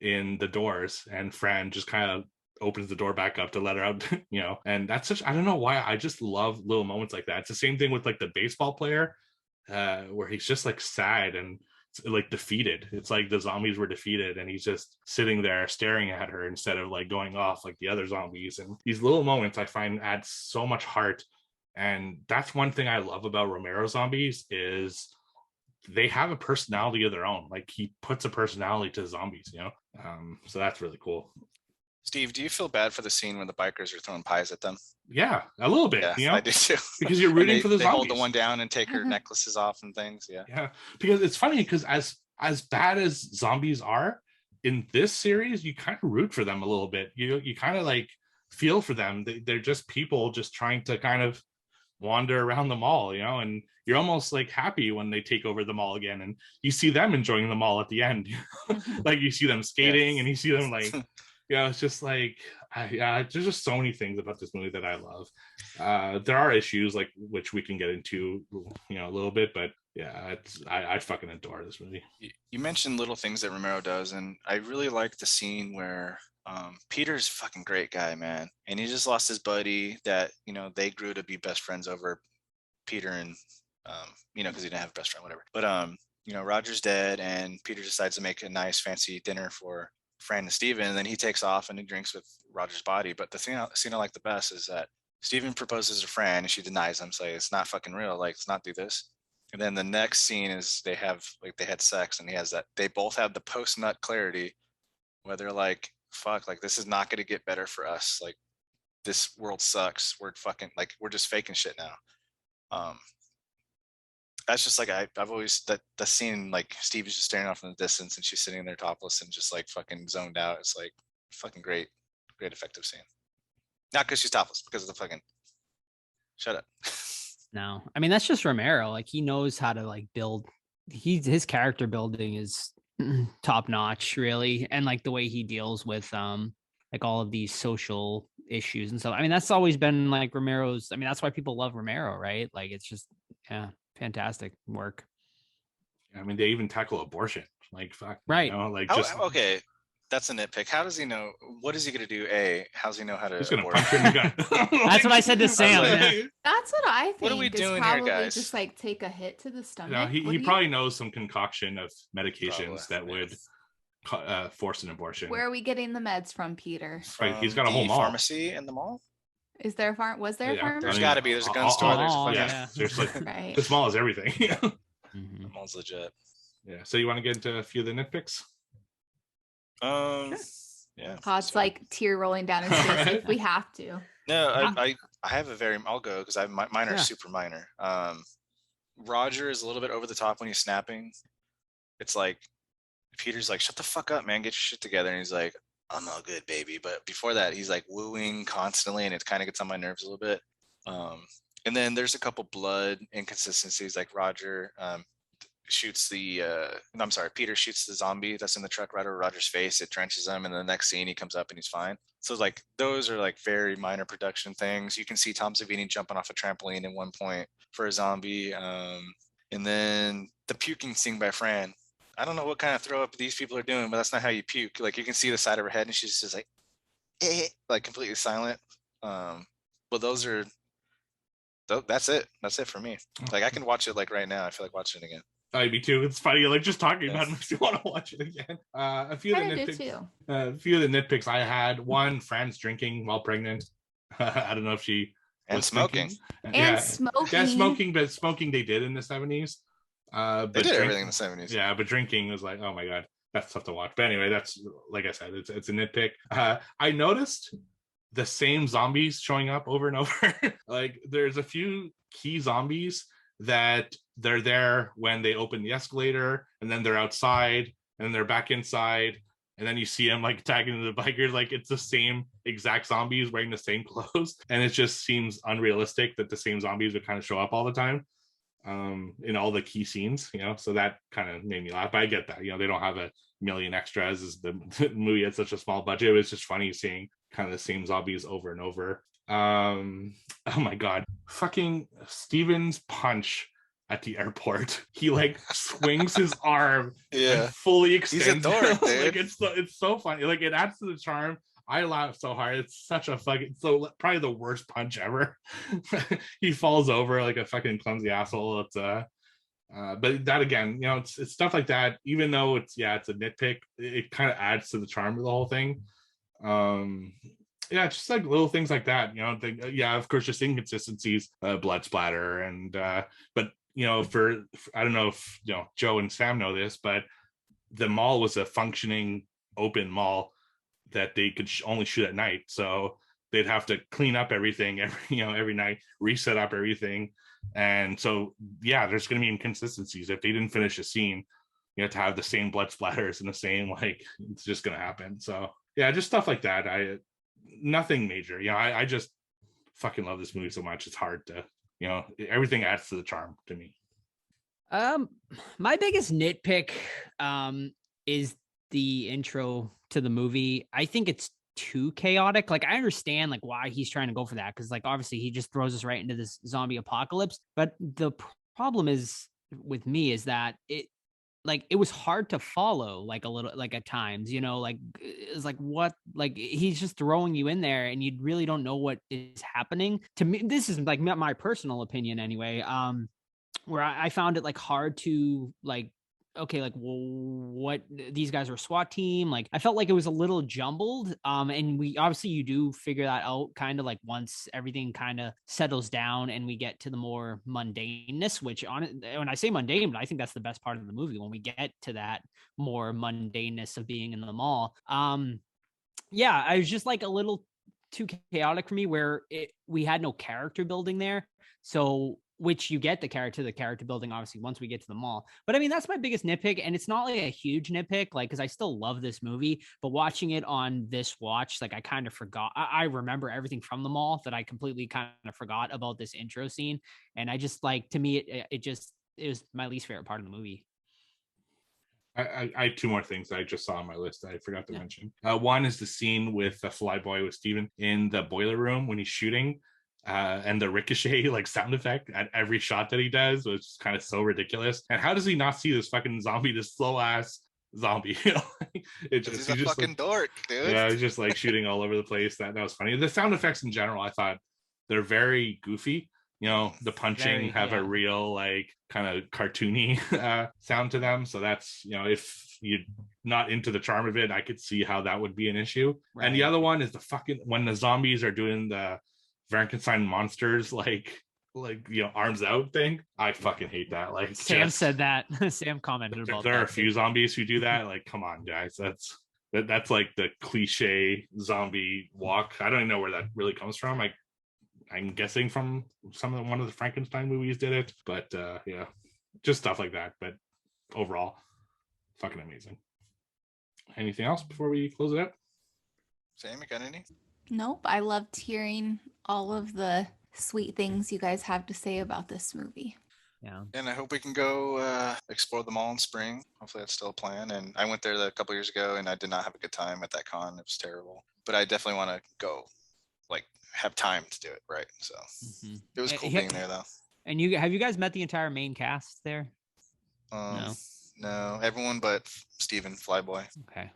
in the doors, and Fran just kind of opens the door back up to let her out. You know, and that's such, I don't know why, I just love little moments like that. It's the same thing with like the baseball player, where he's just like sad and like defeated. It's like the zombies were defeated and he's just sitting there staring at her instead of like going off like the other zombies. And these little moments I find add so much heart. And that's one thing I love about Romero zombies is they have a personality of their own. Like he puts a personality to zombies, you know? So that's really cool. Steve, do you feel bad for the scene when the bikers are throwing pies at them? Yeah, a little bit. Yeah, you know? I do too. Because you're rooting for the they zombies. hold the one down and take her necklaces off and things. Yeah. Yeah, because it's funny because as bad as zombies are in this series, you kind of root for them a little bit. You kind of like feel for them. They're just people just trying to kind of wander around the mall, you know, and you're almost like happy when they take over the mall again, and you see them enjoying the mall at the end. Like you see them skating, and you see them like, you know, it's just like, there's just so many things about this movie that I love. There are issues like which we can get into, you know, a little bit, but yeah, I fucking adore this movie. You mentioned little things that Romero does, and I really like the scene where Peter's a fucking great guy, man, and he just lost his buddy that, you know, they grew to be best friends over Peter and you know, because he didn't have a best friend, whatever. But you know, Roger's dead, and Peter decides to make a nice fancy dinner for Fran and Steven, and then he takes off and he drinks with Roger's body. But the scene I like the best is that Steven proposes to Fran and she denies him, saying it's not fucking real, like let's not do this. And then the next scene is they had sex, and he has that, they both have the post nut clarity where they're like, fuck, like this is not going to get better for us, like this world sucks, we're fucking, like we're just faking shit now. That's just like I've always, that the scene, like Steve is just staring off in the distance and she's sitting there topless and just like fucking zoned out. It's like fucking great effective scene. Not because she's topless, because of the fucking, shut up. No, I mean, that's just Romero. Like he knows how to like build. His character building is top notch, really, and like the way he deals with like all of these social issues and stuff. I mean, that's always been like Romero's. I mean, that's why people love Romero, right? Like it's just, yeah, fantastic work. I mean, they even tackle abortion. Like fuck, right? You know, like Oh, just okay. That's a nitpick. How does he know? What is he going to do? How does he know how to? He's gonna abort? punch her in the gut. That's what I said to Sam. like- Yeah. That's what I think. What are we is doing here, probably guys? Just like take a hit to the No, stomach. he probably knows some concoction of medications that would force an abortion. Where are we getting the meds from, Peter? Right, he's got a the mall. Pharmacy in the mall. Is there a farm? Was there a pharmacy? There's got to be. There's a gun store. There's a all- fucking. yeah. There's like Right. this mall is everything. The mall's legit. Yeah. So you want to get into a few of the nitpicks? Yeah. Todd's so- like tear rolling down his face Right. if we have to. No, I have a very. I'll go because mine are Yeah. super minor. Roger is a little bit over the top when he's snapping. It's like Peter's like, "Shut the fuck up, man. Get your shit together." And he's like, "I'm all good, baby." But before that, he's like wooing constantly, and it kind of gets on my nerves a little bit. And then there's a couple blood inconsistencies, like Roger shoots Peter shoots the zombie that's in the truck right over Roger's face. It trenches him, and the next scene he comes up and he's fine. So like those are like very minor production things. You can see Tom Savini jumping off a trampoline at one point for a zombie. And then the puking scene by Fran. I don't know what kind of throw up these people are doing, but that's not how you puke. Like you can see the side of her head and she's just like, like completely silent. But those are, that's it. That's it for me. Like I can watch it like right now. I feel like watching it again. Me too. It's funny, like just talking about it makes me want to watch it again. A few of the I did nitpicks. too. A few of the nitpicks I had. One, Fran's drinking while pregnant. I don't know if she And was smoking. thinking- And smoking. Yeah, smoking, but smoking they did in the 70s. But They did everything drinking- in the 70s. Yeah, but drinking was like, oh my god, that's tough to watch. But anyway, that's like I said, it's a nitpick. I noticed the same zombies showing up over and over. Like there's a few key zombies that they're there when they open the escalator, and then they're outside, and then they're back inside, and then you see them like tagging the bikers. Like it's the same exact zombies wearing the same clothes, and it just seems unrealistic that the same zombies would kind of show up all the time in all the key scenes, so that kind of made me laugh. But I get that, they don't have a million extras, as the movie had such a small budget. It was just funny seeing kind of the same zombies over and over. Oh my god, fucking Steven's punch at the airport. He like swings his arm and fully extends. He's a dork, dude. Like it's so funny. Like it adds to the charm. I laugh so hard. It's such a fucking probably the worst punch ever. He falls over like a fucking clumsy asshole. It's but that again, it's stuff like that. Even though it's a nitpick, it kind of adds to the charm of the whole thing. Yeah, just like little things like that. Of course, just inconsistencies, blood splatter, and but for I don't know if Joe and Sam know this, but the mall was a functioning open mall that they could only shoot at night, so they'd have to clean up everything every night, reset up everything, and so there's going to be inconsistencies. If they didn't finish a scene, you have to have the same blood splatters and the same, it's just going to happen. So just stuff like that. Nothing major. I just fucking love this movie so much. It's hard to everything adds to the charm to me. My biggest nitpick is the intro to the movie. I think it's too chaotic. Like I understand like why he's trying to go for that, because like obviously he just throws us right into this zombie apocalypse. But the problem is with me is that it was hard to follow, like a little, like at times, like it's like what, like he's just throwing you in there and you really don't know what is happening. To me, this is like my personal opinion anyway, where I found it like hard to like, okay, like, well, what, these guys are a SWAT team. Like I felt like it was a little jumbled. And we obviously you do figure that out kind of like once everything kind of settles down and we get to the more mundaneness, which when I say mundane, but I think that's the best part of the movie, when we get to that more mundaneness of being in the mall. I was just like a little too chaotic for me, where we had no character building there. So which you get the character building obviously once we get to the mall. But I mean, that's my biggest nitpick, and it's not like a huge nitpick, like, because I still love this movie, but watching it on this watch, like I kind of forgot. I remember everything from the mall that I completely kind of forgot about this intro scene, and I just like, to me it was my least favorite part of the movie. I had two more things that I just saw on my list that I forgot to mention. One is the scene with the Flyboy with Steven in the boiler room when he's shooting. And the ricochet like sound effect at every shot that he does was kind of so ridiculous. And how does he not see this fucking zombie, this slow ass zombie. It just He's a fucking dork, dude. Yeah, he's just like shooting all over the place. That was funny. The sound effects in general, I thought they're very goofy. The punching have a real like kind of cartoony sound to them. So that's if you're not into the charm of it, I could see how that would be an issue. Right. And the other one is the fucking when the zombies are doing the Frankenstein monsters like arms out thing. I fucking hate that. Like Sam said that. Sam commented about that. There are a few zombies who do that. Like, come on, guys. That's like the cliche zombie walk. I don't even know where that really comes from. I'm guessing from one of the Frankenstein movies did it, but yeah, just stuff like that. But overall, fucking amazing. Anything else before we close it out? Sam, you got any? Nope. I loved hearing all of the sweet things you guys have to say about this movie. Yeah. And I hope we can go explore the mall in spring. Hopefully that's still a plan. And I went there a couple years ago and I did not have a good time at that con. It was terrible. But I definitely want to go, have time to do it, right? So It was cool being there though. And have you guys met the entire main cast there? No, everyone but Steven Flyboy. Okay.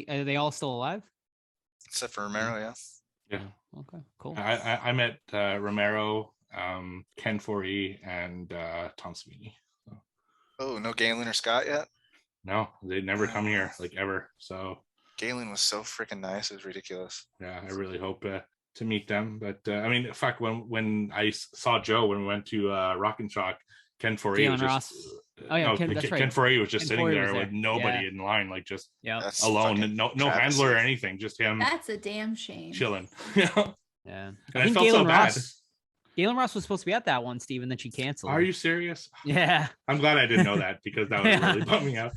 Are they all still alive? Except for Romero, yeah. Yeah. Okay, cool. I met Romero, Ken Foree, and Tom Savini. So. Oh, no Galen or Scott yet? No, they never come here, ever. So Galen was so freaking nice. It was ridiculous. Yeah, I really hope to meet them. But I mean, in fact, when I saw Joe when we went to Rock and Shock, Ken Foree was just Ken Foree was just sitting there with nobody in line, just alone, and no handler or anything, just him. That's a damn shame. Chilling. Yeah. And I felt so bad. Galen Ross was supposed to be at that one, Steven, that she canceled. Are you serious? Yeah. I'm glad I didn't know that because that would really bum me out.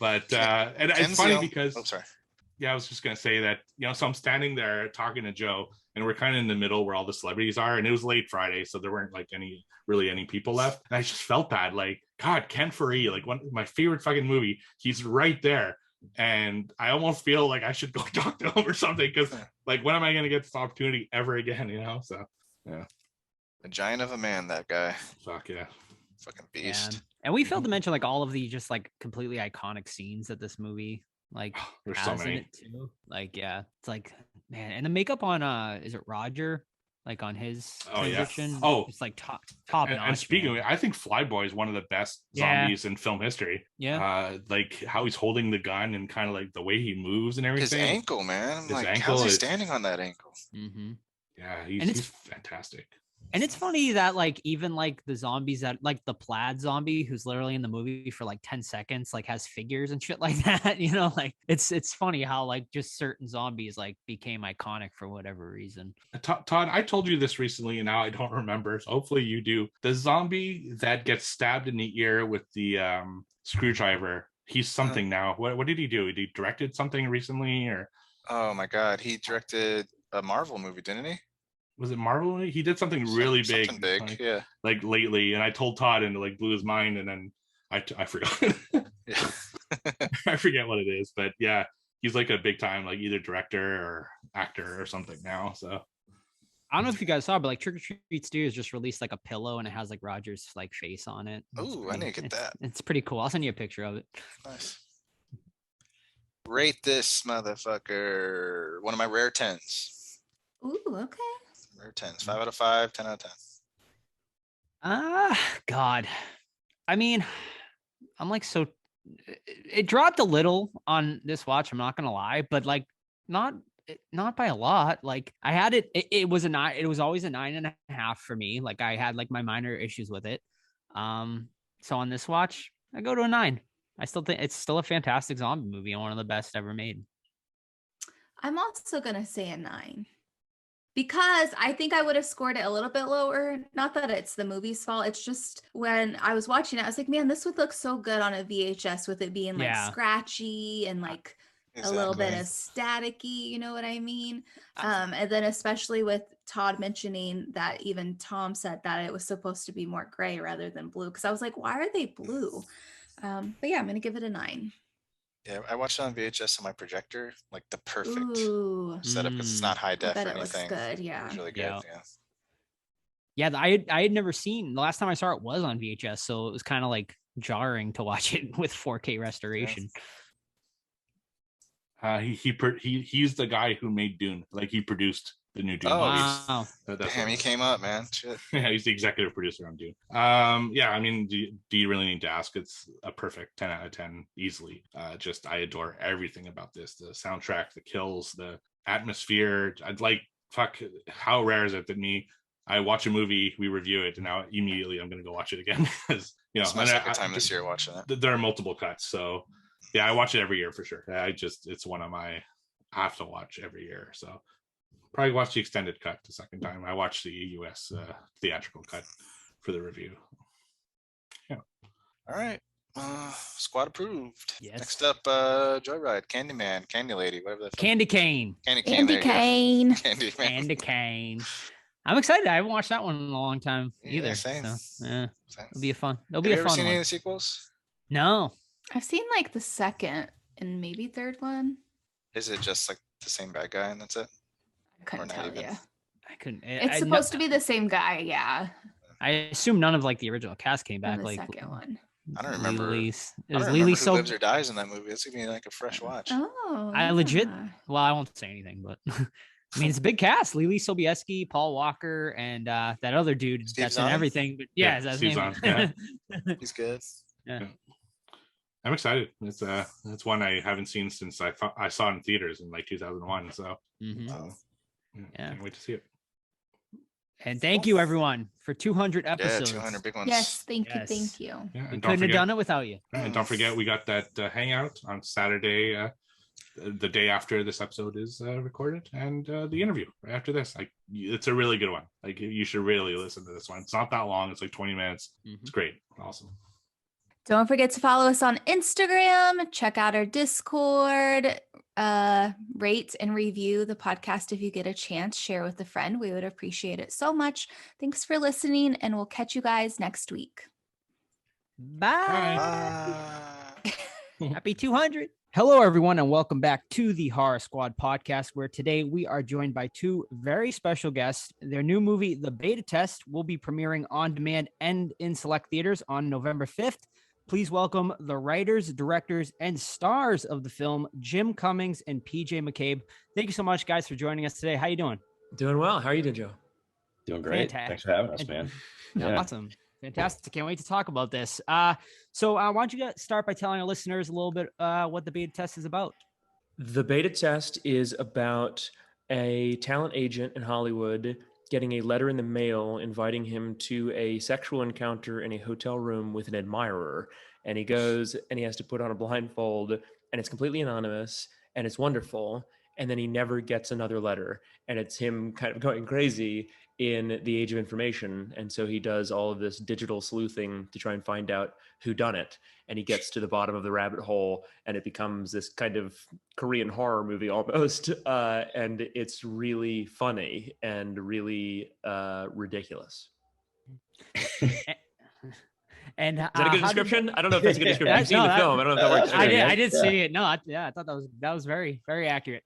But and it's funny because yeah, I was just gonna say that, so I'm standing there talking to Joe, and we're kind of in the middle where all the celebrities are, and it was late Friday, so there weren't any people left. And I just felt bad, God, Ken Foree, one of my favorite fucking movie, he's right there. And I almost feel like I should go talk to him or something, because when am I gonna get this opportunity ever again? So yeah. A giant of a man, that guy. Fuck yeah. Fucking beast. Yeah. And we failed to mention all of the just completely iconic scenes that this movie there's so many. In it too. Yeah, it's man, and the makeup on is it Roger, on his transition? Yeah. Oh, it's top notch. And speaking of it, I think Flyboy is one of the best zombies in film history. Yeah. How he's holding the gun and kind of the way he moves and everything. His ankle, man. How's he standing on that ankle? Mm-hmm. Yeah, he's fantastic. And it's funny that even the zombies that the plaid zombie who's literally in the movie for 10 seconds has figures and shit like that, it's funny how just certain zombies became iconic for whatever reason. Todd, I told you this recently and now I don't remember, so hopefully you do. The zombie that gets stabbed in the ear with the screwdriver, he's something now. What did he do? He directed something recently, or? Oh my god, he directed a Marvel movie, didn't he? Was it Marvel? He did something really big, yeah. Lately, and I told Todd, and it blew his mind, and then I forgot. Yeah. I forget what it is, but yeah, he's a big time, either director or actor or something now. So I don't know if you guys saw, but Trick or Treat Studios just released a pillow, and it has Roger's face on it. Oh, I need to get that. It's pretty cool. I'll send you a picture of it. Nice. Rate this motherfucker one of my rare 10s. Ooh, okay. Rare 10s. 5 out of 5, 10 out of 10. God. I mean, I'm so it dropped a little on this watch, I'm not gonna lie, but not by a lot. I had it was a 9, it was always a 9.5 for me. I had my minor issues with it. So on this watch, I go to a 9. I still think it's still a fantastic zombie movie and one of the best ever made. I'm also gonna say a 9. Because I think I would have scored it a little bit lower. Not that it's the movie's fault. It's just when I was watching it, I was like, man, this would look so good on a VHS with it being scratchy and a little bit of staticky, you know what I mean? And then especially with Todd mentioning that even Tom said that it was supposed to be more gray rather than blue. Because I was like, why are they blue? But yeah, I'm going to give it a 9. Yeah, I watched it on VHS on my projector, the perfect setup, because it's not high def or anything. Looks good, yeah. It was really good, yeah. I had never seen, the last time I saw it was on VHS, so it was kind of jarring to watch it with 4K restoration. He's the guy who made Dune. Like, he produced the new Dune. Oh, movies. Wow. Damn, he came up, man. Shit. Yeah, he's the executive producer on Dune. Yeah, I mean, do you really need to ask? It's a perfect 10 out of 10 easily. Just, I adore everything about this. The soundtrack, the kills, the atmosphere. I'd like, fuck, how rare is it that I watch a movie, we review it, and now immediately I'm going to go watch it again. Because, It's my second time this year watching it. There are multiple cuts, so yeah, I watch it every year for sure. It's one of my, I have to watch every year. So probably watch the extended cut the second time. I watched the US theatrical cut for the review. Yeah. All right. Squad approved. Yes. Next up, Joyride, Candyman, Candy Lady, whatever that. Candy Cane. Candy Cane. Candyman. Candy Cane. I'm excited. I haven't watched that one in a long time either. Yeah, same. So, yeah, Same. it'll be a fun. It'll Have be you a ever fun seen any one. of the sequels? No, I've seen like the second and maybe third one. Is it just like the same bad guy and that's it? I couldn't not tell even. you. I couldn't. It's supposed to be the same guy, yeah. I assume none of like the original cast came In back. the Like second one. I don't remember. Lily, I is don't Lily remember who so? lives or dies in that movie. It's gonna be like a fresh watch. Oh, I legit. yeah. Well, I won't say anything, but I mean, it's a big cast: Lily Sobieski, Paul Walker, and that other dude Steve that's Zahn? in everything. But yeah, Yeah, that's Steve his name. Zahn, He's good. Yeah. I'm excited. It's one I haven't seen since I saw it in theaters in like 2001. So Mhm. Yeah. can't wait to see it. And thank you, everyone, for 200 Yeah, episodes. 200 big ones. Yes, thank Yes. you. Yeah, We and don't couldn't have forget, done it without you. and don't forget, we got that hangout on Saturday, the day after this episode is recorded, and the interview right after this. Like, it's a really good one. Like, you should really listen to this one. It's not that long. It's like 20 minutes. It's great. Awesome. Don't forget to follow us on Instagram, check out our Discord, rate and review the podcast if you get a chance, share with a friend. We would appreciate it so much. Thanks for listening, and we'll catch you guys next week. Bye. Happy 200. Hello, everyone, and welcome back to the Horror Squad podcast, where today we are joined by two very special guests. Their new movie, The Beta Test, will be premiering on demand and in select theaters on November 5th. Please welcome the writers, directors, and stars of the film, Jim Cummings and PJ McCabe. Thank you so much, guys, for joining us today. How you doing? Doing well. How are you doing, Joe? Doing great. Fantastic. Thanks for having us, man. Yeah. Awesome. Fantastic. Can't wait to talk about this. So why don't you guys start by telling our listeners a little bit what the beta test is about? The Beta Test is about a talent agent in Hollywood getting a letter in the mail inviting him to a sexual encounter in a hotel room with an admirer. And he goes and he has to put on a blindfold, and it's completely anonymous and it's wonderful. And then he never gets another letter, and it's him kind of going crazy in the age of information. And so he does all of this digital sleuthing to try and find out who done it. And he gets to the bottom of the rabbit hole, and it becomes this kind of Korean horror movie almost. And it's really funny and really ridiculous. And Is that a good description? I don't know if that's a good description. I've seen the film. I don't know if that works. I did see it. No, I thought that was very, very accurate.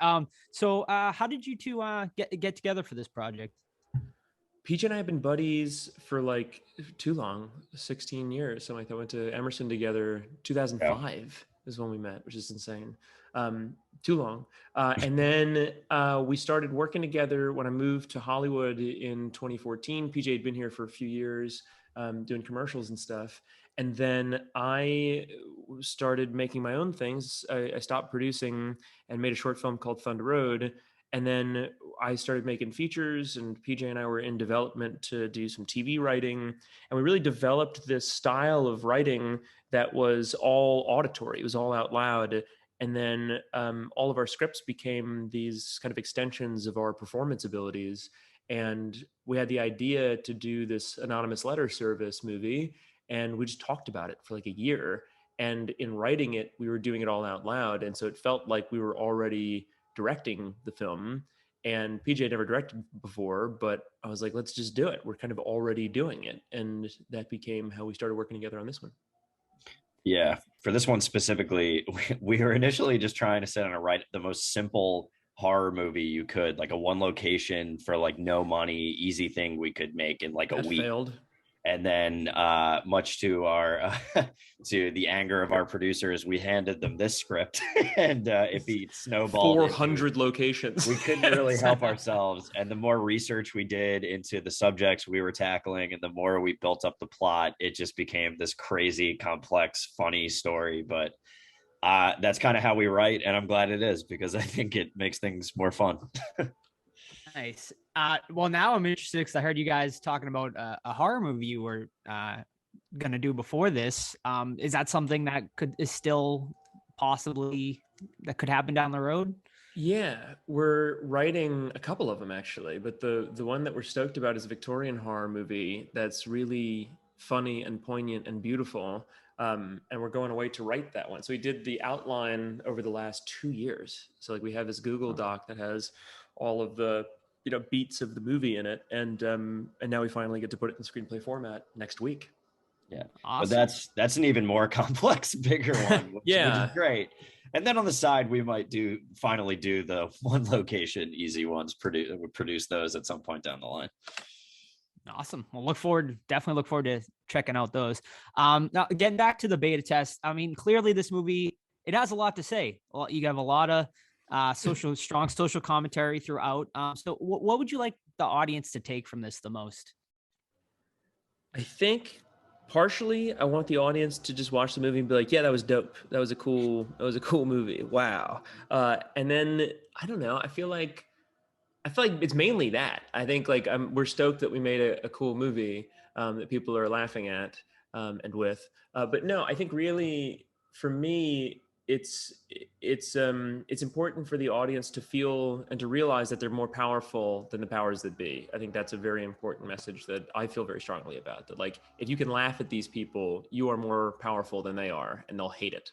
So how did you two get together for this project? PJ and I have been buddies for like too long, 16 years, something like that. Went to Emerson together. 2005 is when we met, which is insane. Too long. And then we started working together when I moved to Hollywood in 2014. PJ had been here for a few years, doing commercials and stuff. And then I started making my own things. I stopped producing and made a short film called Thunder Road. And then I started making features, and PJ and I were in development to do some TV writing. And we really developed this style of writing that was all auditory. It was all out loud. And then all of our scripts became these kind of extensions of our performance abilities. And we had the idea to do this anonymous letter service movie, and we just talked about it for like a year. And in writing it, we were doing it all out loud. And so it felt like we were already directing the film. And PJ had never directed before, but I was like, let's just do it. We're kind of already doing it. And that became how we started working together on this one. Yeah. For this one specifically, we were initially just trying to sit on the most simple horror movie you could, like a one location for like no money, easy thing we could make in like a That week. failed. And then, much to our to the anger of our producers, we handed them this script, and it beat snowballed 400 locations. We couldn't really help ourselves. And the more research we did into the subjects we were tackling, and the more we built up the plot, it just became this crazy, complex, funny story. But that's kind of how we write, and I'm glad it is, because I think it makes things more fun. Nice. Well, now I'm interested because I heard you guys talking about a horror movie you were gonna do before this. Is that something that is still possibly that could happen down the road? Yeah, we're writing a couple of them actually, but the one that we're stoked about is a Victorian horror movie that's really funny and poignant and beautiful. And we're going away to write that one. So we did the outline over the last 2 years. So like we have this Google Doc that has all of the beats of the movie in it, and now we finally get to put it in screenplay format next week. Yeah, awesome. But that's an even more complex, bigger one, which is great. And then on the side, we might finally do the one location easy ones. Produce those at some point down the line. Awesome. Well, definitely look forward to checking out those. Now getting back to the beta test. I mean, clearly this movie, it has a lot to say. Well, you have a lot of strong social commentary throughout. So what would you like the audience to take from this the most? I think partially I want the audience to just watch the movie and be like, yeah, that was dope. That was a cool movie. Wow. And then I don't know. I feel like it's mainly that. I think like we're stoked that we made a cool movie that people are laughing at and with. But no, I think really for me, it's important for the audience to feel and to realize that they're more powerful than the powers that be. I think that's a very important message that I feel very strongly about. That like if you can laugh at these people, you are more powerful than they are, and they'll hate it.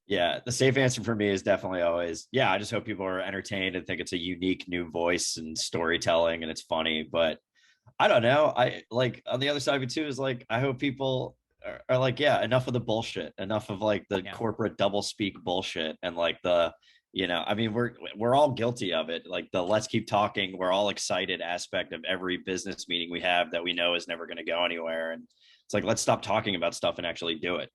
Yeah, the safe answer for me is definitely always, yeah, I just hope people are entertained and think it's a unique new voice and storytelling and it's funny. But I don't know. I like on the other side of it too is like, I hope people are like, yeah, enough of the bullshit, enough of like the corporate double speak bullshit. And like I mean, we're all guilty of it. Like the let's keep talking, we're all excited aspect of every business meeting we have that we know is never going to go anywhere. And it's like, let's stop talking about stuff and actually do it.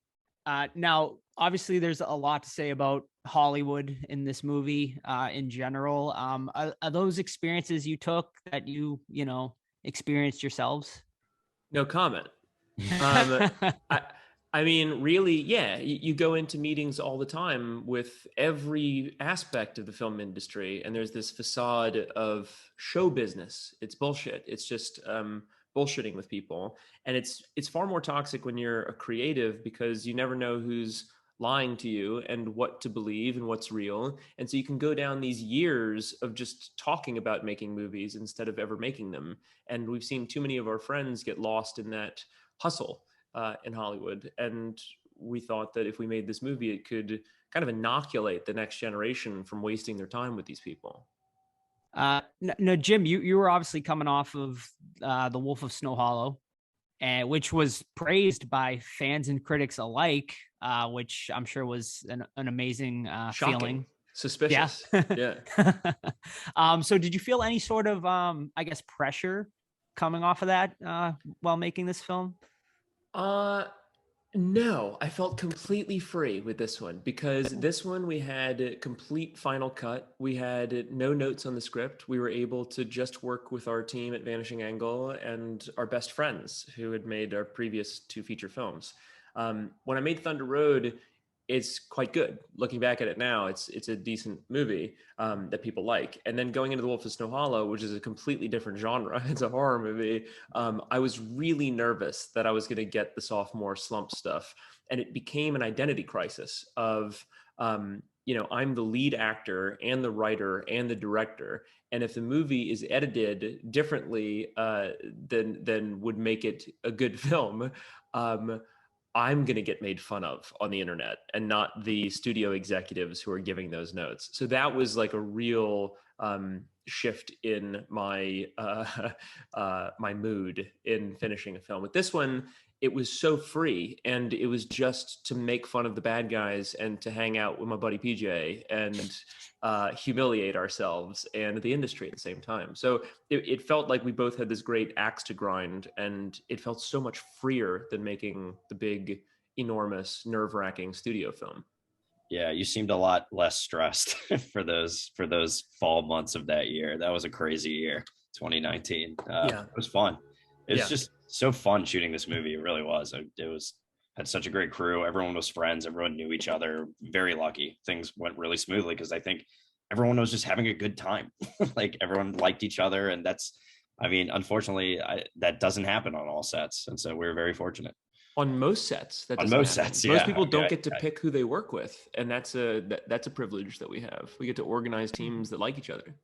Now, obviously, there's a lot to say about Hollywood in this movie in general. Are those experiences you took that you experienced yourselves? No comment. I mean, really, yeah, you go into meetings all the time with every aspect of the film industry, and there's this facade of show business. It's bullshit. It's just bullshitting with people. And it's far more toxic when you're a creative because you never know who's lying to you and what to believe and what's real. And so you can go down these years of just talking about making movies instead of ever making them. And we've seen too many of our friends get lost in that hustle in Hollywood. And we thought that if we made this movie, it could kind of inoculate the next generation from wasting their time with these people. No, Jim, you were obviously coming off of The Wolf of Snow Hollow, which was praised by fans and critics alike, which I'm sure was an amazing feeling. Suspicious. Yeah. So did you feel any sort of, I guess, pressure coming off of that while making this film? No, I felt completely free with this one because this one we had a complete final cut. We had no notes on the script. We were able to just work with our team at Vanishing Angle and our best friends who had made our previous 2 feature films. When I made Thunder Road, it's quite good. Looking back at it now, it's a decent movie that people like. And then going into The Wolf of Snow Hollow, which is a completely different genre, it's a horror movie. I was really nervous that I was going to get the sophomore slump stuff. And it became an identity crisis of, I'm the lead actor and the writer and the director. And if the movie is edited differently than would make it a good film, I'm going to get made fun of on the internet and not the studio executives who are giving those notes. So that was like a real shift in my my mood in finishing a film. With this one, it was so free, and it was just to make fun of the bad guys and to hang out with my buddy PJ and humiliate ourselves and the industry at the same time. So it felt like we both had this great axe to grind, and it felt so much freer than making the big, enormous, nerve-wracking studio film. Yeah, you seemed a lot less stressed for those fall months of that year. That was a crazy year, 2019. It was fun. It's just so fun shooting this movie. It really was. Had such a great crew. Everyone was friends. Everyone knew each other. Very lucky. Things went really smoothly because I think everyone was just having a good time. Like everyone liked each other, and unfortunately, that doesn't happen on all sets, and so we're very fortunate. On most sets, most people don't get to pick who they work with, and that's a privilege that we have. We get to organize teams that like each other.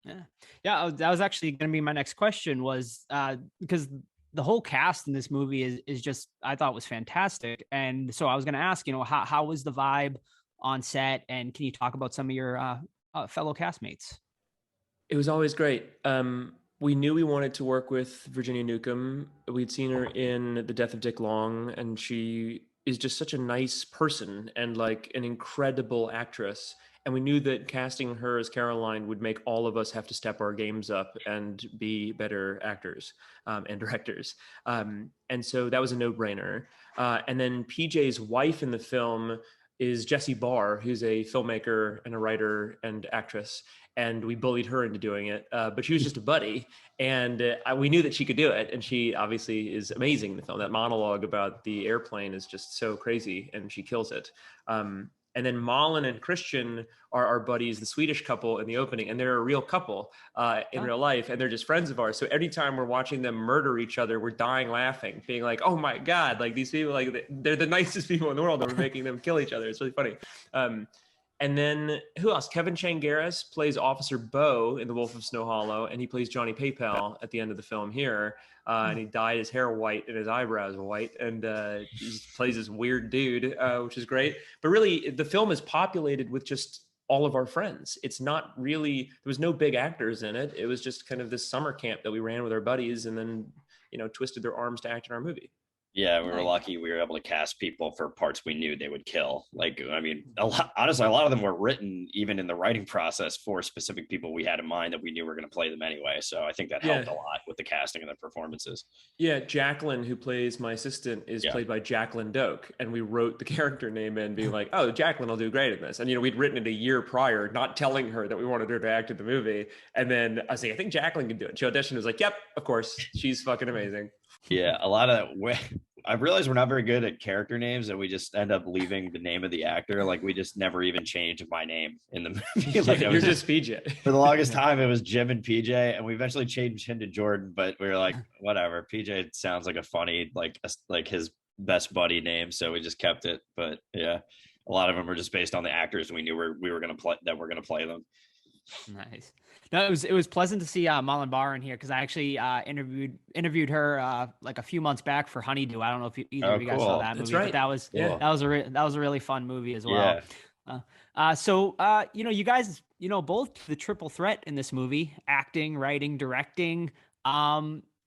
Yeah. That was actually going to be my next question, was because the whole cast in this movie is just, I thought, was fantastic, and so I was going to ask, how was the vibe on set, and can you talk about some of your fellow castmates? It was always great. We knew we wanted to work with Virginia Newcomb. We'd seen her in The Death of Dick Long, and she is just such a nice person and like an incredible actress. And we knew that casting her as Caroline would make all of us have to step our games up and be better actors and directors. And so that was a no-brainer. And then PJ's wife in the film is Jessie Barr, who's a filmmaker and a writer and actress. And we bullied her into doing it, but she was just a buddy, and we knew that she could do it, and she obviously is amazing in the film. That monologue about the airplane is just so crazy, and she kills it. And then Malin and Christian are our buddies, the Swedish couple in the opening, and they're a real couple in real life, and they're just friends of ours. So every time we're watching them murder each other, we're dying laughing, being like, "Oh my God, like these people, like they're the nicest people in the world, and we're making them kill each other." It's really funny. And then who else? Kevin Changaris plays Officer Bo in The Wolf of Snow Hollow, and he plays Johnny PayPal at the end of the film here. And he dyed his hair white and his eyebrows white, and he just plays this weird dude, which is great. But really, the film is populated with just all of our friends. It's not really, there was no big actors in it. It was just kind of this summer camp that we ran with our buddies, and then, twisted their arms to act in our movie. Yeah, we were lucky we were able to cast people for parts we knew they would kill. Honestly, a lot of them were written even in the writing process for specific people we had in mind that we knew were going to play them anyway. So I think that helped a lot with the casting and the performances. Yeah, Jacqueline, who plays my assistant, is played by Jacqueline Doak. And we wrote the character name in being like, oh, Jacqueline will do great in this. And, we'd written it a year prior, not telling her that we wanted her to act in the movie. And then I was like, I think Jacqueline can do it. She auditioned and was like, yep, of course. She's fucking amazing. Yeah, a lot of I realized we're not very good at character names, and we just end up leaving the name of the actor. Like we just never even changed my name in the movie. Like you're just PJ. For the longest time, it was Jim and PJ, and we eventually changed him to Jordan. But we were like, whatever. PJ sounds like a funny, like his best buddy name, so we just kept it. But yeah, a lot of them were just based on the actors we knew we were going to play that we're going to play them. Nice. No, it was pleasant to see Malin Barr in here, because I actually interviewed her like a few months back for Honeydew. I don't know if either of you guys saw that movie. That's right. But that was a really fun movie as well. Yeah. So you guys both the triple threat in this movie: acting, writing, directing.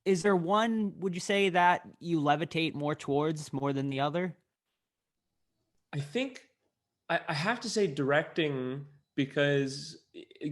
Is there one, would you say, that you levitate more towards more than the other? I think I have to say directing, because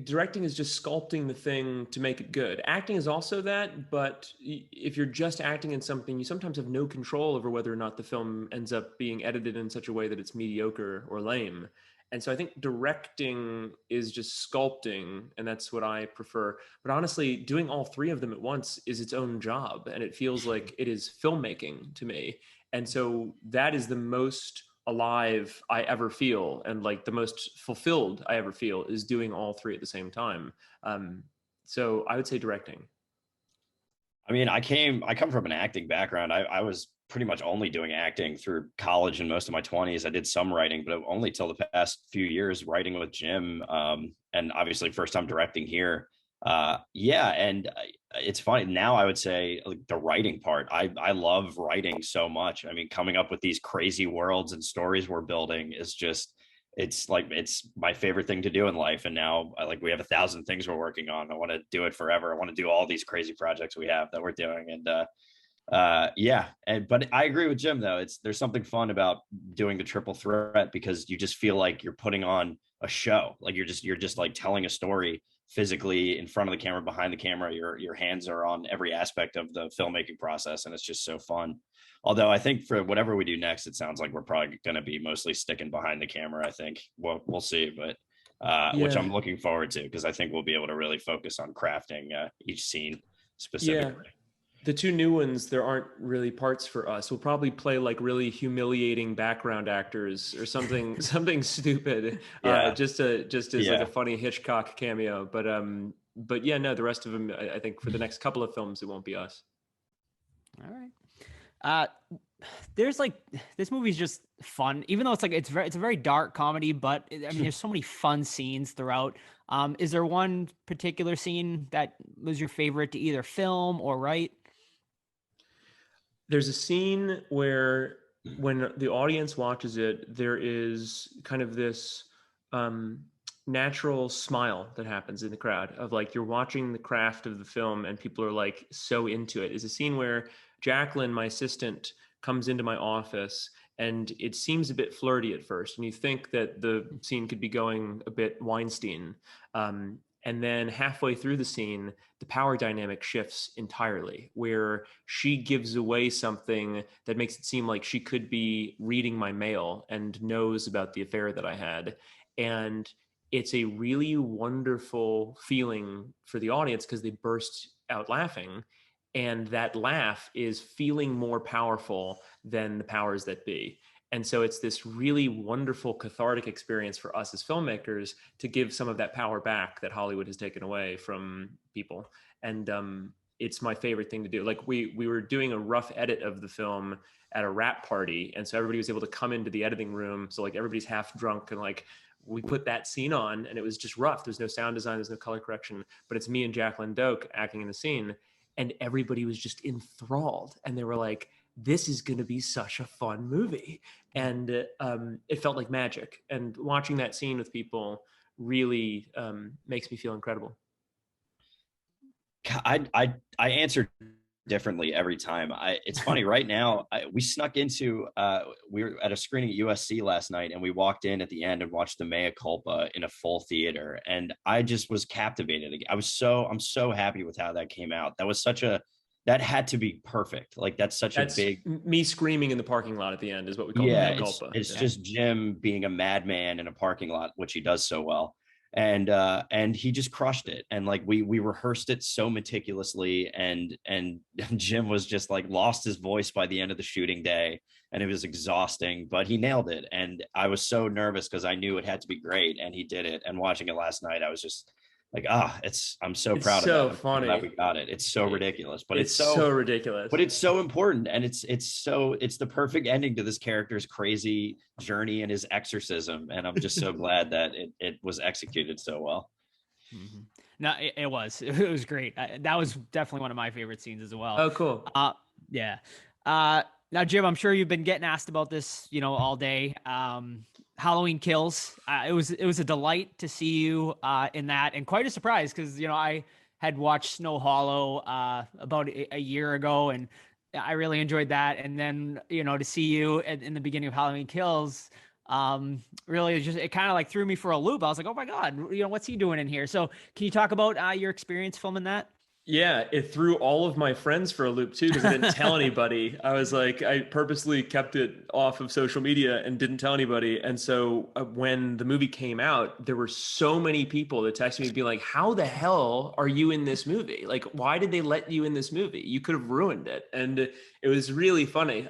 directing is just sculpting the thing to make it good. Acting is also that, but if you're just acting in something, you sometimes have no control over whether or not the film ends up being edited in such a way that it's mediocre or lame. And so I think directing is just sculpting, and that's what I prefer. But honestly, doing all three of them at once is its own job, and it feels like it is filmmaking to me. And so that is the most alive I ever feel, and like the most fulfilled I ever feel is doing all three at the same time. So I would say directing. I mean, I come from an acting background. I was pretty much only doing acting through college and most of my 20s. I did some writing, but only till the past few years writing with Jim, and obviously first time directing here. And it's funny now. I would say like the writing part. I love writing so much. I mean, coming up with these crazy worlds and stories we're building is just, it's like, it's my favorite thing to do in life. And now we have 1,000 things we're working on. I want to do it forever. I want to do all these crazy projects we have that we're doing. And yeah. But I agree with Jim though. There's something fun about doing the triple threat, because you just feel like you're putting on a show. Like you're just like telling a story physically in front of the camera, behind the camera. Your hands are on every aspect of the filmmaking process, and it's just so fun. Although I think for whatever we do next, it sounds like we're probably going to be mostly sticking behind the camera. I think we'll see, but which I'm looking forward to, because I think we'll be able to really focus on crafting each scene specifically. Yeah. The two new ones, there aren't really parts for us. We'll probably play like really humiliating background actors or something, something stupid, just as like a funny Hitchcock cameo. But yeah, no, the rest of them, I think for the next couple of films, it won't be us. All right. There's like, this movie's just fun, even though it's a very dark comedy, but I mean, there's so many fun scenes throughout. Is there one particular scene that was your favorite to either film or write? There's a scene where when the audience watches it, there is kind of this natural smile that happens in the crowd of like, you're watching the craft of the film and people are like so into it. Is a scene where Jacqueline, my assistant, comes into my office, and it seems a bit flirty at first, and you think that the scene could be going a bit Weinstein. And then halfway through the scene, the power dynamic shifts entirely, where she gives away something that makes it seem like she could be reading my mail and knows about the affair that I had. And it's a really wonderful feeling for the audience, because they burst out laughing. And that laugh is feeling more powerful than the powers that be. And so it's this really wonderful cathartic experience for us as filmmakers to give some of that power back that Hollywood has taken away from people. And it's my favorite thing to do. Like we were doing a rough edit of the film at a wrap party. And so everybody was able to come into the editing room. So like everybody's half drunk, and like we put that scene on, and it was just rough. There's no sound design, there's no color correction, but it's me and Jacqueline Doak acting in the scene. And everybody was just enthralled. And they were like, this is going to be such a fun movie. And it felt like magic. And watching that scene with people really makes me feel incredible. I answered differently every time. It's funny right now. We snuck into we were at a screening at USC last night, and we walked in at the end and watched the Mea Culpa in a full theater, and I just was captivated. I'm so happy with how that came out. That had to be perfect. Like that's a big, me screaming in the parking lot at the end is what we call Mea Culpa. It's just Jim being a madman in a parking lot, which he does so well. And he just crushed it. And like we rehearsed it so meticulously, and Jim was just like lost his voice by the end of the shooting day, and it was exhausting, but he nailed it. And I was so nervous because I knew it had to be great, and he did it. And watching it last night, I was just like, I'm so proud of that. It's so funny. I'm glad we got it. It's so ridiculous, but it's so ridiculous, but it's so important. And it's the perfect ending to this character's crazy journey and his exorcism. And I'm just so glad that it was executed so well. Mm-hmm. No, it was great. That was definitely one of my favorite scenes as well. Oh, cool. Yeah. Now, Jim, I'm sure you've been getting asked about this, all day. Halloween Kills. It was a delight to see you in that, and quite a surprise because I had watched Snow Hollow about a year ago, and I really enjoyed that. And then to see you in the beginning of Halloween Kills, really it kind of like threw me for a loop. I was like, oh my God, what's he doing in here? So can you talk about your experience filming that? Yeah, it threw all of my friends for a loop too, because I didn't tell anybody. I was like, I purposely kept it off of social media and didn't tell anybody. And so when the movie came out, there were so many people that texted me being like, how the hell are you in this movie? Like, why did they let you in this movie? You could have ruined it. And it was really funny.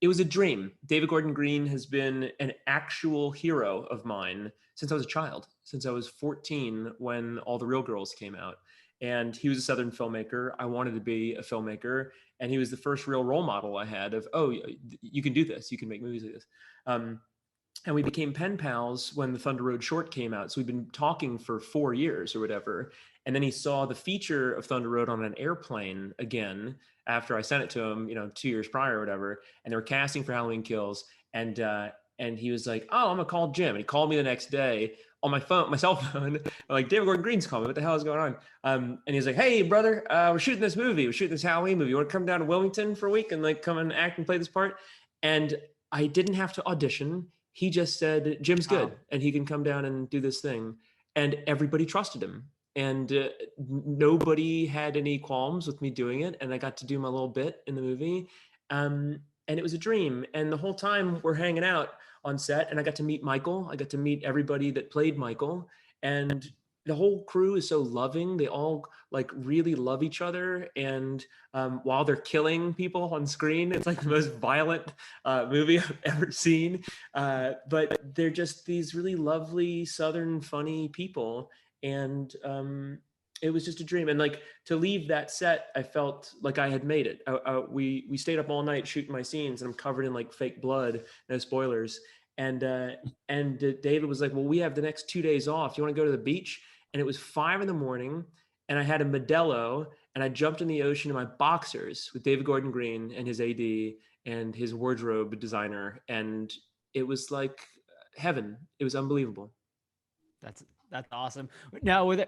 It was a dream. David Gordon Green has been an actual hero of mine since I was a child, since I was 14 when All the Real Girls came out. And he was a Southern filmmaker. I wanted to be a filmmaker. And he was the first real role model I had of, oh, you can do this. You can make movies like this. And we became pen pals when the Thunder Road short came out. So we've been talking for 4 years or whatever. And then he saw the feature of Thunder Road on an airplane again after I sent it to him, 2 years prior or whatever. And they were casting for Halloween Kills. And and he was like, "Oh, I'm gonna call Jim." And he called me the next day on my cell phone. I'm like, David Gordon Green's calling me. What the hell is going on? And he's like, "Hey, brother, we're shooting this movie. We're shooting this Halloween movie. You want to come down to Wilmington for a week and like come and act and play this part?" And I didn't have to audition. He just said, "Jim's good, and he can come down and do this thing." And everybody trusted him. And nobody had any qualms with me doing it. And I got to do my little bit in the movie. And it was a dream. And the whole time we're hanging out on set, and I got to meet Michael. I got to meet everybody that played Michael. And the whole crew is so loving. They all like really love each other. And while they're killing people on screen, it's like the most violent movie I've ever seen. But they're just these really lovely, Southern, funny people. And it was just a dream. And like to leave that set, I felt like I had made it. We stayed up all night shooting my scenes, and I'm covered in like fake blood, no spoilers. And David was like, "Well, we have the next 2 days off. You want to go to the beach?" And it was 5 a.m, and I had a Modelo, and I jumped in the ocean in my boxers with David Gordon Green and his AD and his wardrobe designer. And it was like heaven. It was unbelievable. That's awesome. Now, were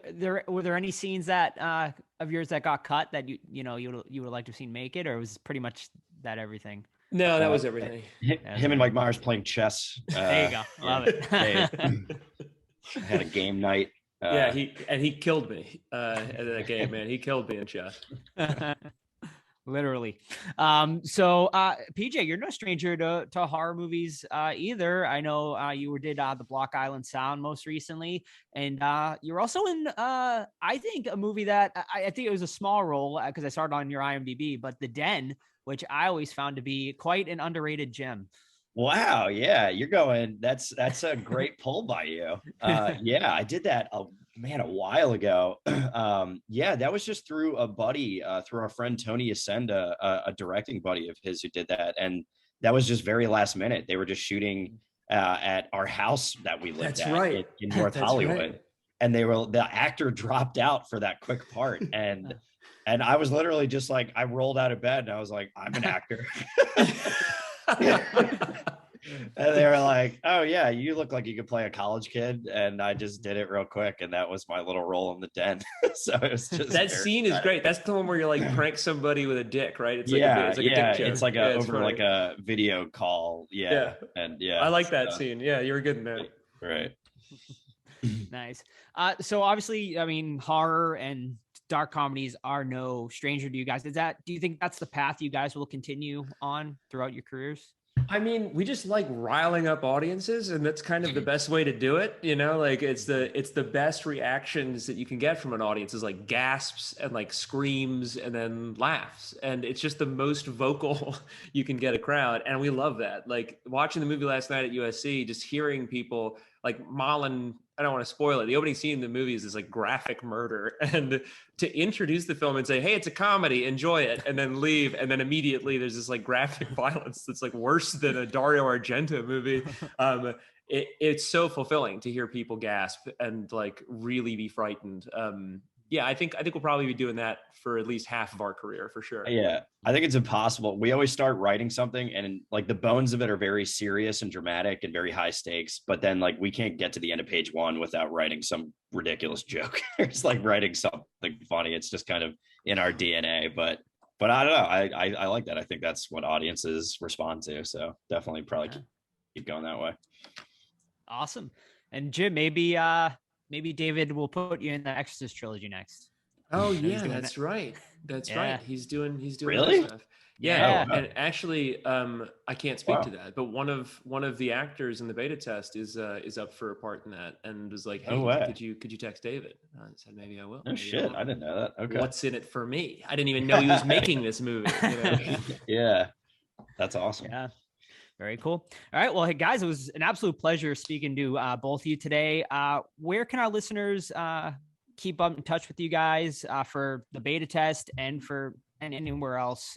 there any scenes that of yours that got cut that you would like to have seen make it, or was pretty much that everything? No, that was everything. Him and Mike Myers playing chess. There you go. Love it. Had a game night. Yeah, he killed me at that game, man. He killed me in chess. Literally. So PJ, you're no stranger to horror movies either. I know you did the Block Island Sound most recently, and you're also in I think a movie that I think it was a small role because I started on your IMDb, but The Den, which I always found to be quite an underrated gem. Wow, yeah, you're going. That's a great pull by you. Yeah, I did that a while ago. Yeah, that was just through a buddy, through our friend Tony Ascenda, a directing buddy of his who did that, and that was just very last minute. They were just shooting at our house that we lived in North Hollywood, right. And the actor dropped out for that quick part, and I was literally just like, I rolled out of bed and I was like, I'm an actor. And they were like, "Oh yeah, you look like you could play a college kid," and I just did it real quick, and that was my little role in The Den. So it was just that scene is great. That's the one where you're like prank somebody with a dick, right? It's like a dick joke. It's like like a video call. Yeah. And I like that scene. Yeah, you were good in that. Right. Nice. So obviously, I mean, horror and dark comedies are no stranger to you guys. Do you think that's the path you guys will continue on throughout your careers? I mean, we just like riling up audiences, and that's kind of the best way to do it. You know, like it's the best reactions that you can get from an audience is like gasps and like screams and then laughs. And it's just the most vocal you can get a crowd. And we love that. Like watching the movie last night at USC, just hearing people like Malin, I don't want to spoil it. The opening scene in the movie is this like graphic murder, and to introduce the film and say, "Hey, it's a comedy, enjoy it," and then leave, and then immediately there's this like graphic violence that's like worse than a Dario Argento movie. It's so fulfilling to hear people gasp and like really be frightened. Yeah, I think we'll probably be doing that for at least half of our career for sure. Yeah, I think it's impossible. We always start writing something and like the bones of it are very serious and dramatic and very high stakes, but then like we can't get to the end of page one without writing some ridiculous joke. It's like writing something funny. It's just kind of in our DNA, but I don't know. I like that. I think that's what audiences respond to. So definitely probably keep going that way. Awesome. And Jim, maybe David will put you in the Exorcist trilogy next. Oh yeah, that's right. That's right. He's doing really that stuff. Yeah. And actually, I can't speak to that, but one of the actors in the beta test is up for a part in that, and was like, "Hey, could you text David?" I said, "Maybe I will." Oh shit, I didn't know that. Okay, what's in it for me? I didn't even know he was making this movie. You know? Yeah, that's awesome. Yeah. Very cool. All right. Well, hey guys, it was an absolute pleasure speaking to both of you today. Where can our listeners keep up in touch with you guys for the beta test and anywhere else?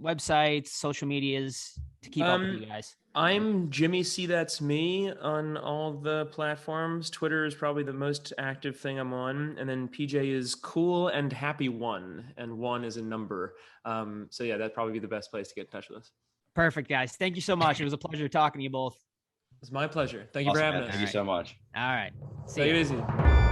Websites, social medias to keep up with you guys. I'm Jimmy C. That's me on all the platforms. Twitter is probably the most active thing I'm on. And then PJ is Cool and Happy One, and one is a number. So yeah, that'd probably be the best place to get in touch with us. Perfect, guys. Thank you so much. It was a pleasure talking to you both. It's my pleasure. Thank you for Awesome, having man. us. Thank you so much. All right. See Take ya. it easy.